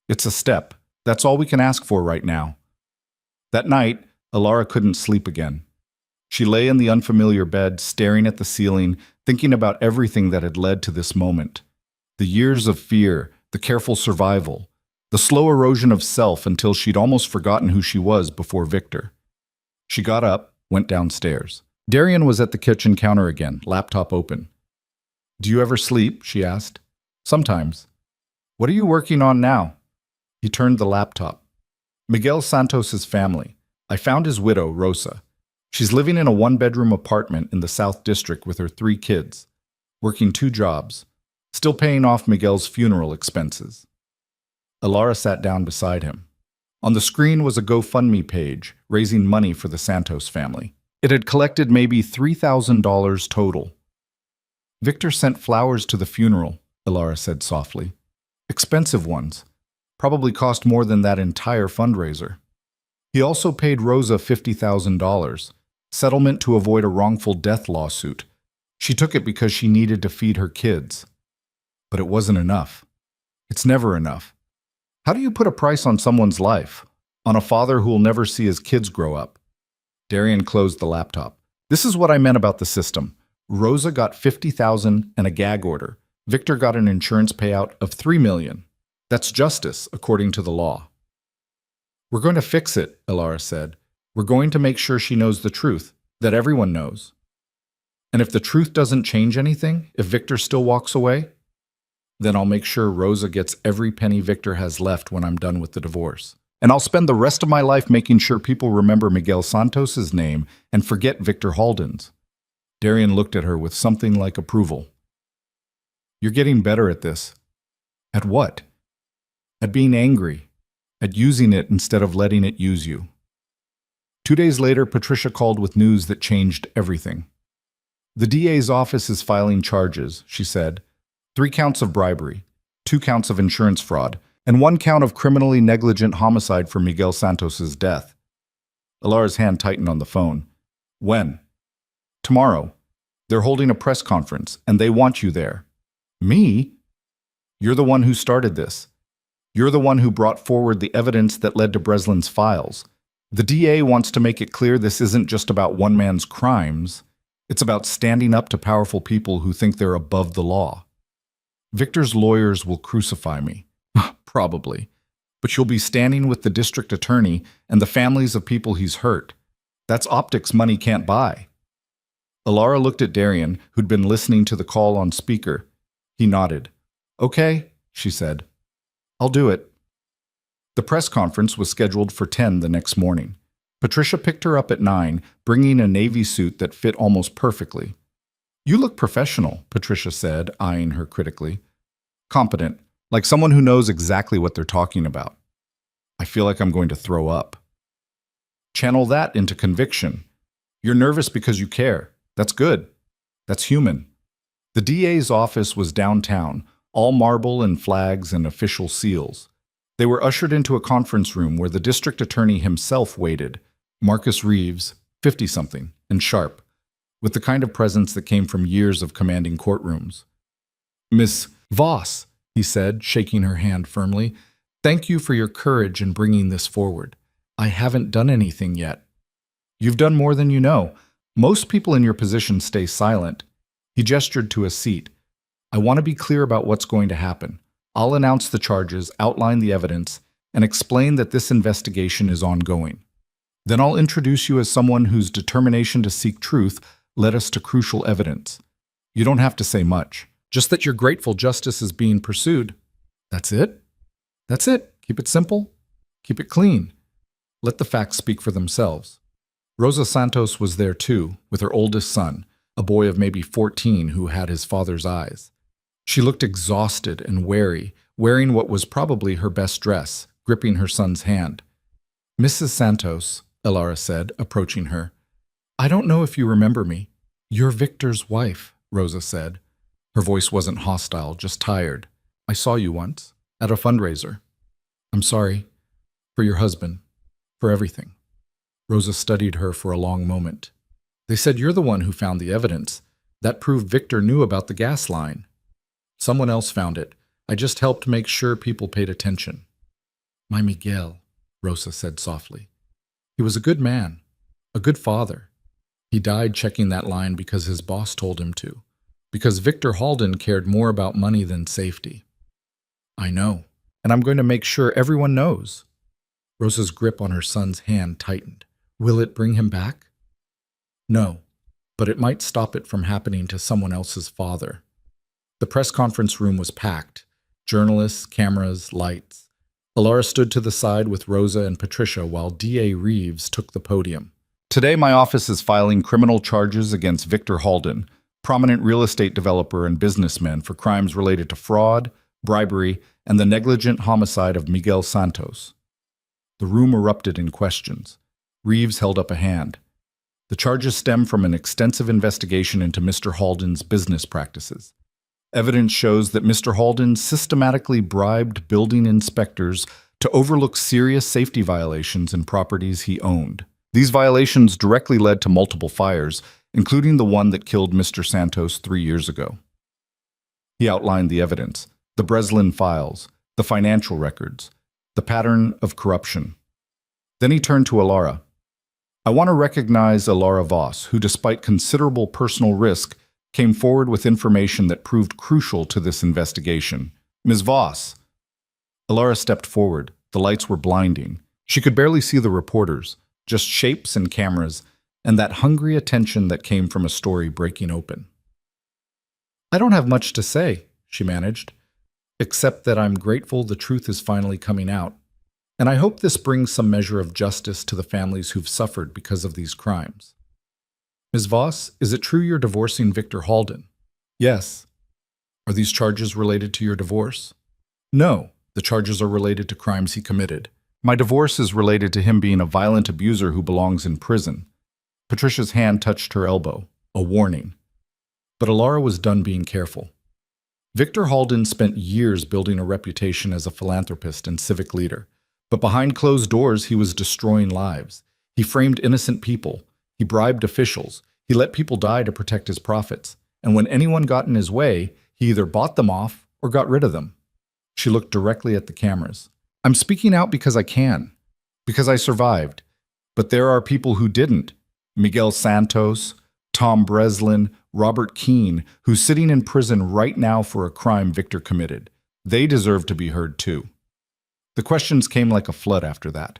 It's a step. That's all we can ask for right now. That night, Alara couldn't sleep again. She lay in the unfamiliar bed, staring at the ceiling, thinking about everything that had led to this moment. The years of fear, the careful survival, the slow erosion of self until she'd almost forgotten who she was before Victor. She got up, went downstairs. Darian was at the kitchen counter again, laptop open. "Do you ever sleep?" she asked. "Sometimes." "What are you working on now?" He turned the laptop. "Miguel Santos's family. I found his widow, Rosa. She's living in a one-bedroom apartment in the South District with her 3 kids, working 2 jobs, still paying off Miguel's funeral expenses." Alara sat down beside him. On the screen was a GoFundMe page, raising money for the Santos family. It had collected maybe $3,000 total. "Victor sent flowers to the funeral," Alara said softly. "Expensive ones. Probably cost more than that entire fundraiser. He also paid Rosa $50,000, settlement to avoid a wrongful death lawsuit. She took it because she needed to feed her kids. But it wasn't enough. It's never enough. How do you put a price on someone's life? On a father who will never see his kids grow up?" Darian closed the laptop. "This is what I meant about the system. Rosa got $50,000 and a gag order. Victor got an insurance payout of $3 million. That's justice, according to the law." We're going to fix it, Elara said. We're going to make sure she knows the truth, that everyone knows. And if the truth doesn't change anything, if Victor still walks away, then I'll make sure Rosa gets every penny Victor has left when I'm done with the divorce. And I'll spend the rest of my life making sure people remember Miguel Santos's name and forget Victor Halden's. Darian looked at her with something like approval. You're getting better at this. At what? At being angry. At using it instead of letting it use you. 2 days later, Patricia called with news that changed everything. The DA's office is filing charges, she said. 3 counts of bribery, 2 counts of insurance fraud, and 1 count of criminally negligent homicide for Miguel Santos's death. Elara's hand tightened on the phone. When? Tomorrow. They're holding a press conference, and they want you there. Me? You're the one who started this. You're the one who brought forward the evidence that led to Breslin's files. The DA wants to make it clear this isn't just about one man's crimes. It's about standing up to powerful people who think they're above the law. Victor's lawyers will crucify me. Probably. But you'll be standing with the district attorney and the families of people he's hurt. That's optics money can't buy. Elara looked at Darian, who'd been listening to the call on speaker. He nodded. Okay, she said. I'll do it. The press conference was scheduled for 10 the next morning. Patricia picked her up at 9, bringing a navy suit that fit almost perfectly. You look professional, Patricia said, eyeing her critically. Competent, like someone who knows exactly what they're talking about. I feel like I'm going to throw up. Channel that into conviction. You're nervous because you care. That's good. That's human. The DA's office was downtown, all marble and flags and official seals. They were ushered into a conference room where the district attorney himself waited, Marcus Reeves, 50-something, and sharp, with the kind of presence that came from years of commanding courtrooms. Miss Voss, he said, shaking her hand firmly, thank you for your courage in bringing this forward. I haven't done anything yet. You've done more than you know. Most people in your position stay silent. He gestured to a seat. I want to be clear about what's going to happen. I'll announce the charges, outline the evidence, and explain that this investigation is ongoing. Then I'll introduce you as someone whose determination to seek truth led us to crucial evidence. You don't have to say much, just that you're grateful justice is being pursued. That's it? That's it. Keep it simple. Keep it clean. Let the facts speak for themselves. Rosa Santos was there too, with her oldest son, a boy of maybe 14 who had his father's eyes. She looked exhausted and wary, wearing what was probably her best dress, gripping her son's hand. Mrs. Santos, Elara said, approaching her. I don't know if you remember me. You're Victor's wife, Rosa said. Her voice wasn't hostile, just tired. I saw you once, at a fundraiser. I'm sorry. For your husband. For everything. Rosa studied her for a long moment. They said you're the one who found the evidence. That proved Victor knew about the gas line. Someone else found it. I just helped make sure people paid attention. My Miguel, Rosa said softly. He was a good man, a good father. He died checking that line because his boss told him to, because Victor Halden cared more about money than safety. I know, and I'm going to make sure everyone knows. Rosa's grip on her son's hand tightened. Will it bring him back? No, but it might stop it from happening to someone else's father. The press conference room was packed. Journalists, cameras, lights. Elara stood to the side with Rosa and Patricia while D.A. Reeves took the podium. Today, my office is filing criminal charges against Victor Halden, prominent real estate developer and businessman, for crimes related to fraud, bribery, and the negligent homicide of Miguel Santos. The room erupted in questions. Reeves held up a hand. The charges stem from an extensive investigation into Mr. Halden's business practices. Evidence shows that Mr. Halden systematically bribed building inspectors to overlook serious safety violations in properties he owned. These violations directly led to multiple fires, including the one that killed Mr. Santos 3 years ago. He outlined the evidence, the Breslin files, the financial records, the pattern of corruption. Then he turned to Elara. I want to recognize Elara Voss, who, despite considerable personal risk, came forward with information that proved crucial to this investigation. Ms. Voss. Elara stepped forward. The lights were blinding. She could barely see the reporters, just shapes and cameras, and that hungry attention that came from a story breaking open. "I don't have much to say," she managed, "except that I'm grateful the truth is finally coming out. And I hope this brings some measure of justice to the families who've suffered because of these crimes." "Ms. Voss, is it true you're divorcing Victor Halden?" "Yes." "Are these charges related to your divorce?" "No, the charges are related to crimes he committed. My divorce is related to him being a violent abuser who belongs in prison." Patricia's hand touched her elbow, a warning. But Alara was done being careful. Victor Halden spent years building a reputation as a philanthropist and civic leader. But behind closed doors, he was destroying lives. He framed innocent people. He bribed officials. He let people die to protect his profits. And when anyone got in his way, he either bought them off or got rid of them. She looked directly at the cameras. "I'm speaking out because I can. Because I survived. But there are people who didn't. Miguel Santos, Tom Breslin, Robert Keene, who's sitting in prison right now for a crime Victor committed. They deserve to be heard too." The questions came like a flood after that.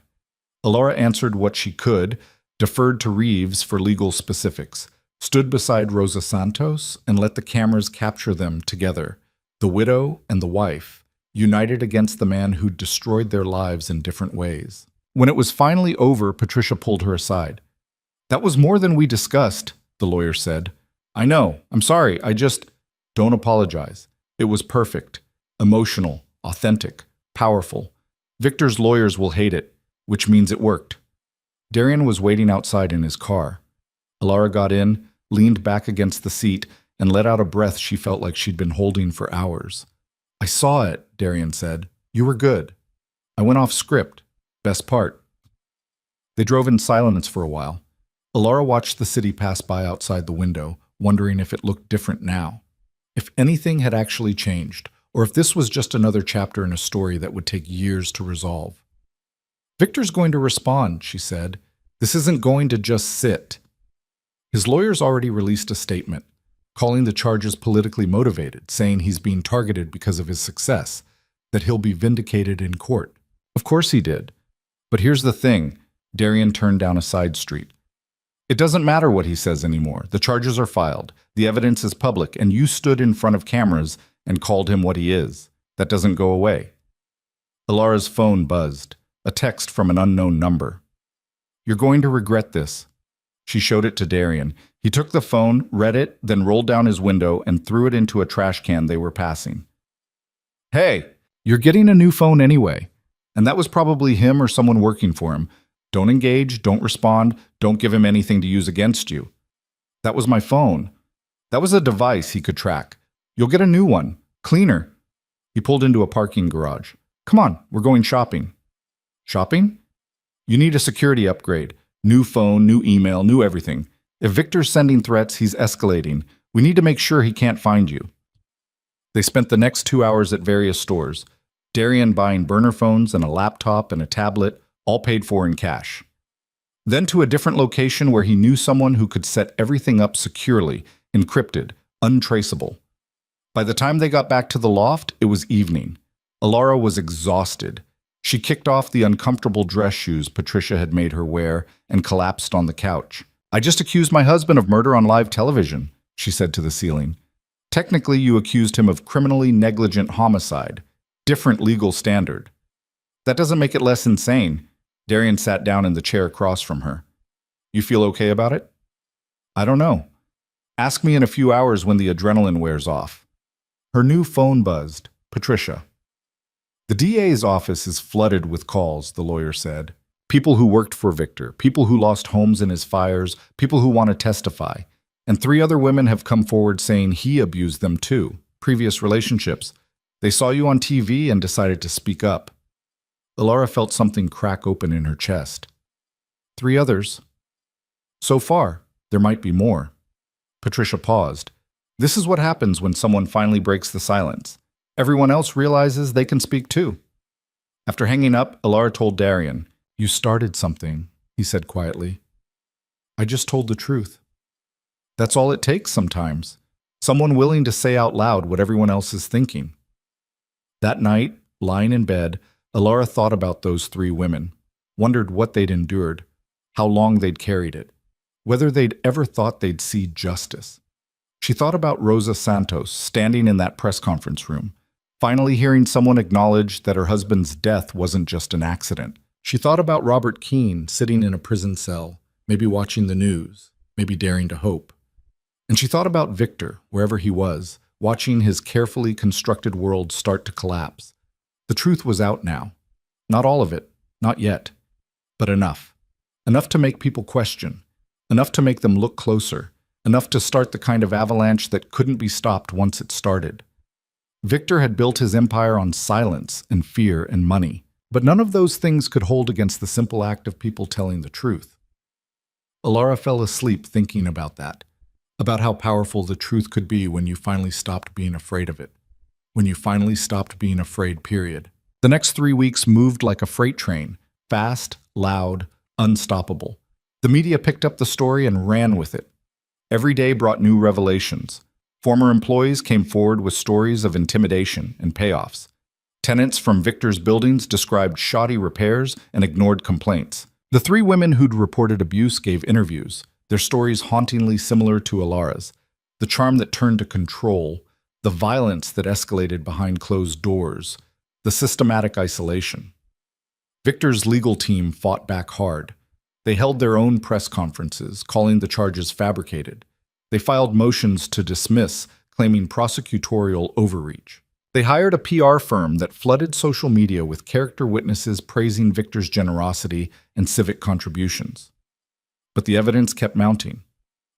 Alara answered what she could, deferred to Reeves for legal specifics, stood beside Rosa Santos, and let the cameras capture them together, the widow and the wife, united against the man who'd destroyed their lives in different ways. When it was finally over, Patricia pulled her aside. "That was more than we discussed," the lawyer said. "I know. I'm sorry. Don't apologize. It was perfect, emotional, authentic, powerful. Victor's lawyers will hate it, which means it worked." Darian was waiting outside in his car. Alara got in, leaned back against the seat, and let out a breath she felt like she'd been holding for hours. "I saw it," Darian said. "You were good. I went off script. Best part." They drove in silence for a while. Alara watched the city pass by outside the window, wondering if it looked different now. If anything had actually changed, or if this was just another chapter in a story that would take years to resolve. "Victor's going to respond," she said. "This isn't going to just sit." His lawyers already released a statement, calling the charges politically motivated, saying he's being targeted because of his success, that he'll be vindicated in court. Of course he did. But here's the thing, Darian turned down a side street. It doesn't matter what he says anymore. The charges are filed. The evidence is public, and you stood in front of cameras and called him what he is. That doesn't go away. Alara's phone buzzed, a text from an unknown number. "You're going to regret this." She showed it to Darian. He took the phone, read it, then rolled down his window and threw it into a trash can they were passing. "Hey, you're getting a new phone anyway." And that was probably him or someone working for him. "Don't engage, don't respond, don't give him anything to use against you." "That was my phone. That was a device he could track. You'll get a new one, cleaner." He pulled into a parking garage. "Come on, we're going shopping." "Shopping? You need a security upgrade. New phone, new email, new everything. If Victor's sending threats, he's escalating. We need to make sure he can't find you." They spent the next 2 hours at various stores, Darian buying burner phones and a laptop and a tablet, all paid for in cash. Then to a different location where he knew someone who could set everything up securely, encrypted, untraceable. By the time they got back to the loft, it was evening. Alara was exhausted. She kicked off the uncomfortable dress shoes Patricia had made her wear and collapsed on the couch. "I just accused my husband of murder on live television," she said to the ceiling. "Technically, you accused him of criminally negligent homicide. Different legal standard." "That doesn't make it less insane." Darian sat down in the chair across from her. "You feel okay about it?" "I don't know. Ask me in a few hours when the adrenaline wears off." Her new phone buzzed. Patricia. "The DA's office is flooded with calls," the lawyer said. "People who worked for Victor, people who lost homes in his fires, people who want to testify. And 3 other women have come forward saying he abused them too. Previous relationships. They saw you on TV and decided to speak up." Alara felt something crack open in her chest. 3 others. So far, there might be more. Patricia paused. This is what happens when someone finally breaks the silence. Everyone else realizes they can speak too. After hanging up, Alara told Darian, "You started something," he said quietly. "I just told the truth." That's all it takes sometimes. Someone willing to say out loud what everyone else is thinking. That night, lying in bed, Alara thought about those 3 women. wondered what they'd endured, how long they'd carried it, whether they'd ever thought they'd see justice. She thought about Rosa Santos standing in that press conference room, finally hearing someone acknowledge that her husband's death wasn't just an accident. She thought about Robert Keene sitting in a prison cell, maybe watching the news, maybe daring to hope. And she thought about Victor, wherever he was, watching his carefully constructed world start to collapse. The truth was out now. Not all of it, not yet, but enough. Enough to make people question, enough to make them look closer, enough to start the kind of avalanche that couldn't be stopped once it started. Victor had built his empire on silence and fear and money, but none of those things could hold against the simple act of people telling the truth. Alara fell asleep thinking about that, about how powerful the truth could be when you finally stopped being afraid of it, when you finally stopped being afraid, period. The next 3 weeks moved like a freight train, fast, loud, unstoppable. The media picked up the story and ran with it. Every day brought new revelations. Former employees came forward with stories of intimidation and payoffs. Tenants from Victor's buildings described shoddy repairs and ignored complaints. The 3 women who'd reported abuse gave interviews, their stories hauntingly similar to Alara's. The charm that turned to control, the violence that escalated behind closed doors, the systematic isolation. Victor's legal team fought back hard. They held their own press conferences, calling the charges fabricated. They filed motions to dismiss, claiming prosecutorial overreach. They hired a PR firm that flooded social media with character witnesses praising Victor's generosity and civic contributions. But the evidence kept mounting.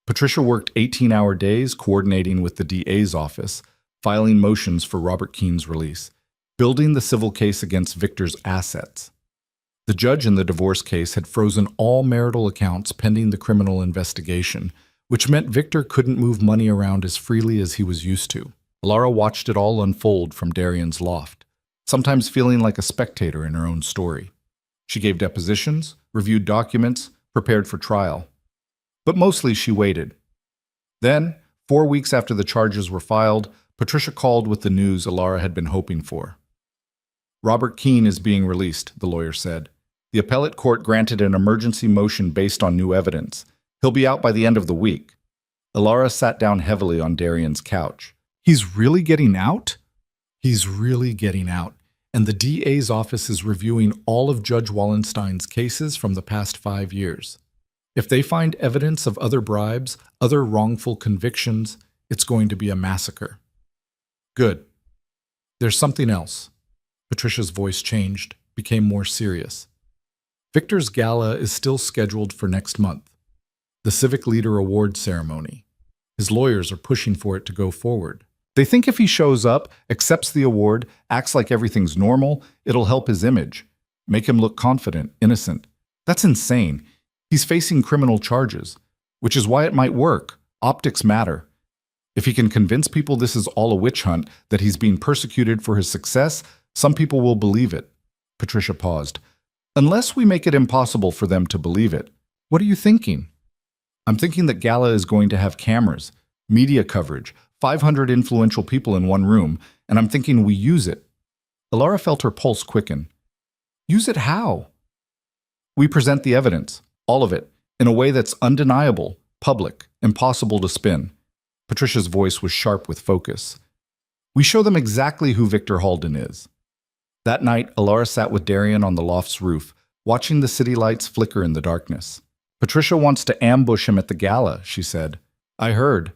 Patricia worked 18-hour days coordinating with the DA's office, filing motions for Robert Keene's release, building the civil case against Victor's assets. The judge in the divorce case had frozen all marital accounts pending the criminal investigation, which meant Victor couldn't move money around as freely as he was used to. Alara watched it all unfold from Darian's loft, sometimes feeling like a spectator in her own story. She gave depositions, reviewed documents, prepared for trial. But mostly she waited. Then, 4 weeks after the charges were filed, Patricia called with the news Alara had been hoping for. Robert Keene is being released, the lawyer said. The appellate court granted an emergency motion based on new evidence. He'll be out by the end of the week. Alara sat down heavily on Darian's couch. He's really getting out? He's really getting out. And the DA's office is reviewing all of Judge Wallenstein's cases from the past 5 years. If they find evidence of other bribes, other wrongful convictions, it's going to be a massacre. Good. There's something else. Patricia's voice changed, became more serious. Victor's gala is still scheduled for next month. The Civic Leader Award ceremony. His lawyers are pushing for it to go forward. They think if he shows up, accepts the award, acts like everything's normal, it'll help his image, make him look confident, innocent. That's insane. He's facing criminal charges, which is why it might work. Optics matter. If he can convince people this is all a witch hunt, that he's being persecuted for his success, some people will believe it. Patricia paused. Unless we make it impossible for them to believe it. What are you thinking? I'm thinking that gala is going to have cameras, media coverage, 500 influential people in one room, and I'm thinking we use it. Alara felt her pulse quicken. Use it how? We present the evidence, all of it, in a way that's undeniable, public, impossible to spin. Patricia's voice was sharp with focus. We show them exactly who Victor Halden is. That night, Alara sat with Darian on the loft's roof, watching the city lights flicker in the darkness. Patricia wants to ambush him at the gala, she said. I heard.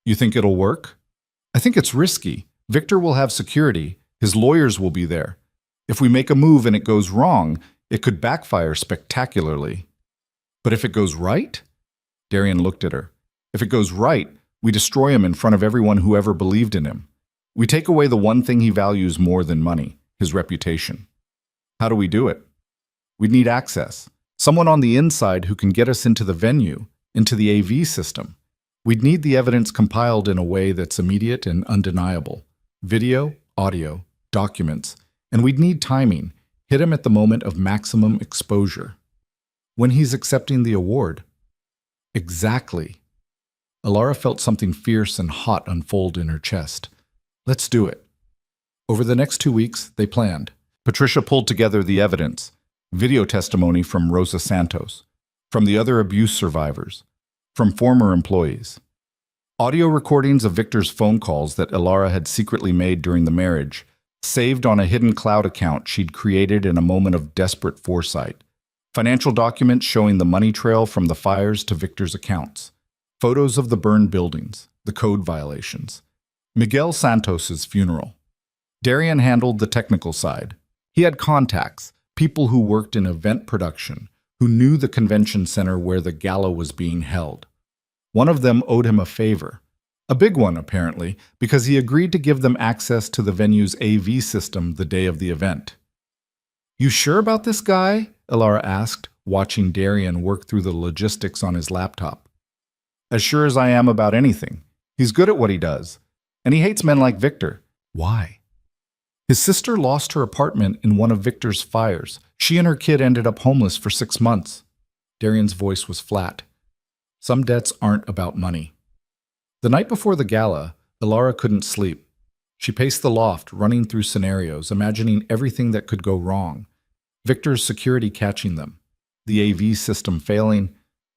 You think it'll work? I think it's risky. Victor will have security. His lawyers will be there. If we make a move and it goes wrong, it could backfire spectacularly. But if it goes right? Darian looked at her. If it goes right, we destroy him in front of everyone who ever believed in him. We take away the one thing he values more than money, his reputation. How do we do it? We'd need access. Someone on the inside who can get us into the venue, into the AV system. We'd need the evidence compiled in a way that's immediate and undeniable. Video, audio, documents. And we'd need timing. Hit him at the moment of maximum exposure. When he's accepting the award. Exactly. Alara felt something fierce and hot unfold in her chest. Let's do it. Over the next 2 weeks, they planned. Patricia pulled together the evidence. video testimony from Rosa Santos, from the other abuse survivors, from former employees. Audio recordings of Victor's phone calls that Ilara had secretly made during the marriage, saved on a hidden cloud account she'd created in a moment of desperate foresight. Financial documents showing the money trail from the fires to Victor's accounts. Photos of the burned buildings, the code violations. Miguel Santos's funeral. Darian handled the technical side. He had contacts, people who worked in event production, who knew the convention center where the gala was being held. One of them owed him a favor. A big one, apparently, because he agreed to give them access to the venue's AV system the day of the event. "You sure about this guy?" Ilara asked, watching Darian work through the logistics on his laptop. "As sure as I am about anything. He's good at what he does. And he hates men like Victor." "Why?" "His sister lost her apartment in one of Victor's fires. She and her kid ended up homeless for 6 months." Darian's voice was flat. "Some debts aren't about money." The night before the gala, Ilara couldn't sleep. She paced the loft, running through scenarios, imagining everything that could go wrong. Victor's security catching them, the AV system failing,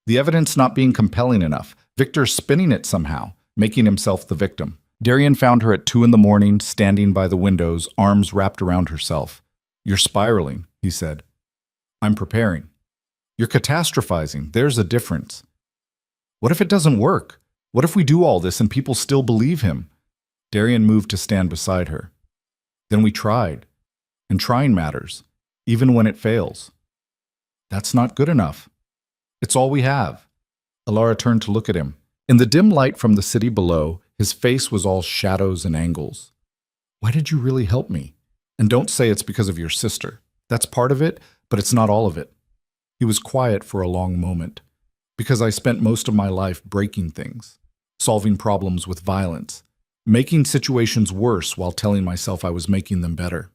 the evidence not being compelling enough, Victor spinning it somehow, making himself the victim. Darian found her at 2 a.m, standing by the windows, arms wrapped around herself. "You're spiraling," he said. "I'm preparing." "You're catastrophizing. There's a difference." "What if it doesn't work? What if we do all this and people still believe him?" Darian moved to stand beside her. "Then we tried. And trying matters, even when it fails." "That's not good enough." "It's all we have." Ilara turned to look at him. In the dim light from the city below, his face was all shadows and angles. "Why did you really help me? And don't say it's because of your sister. That's part of it, but it's not all of it." He was quiet for a long moment. "Because I spent most of my life breaking things, solving problems with violence, making situations worse while telling myself I was making them better."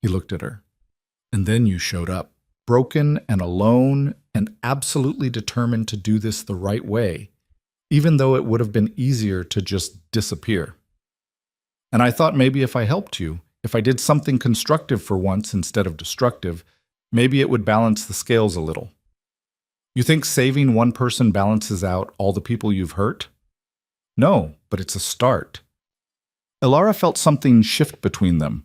He looked at her. "And then you showed up, broken and alone and absolutely determined to do this the right way, even though it would have been easier to just disappear. And I thought maybe if I helped you, if I did something constructive for once instead of destructive, maybe it would balance the scales a little. You think saving one person balances out all the people you've hurt? No, but it's a start." Ilara felt something shift between them,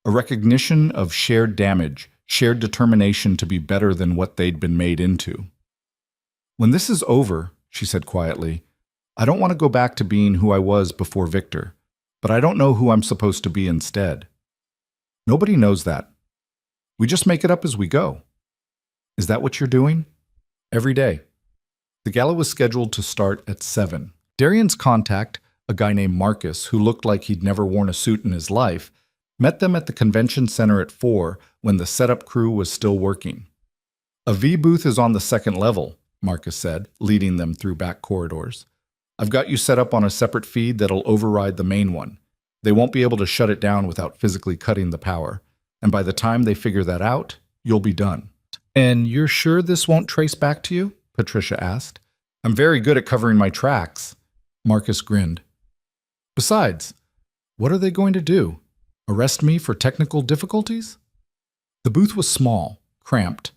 a recognition of shared damage, shared determination to be better than what they'd been made into. "When this is over," she said quietly, "I don't want to go back to being who I was before Victor, but I don't know who I'm supposed to be instead. Nobody knows that. We just make it up as we go." "Is that what you're doing?" "Every day." The gala was scheduled to start at 7. Darian's contact, a guy named Marcus who looked like he'd never worn a suit in his life, met them at the convention center at 4 when the setup crew was still working. "A V booth is on the 2nd level, Marcus said, leading them through back corridors. "I've got you set up on a separate feed that'll override the main one. They won't be able to shut it down without physically cutting the power. And by the time they figure that out, you'll be done." "And you're sure this won't trace back to you?" Patricia asked. "I'm very good at covering my tracks." Marcus grinned. "Besides, what are they going to do? Arrest me for technical difficulties?" The booth was small, cramped,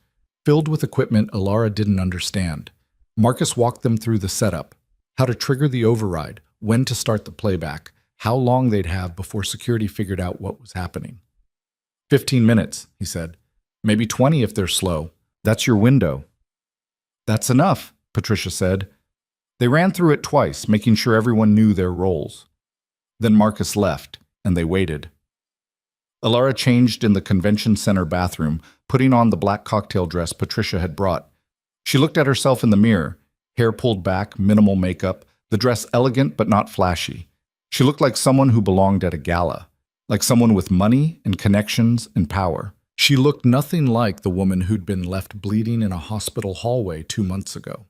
filled with equipment Ilara didn't understand. Marcus walked them through the setup, how to trigger the override, when to start the playback, how long they'd have before security figured out what was happening. 15 minutes, he said. Maybe 20 if they're slow. That's your window." "That's enough," Patricia said. They ran through it twice, making sure everyone knew their roles. Then Marcus left, and they waited. Ilara changed in the convention center bathroom, putting on the black cocktail dress Patricia had brought. She looked at herself in the mirror, hair pulled back, minimal makeup, the dress elegant but not flashy. She looked like someone who belonged at a gala, like someone with money and connections and power. She looked nothing like the woman who'd been left bleeding in a hospital hallway 2 months ago.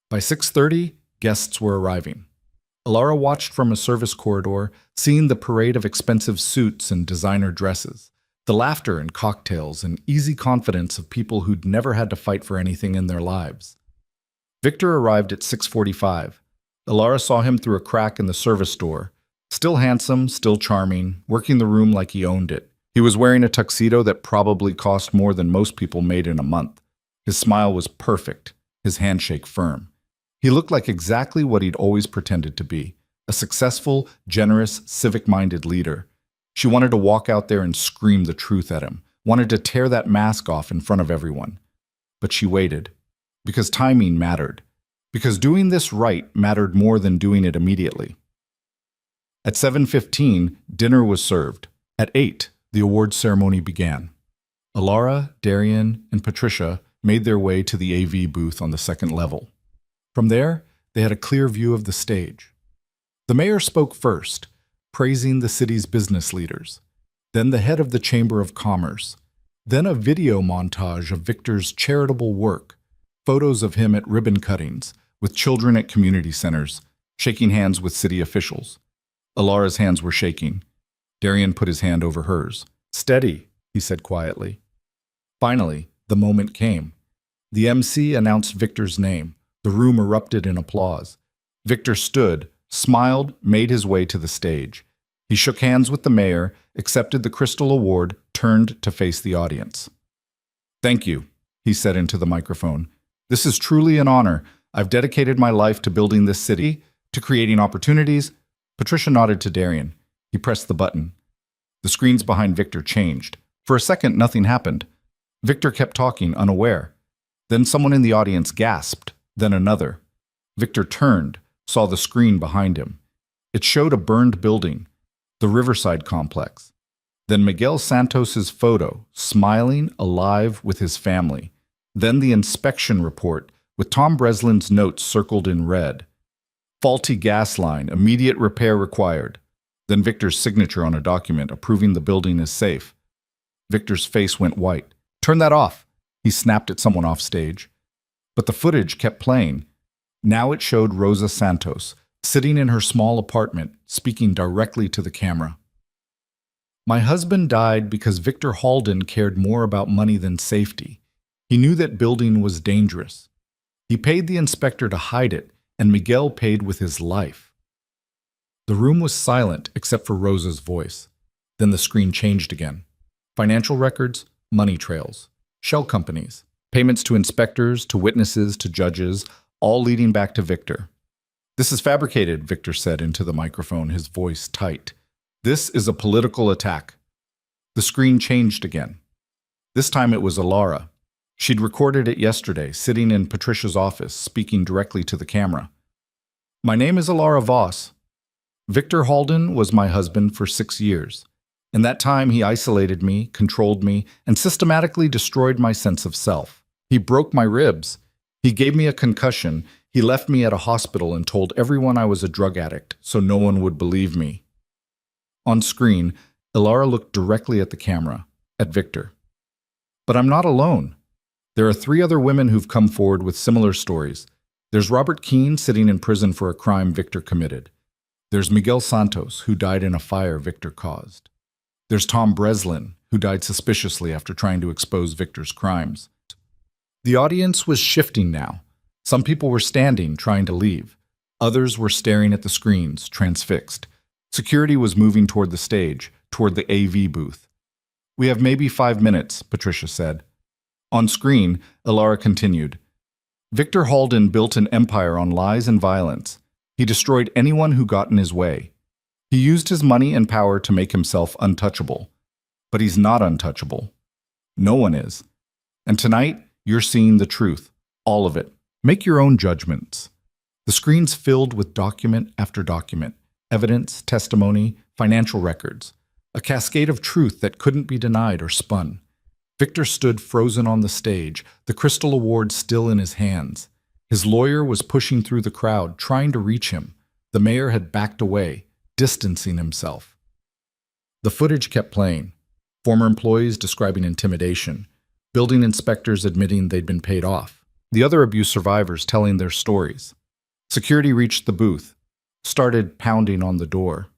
By 6:30, guests were arriving. Ilara watched from a service corridor, seeing the parade of expensive suits and designer dresses, the laughter and cocktails and easy confidence of people who'd never had to fight for anything in their lives. Victor arrived at 6:45. Ilara saw him through a crack in the service door, still handsome, still charming, working the room like he owned it. He was wearing a tuxedo that probably cost more than most people made in a month. His smile was perfect, his handshake firm. He looked like exactly what he'd always pretended to be, a successful, generous, civic-minded leader. She wanted to walk out there and scream the truth at him, wanted to tear that mask off in front of everyone. But she waited, because timing mattered, because doing this right mattered more than doing it immediately. At 7:15, dinner was served. At 8, the awards ceremony began. Alara, Darian, and Patricia made their way to the AV booth on the second level. From there, they had a clear view of the stage. The mayor spoke first, praising the city's business leaders, then the head of the Chamber of Commerce, then a video montage of Victor's charitable work, photos of him at ribbon cuttings, with children at community centers, shaking hands with city officials. Alara's hands were shaking. Darian put his hand over hers. "Steady," he said quietly. Finally, the moment came. The MC announced Victor's name. The room erupted in applause. Victor stood, smiled, made his way to the stage. He shook hands with the mayor, accepted the Crystal Award, turned to face the audience. "Thank you," he said into the microphone. "This is truly an honor. I've dedicated my life to building this city, to creating opportunities." Patricia nodded to Darian. He pressed the button. The screens behind Victor changed. For a second, nothing happened. Victor kept talking, unaware. Then someone in the audience gasped, then another. Victor turned, saw the screen behind him. It showed a burned building, the Riverside complex. Then Miguel Santos's photo, smiling, alive with his family. Then the inspection report, with Tom Breslin's notes circled in red. Faulty gas line, immediate repair required. Then Victor's signature on a document approving the building is safe. Victor's face went white. "Turn that off!" He snapped at someone off stage. But the footage kept playing. Now it showed Rosa Santos, sitting in her small apartment, speaking directly to the camera. "My husband died because Victor Halden cared more about money than safety. He knew that building was dangerous. He paid the inspector to hide it, and Miguel paid with his life." The room was silent except for Rosa's voice. Then the screen changed again. Financial records, money trails, shell companies, payments to inspectors, to witnesses, to judges, all leading back to Victor. "This is fabricated," Victor said into the microphone, his voice tight. "This is a political attack." The screen changed again. This time it was Alara. She'd recorded it yesterday, sitting in Patricia's office, speaking directly to the camera. "My name is Alara Voss. Victor Halden was my husband for 6 years. In that time, he isolated me, controlled me, and systematically destroyed my sense of self. He broke my ribs. He gave me a concussion. He left me at a hospital and told everyone I was a drug addict, so no one would believe me." On screen, Alara looked directly at the camera, at Victor. "But I'm not alone. There are 3 other women who've come forward with similar stories. There's Robert Keene sitting in prison for a crime Victor committed. There's Miguel Santos, who died in a fire Victor caused. There's Tom Breslin, who died suspiciously after trying to expose Victor's crimes." The audience was shifting now. Some people were standing, trying to leave. Others were staring at the screens, transfixed. Security was moving toward the stage, toward the AV booth. "We have maybe 5 minutes," Patricia said. On screen, Alara continued. "Victor Halden built an empire on lies and violence. He destroyed anyone who got in his way. He used his money and power to make himself untouchable. But he's not untouchable. No one is. And tonight, you're seeing the truth, all of it. Make your own judgments." The screen's filled with document after document, evidence, testimony, financial records, a cascade of truth that couldn't be denied or spun. Victor stood frozen on the stage, the Crystal Award still in his hands. His lawyer was pushing through the crowd, trying to reach him. The mayor had backed away, distancing himself. The footage kept playing. Former employees describing intimidation, building inspectors admitting they'd been paid off, the other abuse survivors telling their stories. Security reached the booth, started pounding on the door.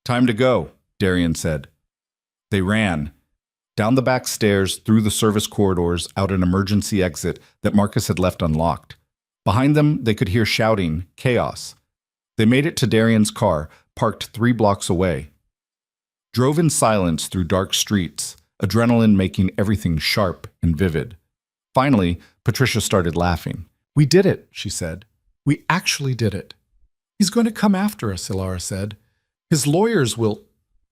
"Time to go," Darian said. They ran. Down the back stairs, through the service corridors, out an emergency exit that Marcus had left unlocked. Behind them, they could hear shouting, chaos. They made it to Darian's car, parked 3 blocks away. Drove in silence through dark streets, adrenaline making everything sharp and vivid. Finally, Patricia started laughing. "We did it," she said. "We actually did it." "He's going to come after us," Ilara said. "His lawyers will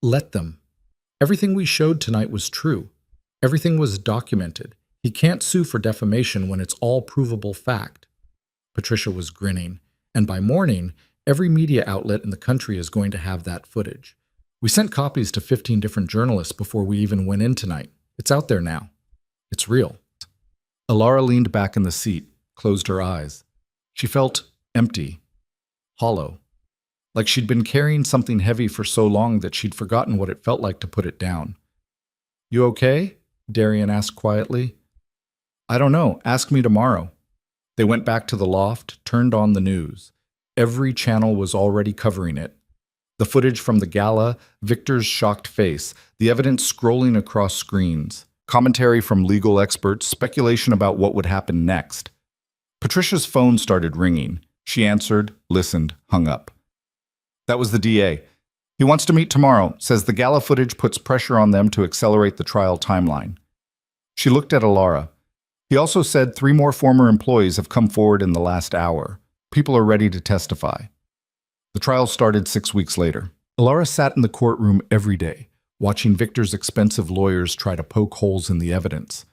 let them. Everything we showed tonight was true. Everything was documented. He can't sue for defamation when it's all provable fact." Patricia was grinning. "And by morning, every media outlet in the country is going to have that footage. We sent copies to 15 different journalists before we even went in tonight. It's out there now. It's real." Ilara leaned back in the seat, closed her eyes. She felt empty, hollow, like she'd been carrying something heavy for so long that she'd forgotten what it felt like to put it down. "You okay?" Darian asked quietly. "I don't know. Ask me tomorrow." They went back to the loft, turned on the news. Every channel was already covering it. The footage from the gala, Victor's shocked face, the evidence scrolling across screens, commentary from legal experts, speculation about what would happen next. Patricia's phone started ringing. She answered, listened, hung up. That was the DA. "He wants to meet tomorrow, says the gala footage puts pressure on them to accelerate the trial timeline." She looked at Ilara. "He also said 3 more former employees have come forward in the last hour. People are ready to testify." The trial started 6 weeks later. Ilara sat in the courtroom every day, watching Victor's expensive lawyers try to poke holes in the evidence,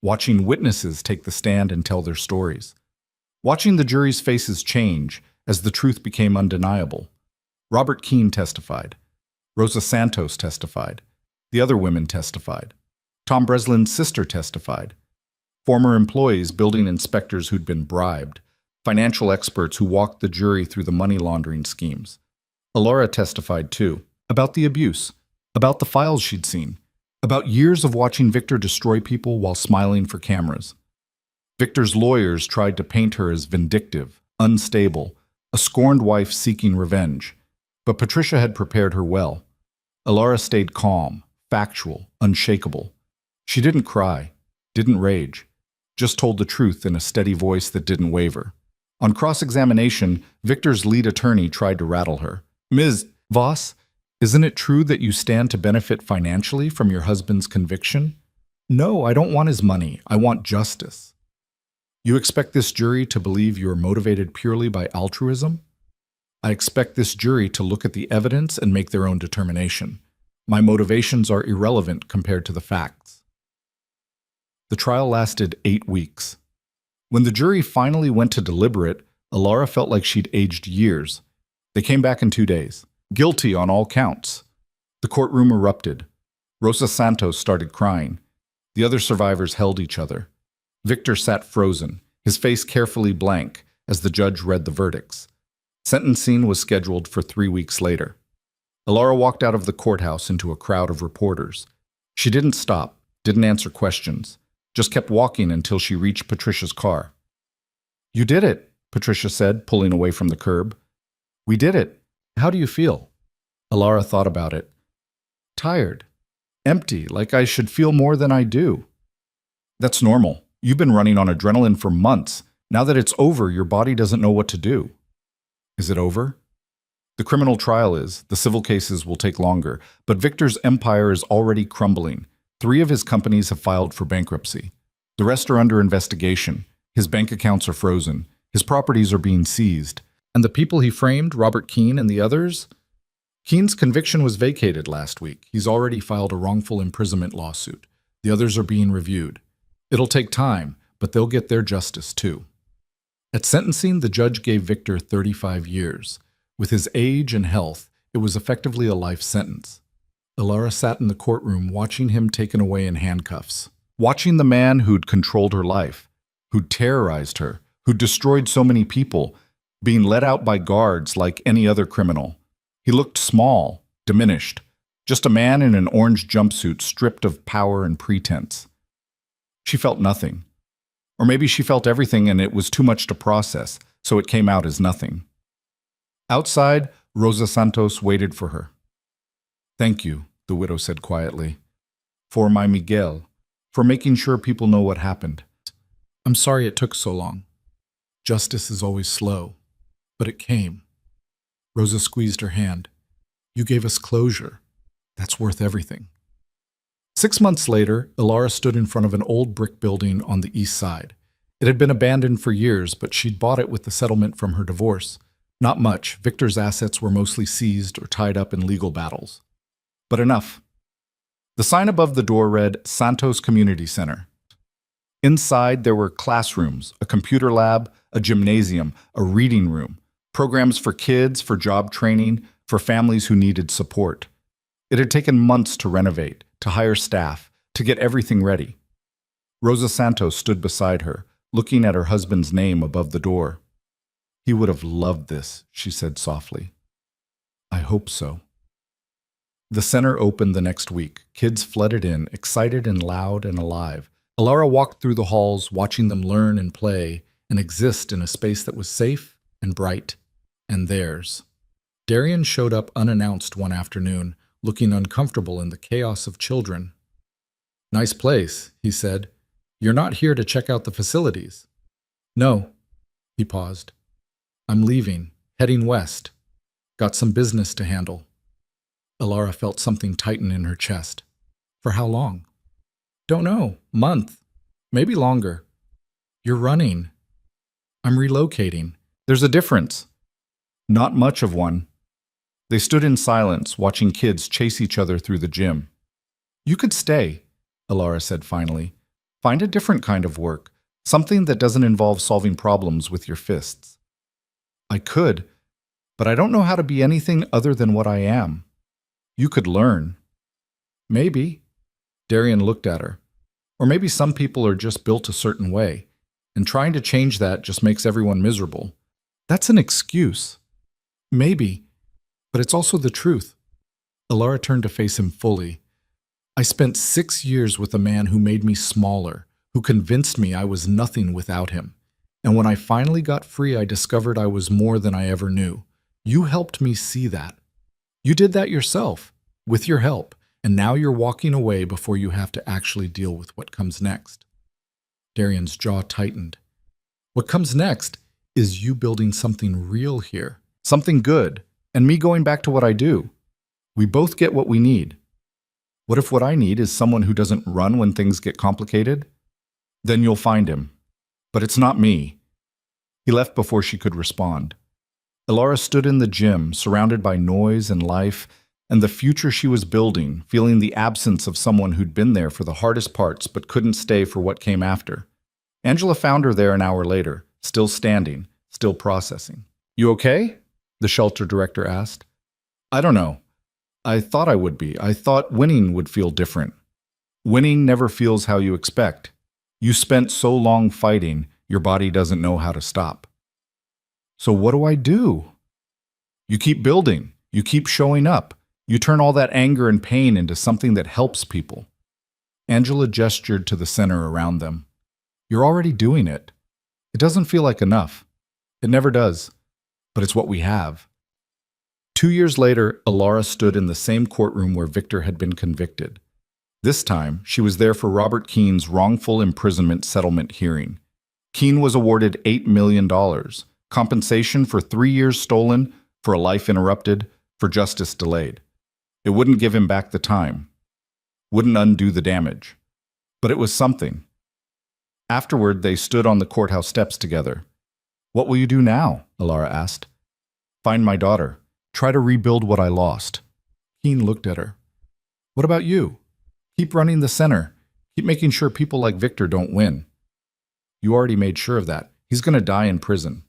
watching witnesses take the stand and tell their stories, watching the jury's faces change as the truth became undeniable. Robert Keene testified. Rosa Santos testified. The other women testified. Tom Breslin's sister testified. Former employees, building inspectors who'd been bribed, financial experts who walked the jury through the money laundering schemes. Ilara testified too, about the abuse, about the files she'd seen, about years of watching Victor destroy people while smiling for cameras. Victor's lawyers tried to paint her as vindictive, unstable, a scorned wife seeking revenge. But Patricia had prepared her well. Ilara stayed calm, factual, unshakable. She didn't cry, didn't rage, just told the truth in a steady voice that didn't waver. On cross-examination, Victor's lead attorney tried to rattle her. "Ms. Voss, isn't it true that you stand to benefit financially from your husband's conviction?" "No, I don't want his money. I want justice." "You expect this jury to believe you're motivated purely by altruism?" "I expect this jury to look at the evidence and make their own determination. My motivations are irrelevant compared to the facts." The trial lasted 8 weeks. When the jury finally went to deliberate, Ilara felt like she'd aged years. They came back in 2 days. Guilty on all counts. The courtroom erupted. Rosa Santos started crying. The other survivors held each other. Victor sat frozen, his face carefully blank, as the judge read the verdicts. Sentencing was scheduled for 3 weeks later. Ilara walked out of the courthouse into a crowd of reporters. She didn't stop, didn't answer questions, just kept walking until she reached Patricia's car. "You did it," Patricia said, pulling away from the curb. "We did it. How do you feel?" Ilara thought about it. "Tired. Empty, like I should feel more than I do." "That's normal. You've been running on adrenaline for months. Now that it's over, your body doesn't know what to do." "Is it over?" "The criminal trial is. The civil cases will take longer. But Victor's empire is already crumbling. 3 of his companies have filed for bankruptcy. The rest are under investigation. His bank accounts are frozen. His properties are being seized. And the people he framed, Robert Keene and the others? Keene's conviction was vacated last week. He's already filed a wrongful imprisonment lawsuit. The others are being reviewed. It'll take time, but they'll get their justice too." At sentencing, the judge gave Victor 35 years. With his age and health, it was effectively a life sentence. Ilara sat in the courtroom watching him taken away in handcuffs, watching the man who'd controlled her life, who'd terrorized her, who'd destroyed so many people, being let out by guards like any other criminal. He looked small, diminished, just a man in an orange jumpsuit stripped of power and pretense. She felt nothing. Or maybe she felt everything and it was too much to process, so it came out as nothing. Outside, Rosa Santos waited for her. "Thank you," the widow said quietly, "for my Miguel, for making sure people know what happened. I'm sorry it took so long. Justice is always slow, but it came." Rosa squeezed her hand. "You gave us closure. That's worth everything. 6 months later, Ilara stood in front of an old brick building on the east side. It had been abandoned for years, but she'd bought it with the settlement from her divorce. Not much. Victor's assets were mostly seized or tied up in legal battles. But enough. The sign above the door read Santos Community Center. Inside, there were classrooms, a computer lab, a gymnasium, a reading room, programs for kids, for job training, for families who needed support. It had taken months to renovate, to hire staff, to get everything ready. Rosa Santos stood beside her, looking at her husband's name above the door. He would have loved this, she said softly. I hope so. The center opened the next week. Kids flooded in, excited and loud and alive. Ilara walked through the halls, watching them learn and play and exist in a space that was safe and bright and theirs. Darian showed up unannounced one afternoon, looking uncomfortable in the chaos of children. Nice place, he said. You're not here to check out the facilities. No, he paused. I'm leaving, heading west. Got some business to handle. Ilara felt something tighten in her chest. For how long? Don't know. Month. Maybe longer. You're running. I'm relocating. There's a difference. Not much of one. They stood in silence, watching kids chase each other through the gym. You could stay, Ilara said finally. Find a different kind of work, something that doesn't involve solving problems with your fists. I could, but I don't know how to be anything other than what I am. You could learn. Maybe. Darian looked at her. Or maybe some people are just built a certain way, and trying to change that just makes everyone miserable. That's an excuse. Maybe, but it's also the truth. Ilara turned to face him fully. I spent 6 years with a man who made me smaller, who convinced me I was nothing without him. And when I finally got free, I discovered I was more than I ever knew. You helped me see that. You did that yourself, with your help, and now you're walking away before you have to actually deal with what comes next. Darian's jaw tightened. What comes next is you building something real here, something good, and me going back to what I do. We both get what we need. What if what I need is someone who doesn't run when things get complicated? Then you'll find him. But it's not me. He left before she could respond. Ilara stood in the gym, surrounded by noise and life, and the future she was building, feeling the absence of someone who'd been there for the hardest parts but couldn't stay for what came after. Angela found her there an hour later, still standing, still processing. You okay? The shelter director asked. I don't know. I thought I would be. I thought winning would feel different. Winning never feels how you expect. You spent so long fighting, your body doesn't know how to stop. So what do I do? You keep building. You keep showing up. You turn all that anger and pain into something that helps people. Angela gestured to the center around them. You're already doing it. It doesn't feel like enough. It never does. But it's what we have. 2 years later, Ilara stood in the same courtroom where Victor had been convicted. This time, she was there for Robert Keene's wrongful imprisonment settlement hearing. Keene was awarded $8 million, compensation for 3 years stolen, for a life interrupted, for justice delayed. It wouldn't give him back the time. Wouldn't undo the damage. But it was something. Afterward, they stood on the courthouse steps together. What will you do now? Ilara asked. Find my daughter. Try to rebuild what I lost. Keene looked at her. What about you? Keep running the center. Keep making sure people like Victor don't win. You already made sure of that. He's going to die in prison.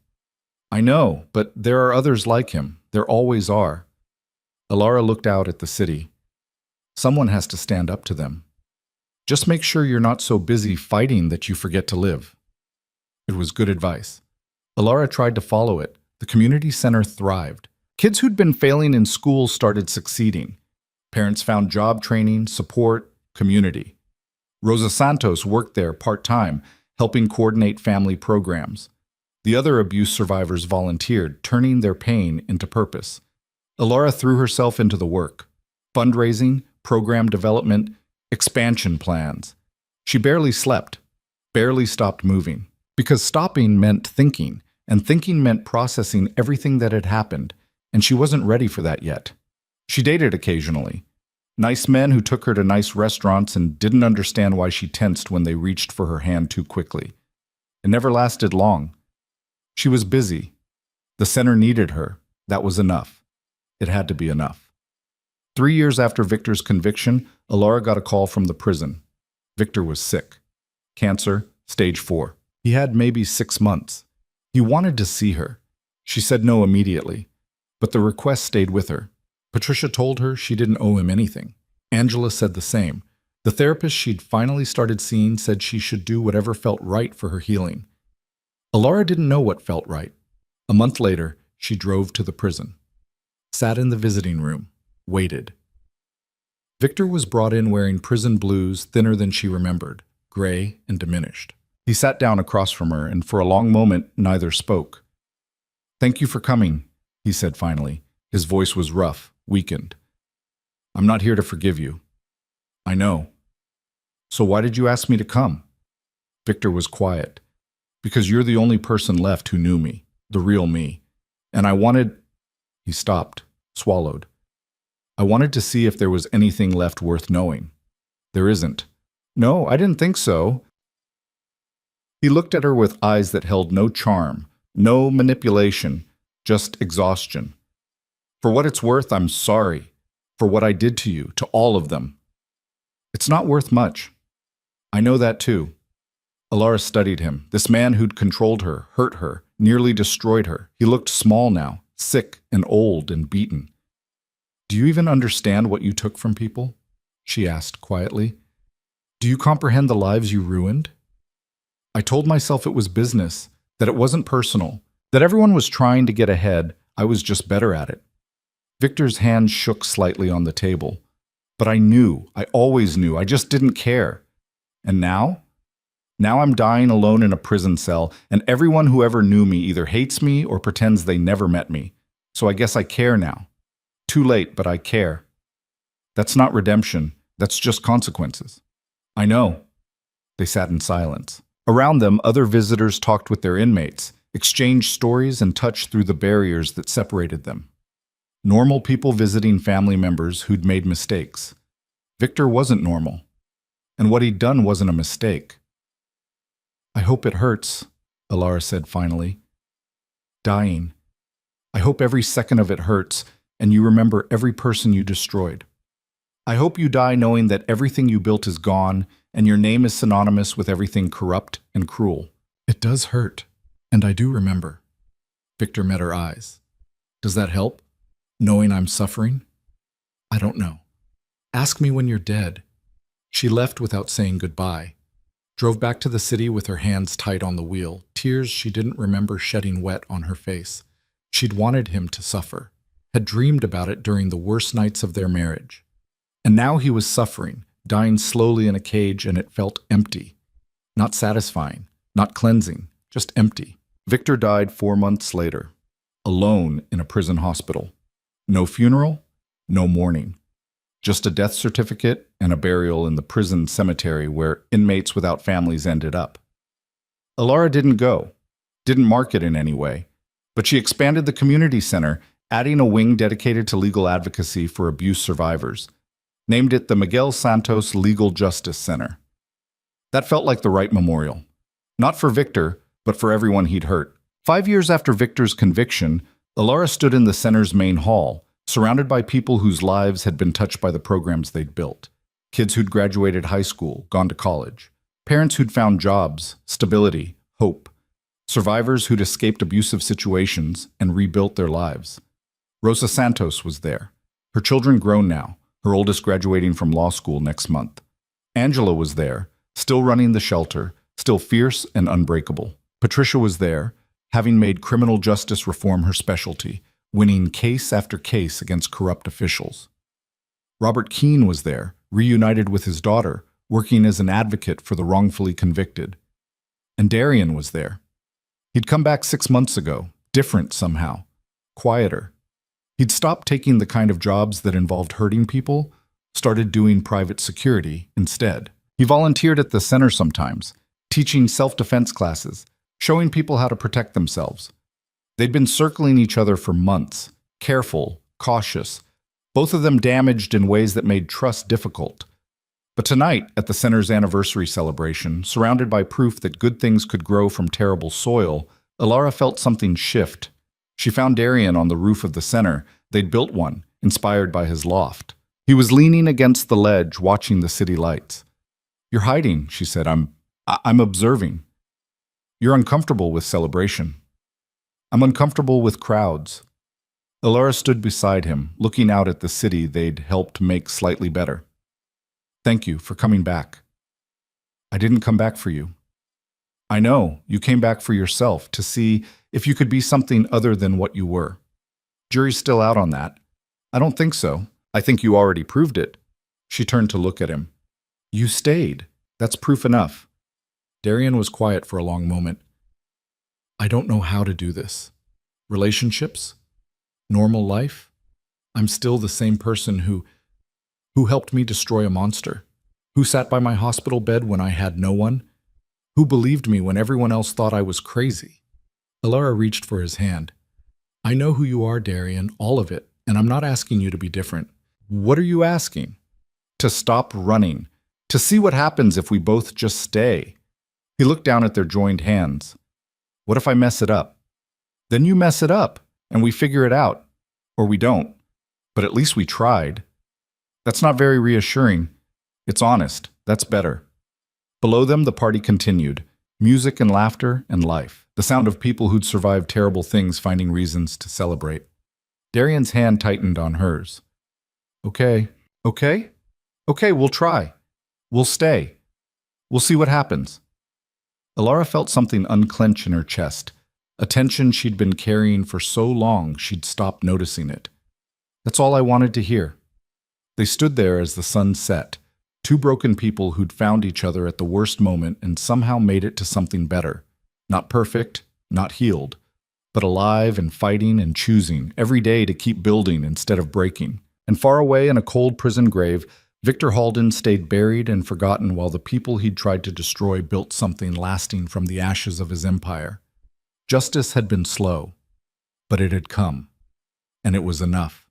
I know, but there are others like him. There always are. Ilara looked out at the city. Someone has to stand up to them. Just make sure you're not so busy fighting that you forget to live. It was good advice. Ilara tried to follow it. The community center thrived. Kids who'd been failing in school started succeeding. Parents found job training, support, community. Rosa Santos worked there part-time, helping coordinate family programs. The other abuse survivors volunteered, turning their pain into purpose. Ilara threw herself into the work. Fundraising, program development, expansion plans. She barely slept, barely stopped moving. Because stopping meant thinking, and thinking meant processing everything that had happened, and she wasn't ready for that yet. She dated occasionally. Nice men who took her to nice restaurants and didn't understand why she tensed when they reached for her hand too quickly. It never lasted long. She was busy. The center needed her. That was enough. It had to be enough. 3 years after Victor's conviction, Alara got a call from the prison. Victor was sick. Cancer, stage 4. He had maybe 6 months. He wanted to see her. She said no immediately, but the request stayed with her. Patricia told her she didn't owe him anything. Angela said the same. The therapist she'd finally started seeing said she should do whatever felt right for her healing. Alara didn't know what felt right. A month later, she drove to the prison. Sat in the visiting room. Waited. Victor was brought in wearing prison blues, thinner than she remembered, gray and diminished. He sat down across from her, and for a long moment, neither spoke. "Thank you for coming," he said finally. His voice was rough, weakened. "I'm not here to forgive you." "I know." "So why did you ask me to come?" Victor was quiet. "Because you're the only person left who knew me, the real me. And I wanted—" He stopped, swallowed. "I wanted to see if there was anything left worth knowing. There isn't." "No, I didn't think so." He looked at her with eyes that held no charm, no manipulation, just exhaustion. "For what it's worth, I'm sorry. For what I did to you, to all of them. It's not worth much. I know that too." Alara studied him, this man who'd controlled her, hurt her, nearly destroyed her. He looked small now, sick and old and beaten. "Do you even understand what you took from people?" she asked quietly. "Do you comprehend the lives you ruined?" I told myself it was business, that it wasn't personal, that everyone was trying to get ahead, I was just better at it. Victor's hand shook slightly on the table. But I knew, I always knew, I just didn't care. And now? Now I'm dying alone in a prison cell, and everyone who ever knew me either hates me or pretends they never met me. So I guess I care now. Too late, but I care. That's not redemption, that's just consequences. I know. They sat in silence. Around them, other visitors talked with their inmates, exchanged stories and touched through the barriers that separated them. Normal people visiting family members who'd made mistakes. Victor wasn't normal. And what he'd done wasn't a mistake. "I hope it hurts," Alara said finally. "Dying. I hope every second of it hurts, and you remember every person you destroyed. I hope you die knowing that everything you built is gone, and your name is synonymous with everything corrupt and cruel." "It does hurt, and I do remember." Victor met her eyes. "Does that help? Knowing I'm suffering?" "I don't know. Ask me when you're dead." She left without saying goodbye. Drove back to the city with her hands tight on the wheel, tears she didn't remember shedding wet on her face. She'd wanted him to suffer, had dreamed about it during the worst nights of their marriage. And now he was suffering, dying slowly in a cage, and it felt empty. Not satisfying, not cleansing, just empty. Victor died 4 months later, alone in a prison hospital. No funeral, no mourning. Just a death certificate and a burial in the prison cemetery where inmates without families ended up. Alara didn't go, didn't mark it in any way, but she expanded the community center, adding a wing dedicated to legal advocacy for abuse survivors. Named it the Miguel Santos Legal Justice Center. That felt like the right memorial. Not for Victor, but for everyone he'd hurt. 5 years after Victor's conviction, Alara stood in the center's main hall, surrounded by people whose lives had been touched by the programs they'd built. Kids who'd graduated high school, gone to college. Parents who'd found jobs, stability, hope. Survivors who'd escaped abusive situations and rebuilt their lives. Rosa Santos was there. Her children grown now, her oldest graduating from law school next month. Angela was there, still running the shelter, still fierce and unbreakable. Patricia was there, having made criminal justice reform her specialty, winning case after case against corrupt officials. Robert Keene was there, reunited with his daughter, working as an advocate for the wrongfully convicted. And Darian was there. He'd come back 6 months ago, different somehow, quieter. He'd stopped taking the kind of jobs that involved hurting people, started doing private security instead. He volunteered at the center sometimes, teaching self-defense classes, showing people how to protect themselves. They'd been circling each other for months, careful, cautious, both of them damaged in ways that made trust difficult. But tonight, at the center's anniversary celebration, surrounded by proof that good things could grow from terrible soil, Alara felt something shift. She found Darian on the roof of the center. They'd built one, inspired by his loft. He was leaning against the ledge, watching the city lights. "You're hiding," she said. I'm observing. "You're uncomfortable with celebration." "I'm uncomfortable with crowds." Alara stood beside him, looking out at the city they'd helped make slightly better. "Thank you for coming back." "I didn't come back for you." "I know, you came back for yourself, to see if you could be something other than what you were." "Jury's still out on that." "I don't think so. I think you already proved it." She turned to look at him. "You stayed. That's proof enough." Darian was quiet for a long moment. "I don't know how to do this. Relationships? Normal life? I'm still the same person who helped me destroy a monster, who sat by my hospital bed when I had no one, who believed me when everyone else thought I was crazy." Alara reached for his hand. "I know who you are, Darian, all of it, and I'm not asking you to be different." "What are you asking?" "To stop running, to see what happens if we both just stay." He looked down at their joined hands. "What if I mess it up?" "Then you mess it up, and we figure it out. Or we don't. But at least we tried." "That's not very reassuring." "It's honest. That's better." Below them, the party continued. Music and laughter and life. The sound of people who'd survived terrible things finding reasons to celebrate. Darian's hand tightened on hers. Okay, we'll try. We'll stay. We'll see what happens." Alara felt something unclench in her chest, a tension she'd been carrying for so long she'd stopped noticing it. "That's all I wanted to hear." They stood there as the sun set, two broken people who'd found each other at the worst moment and somehow made it to something better. Not perfect, not healed, but alive and fighting and choosing every day to keep building instead of breaking. And far away in a cold prison grave, Victor Halden stayed buried and forgotten while the people he'd tried to destroy built something lasting from the ashes of his empire. Justice had been slow, but it had come, and it was enough.